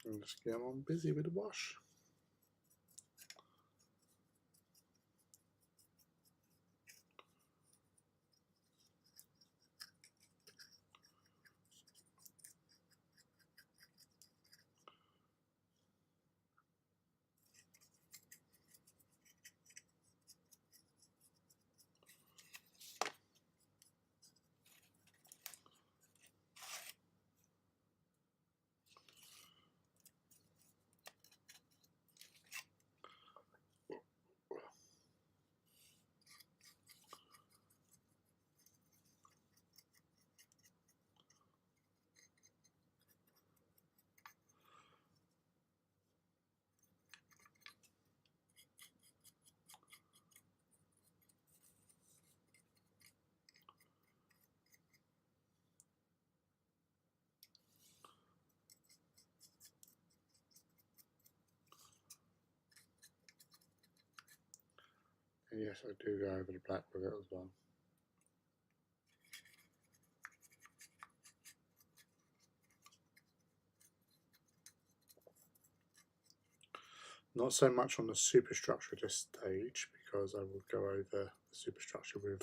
And just get on busy with the wash. Yes, I do go over the black with it as well. Not so much on the superstructure at this stage, because I will go over the superstructure with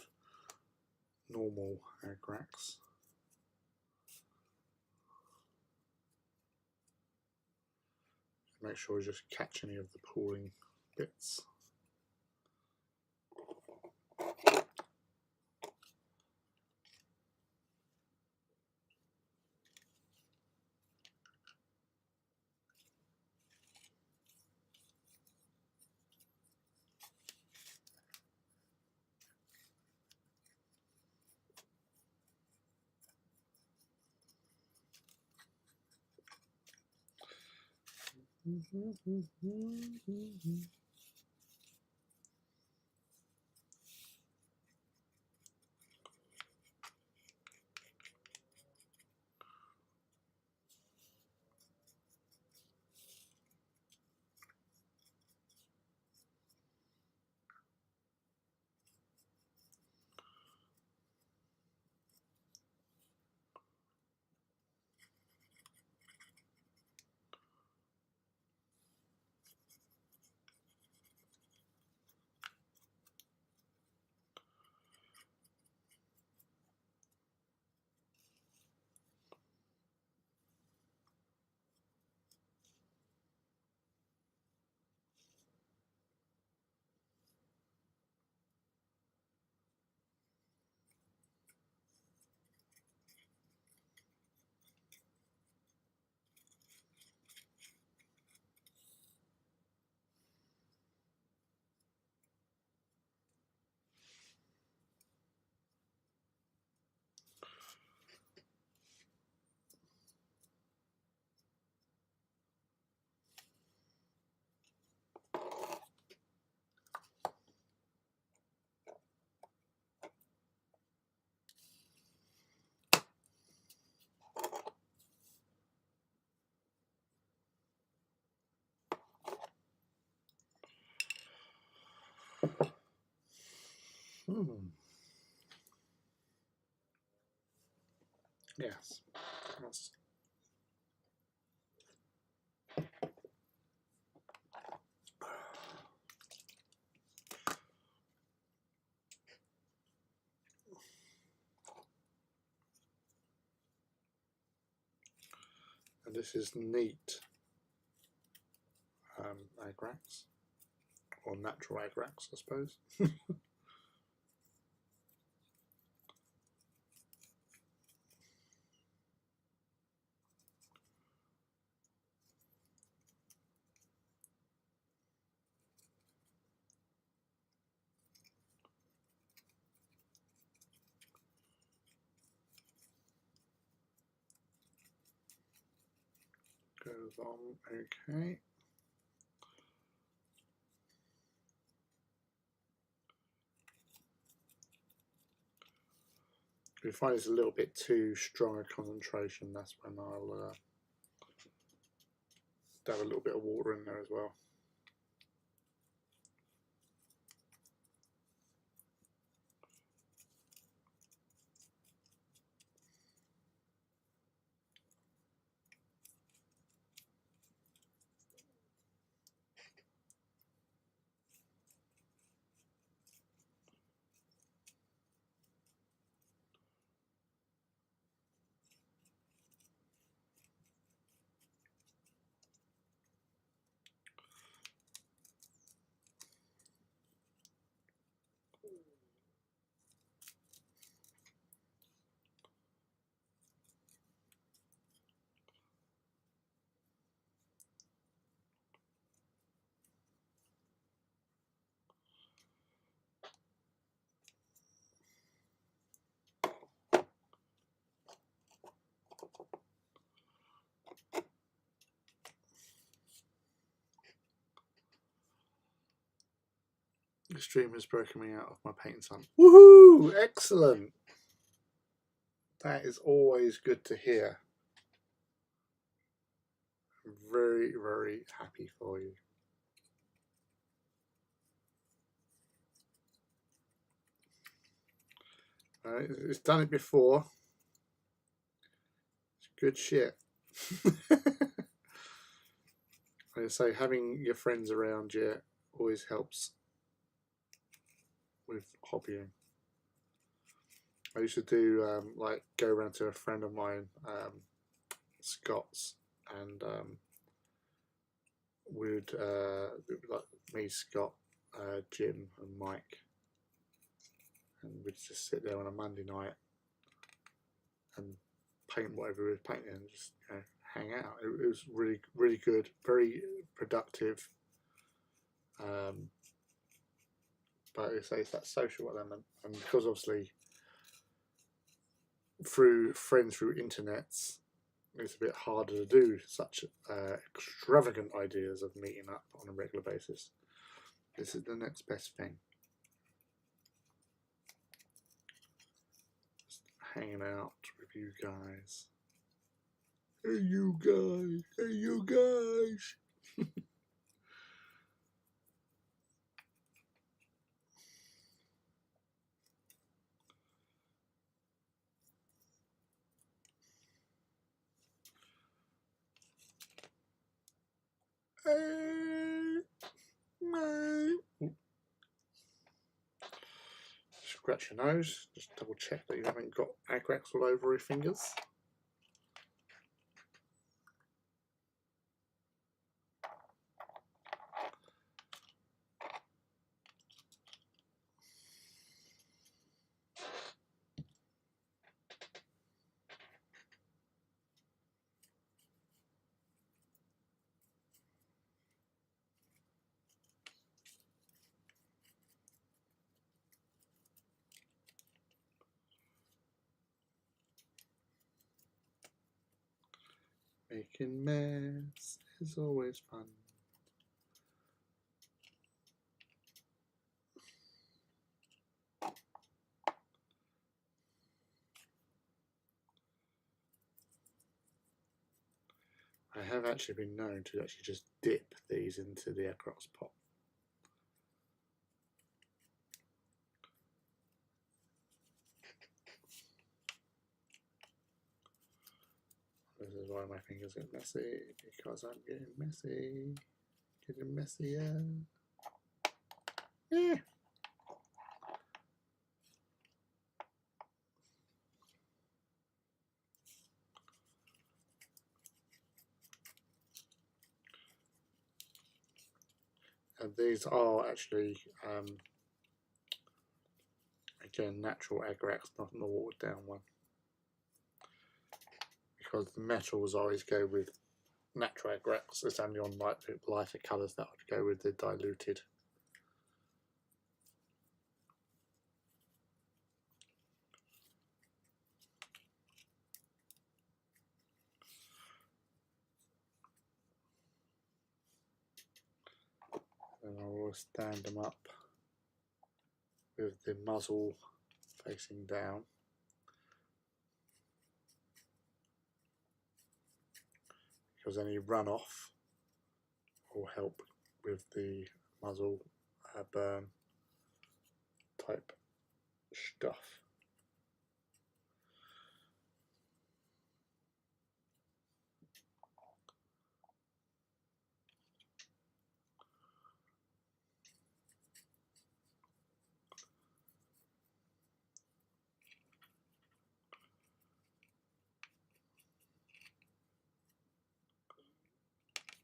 normal agrax. Make sure we just catch any of the pooling bits. Yes. That's and this is neat agrax, or natural agrax, I suppose. Goes on, okay. If you find it's a little bit too strong a concentration, that's when I'll have a little bit of water in there as well. The stream has broken me out of my paint sun. Woohoo! Excellent! That is always good to hear. I'm very, very happy for you. It's done it before. It's good shit. I say having your friends around you always helps with hobbying. I used to do like go around to a friend of mine, Scott's, and we'd like me, Scott, Jim, and Mike, and we'd just sit there on a Monday night and paint whatever we were painting, and just hang out. It was really, really good, very productive. But it's that social element, and because obviously through friends through internets, it's a bit harder to do such extravagant ideas of meeting up on a regular basis. This is the next best thing. Just hanging out with you guys. Hey you guys, hey you guys. Scratch your nose, just double check that you haven't got agrax all over your fingers. Making mess is always fun. I have actually been known to actually just dip these into the agrax pot. This is why my fingers get messy, because I'm getting messy. Getting messier. Yeah. And these are actually, again, natural agrax, not a watered down one. Because the metals always go with natural agrax. It's only on lighter colours that would go with the diluted. And I will stand them up with the muzzle facing down. Because any runoff will help with the muzzle burn type stuff.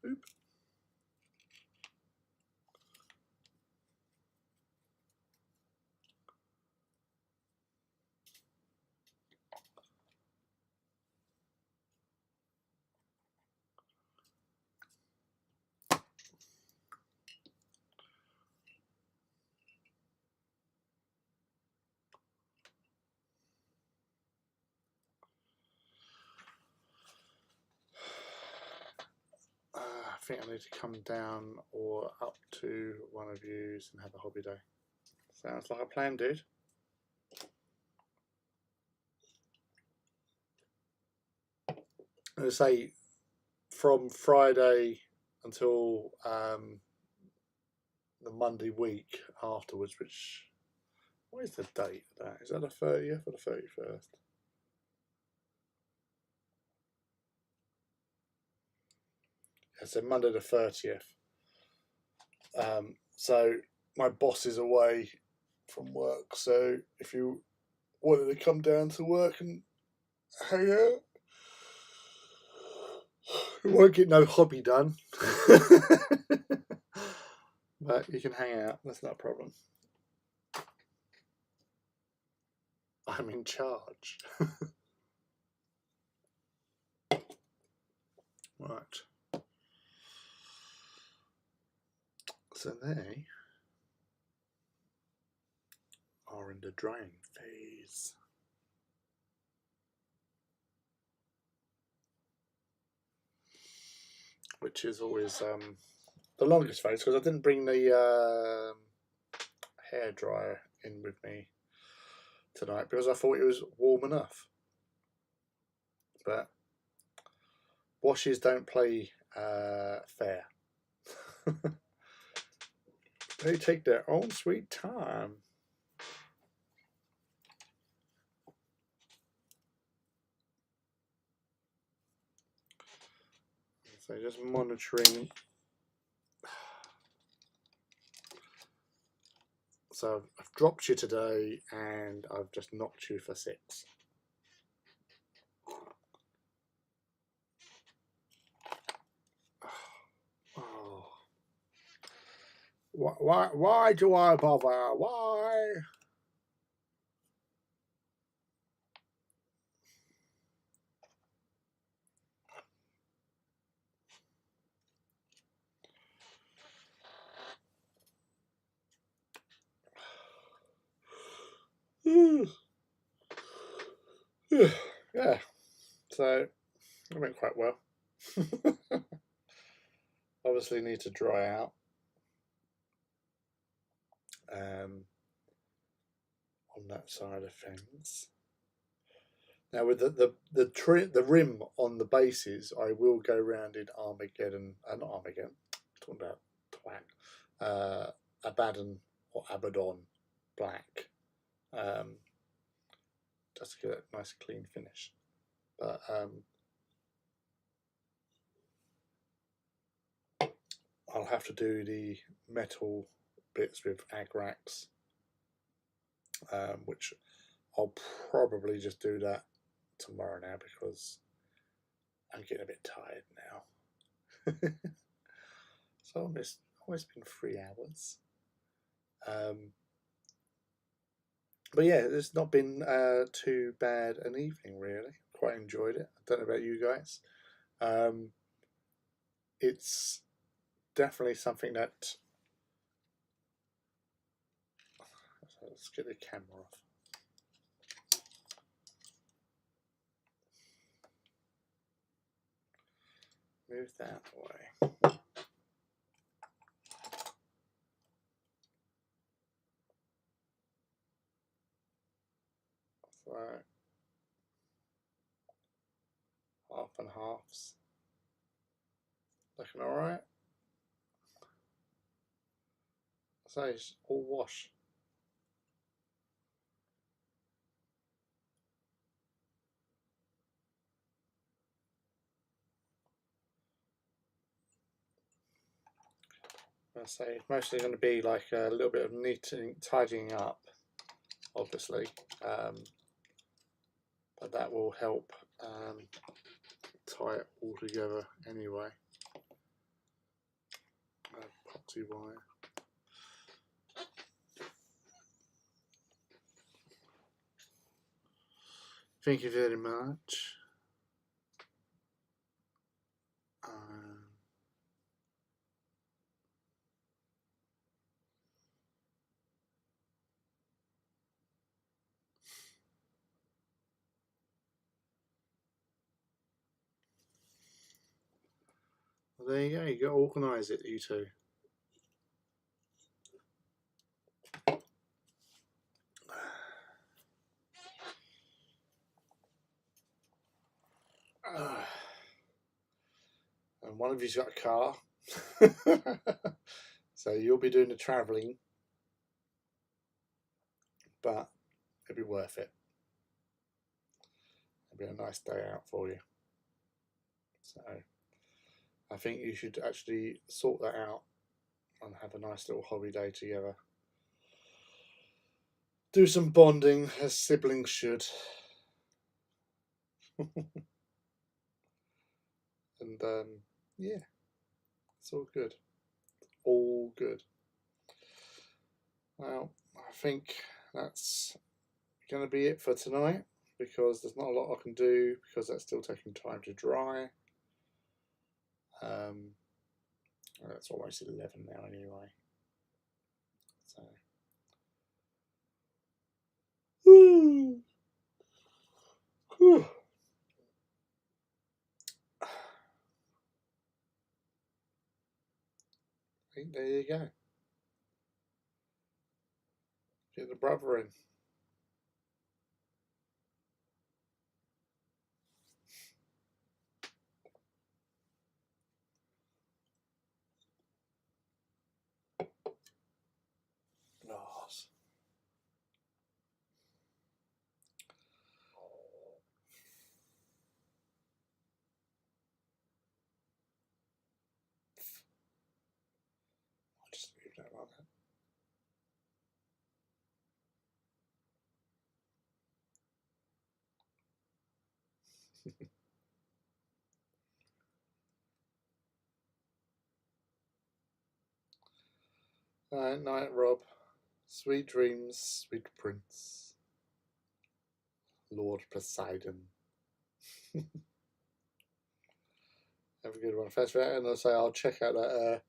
Oop. I think I need to come down or up to one of yous and have a hobby day. Sounds like a plan, dude. As I say, from Friday until the Monday week afterwards, which What is the date of that? Is that the 30th or the 31st? It's a Monday the 30th. So my boss is away from work, so if you wanted to come down to work and hang out, you won't get no hobby done. But you can hang out, that's not a problem. I'm in charge. Right. So they are in the drying phase. Which is always the longest phase, because I didn't bring the hairdryer in with me tonight because I thought it was warm enough. But washes don't play fair. They take their own sweet time. So just monitoring. So I've dropped you today and I've just knocked you for 6. Oh. Why do I bother? Why? Yeah, so it went quite well. Obviously need to dry out on that side of things. Now with the rim on the bases, I will go round in Armageddon, not Armageddon, I'm talking about twat, Abaddon or Abaddon black, just to get a nice clean finish. But I'll have to do the metal bits with Agrax, which I'll probably just do that tomorrow now because I'm getting a bit tired now. So almost been 3 hours. But yeah, it's not been too bad an evening really. Quite enjoyed it. I don't know about you guys. It's definitely something that. Let's get the camera off. Move that away. Right. Half and halves. Looking alright. So it's all wash. I say it's mostly going to be like a little bit of neating, tidying up, obviously, but that will help tie it all together anyway. Epoxy wire. Thank you very much. Well, there you go. You got to organise it, you two. And one of you's got a car, so you'll be doing the travelling. but it'll be worth it. It'll be a nice day out for you. So I think you should actually sort that out and have a nice little hobby day together. Do some bonding as siblings should. And yeah, it's all good. All good. Well, I think that's going to be it for tonight, because there's not a lot I can do because that's still taking time to dry. It's almost 11 now anyway. So, whew. Whew. I think there you go. Get the brother in. Glass. I'll just leave that like that. Night, Rob. Sweet dreams, sweet prince. Lord Poseidon. Have a good one. Thanks for that. And I'll say I'll check out that.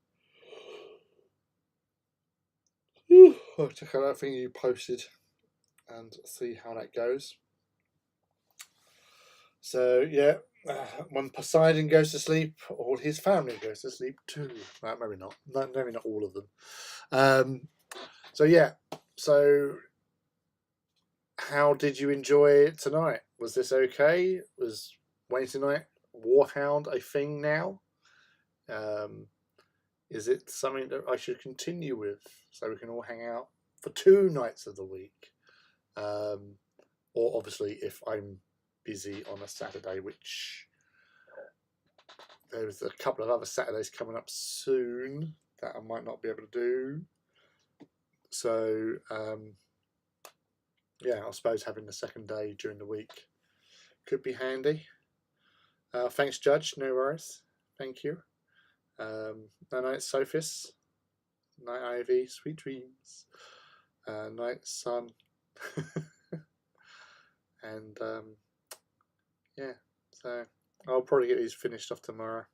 I'll check out that thing you posted and see how that goes. So yeah, when Poseidon goes to sleep, all his family goes to sleep too. Well, maybe not. Maybe not all of them. So yeah. So how did you enjoy it tonight? Was this okay? Was Wednesday Night Warhound a thing now? Is it something that I should continue with so we can all hang out for 2 nights of the week? Or obviously if I'm busy on a Saturday, which there's a couple of other Saturdays coming up soon that I might not be able to do. So yeah, I suppose having the second day during the week could be handy. Thanks, Judge. No worries. Thank you. Night, Sophis. Night, Ivy. Sweet dreams. Night, Sun. And yeah, so I'll probably get these finished off tomorrow.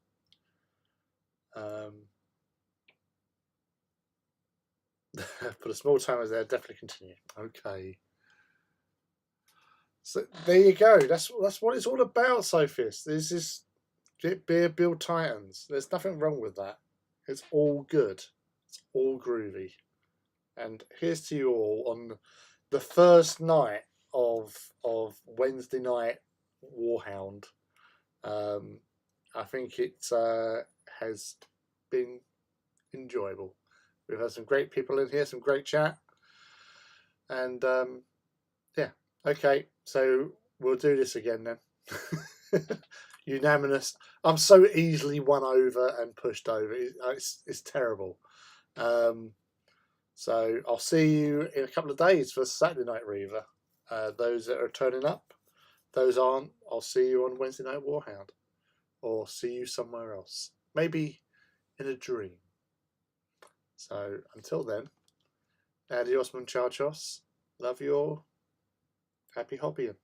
Put a small timer there. Definitely continue. Okay. So there you go. That's what it's all about, Sophis. This is beer build Titans. There's nothing wrong with that. It's all good. It's all groovy. And here's to you all on the first night of Wednesday Night Warhound. I think it has been enjoyable. We've had some great people in here, some great chat, and yeah. Okay, so we'll do this again then. Unanimous. I'm so easily won over and pushed over. It's terrible. So I'll see you in a couple of days for Saturday Night Reaver. Those that are turning up, those aren't. I'll see you on Wednesday Night Warhound, or see you somewhere else, maybe in a dream. So until then, adios muchachos. Love you all. Happy hobbying.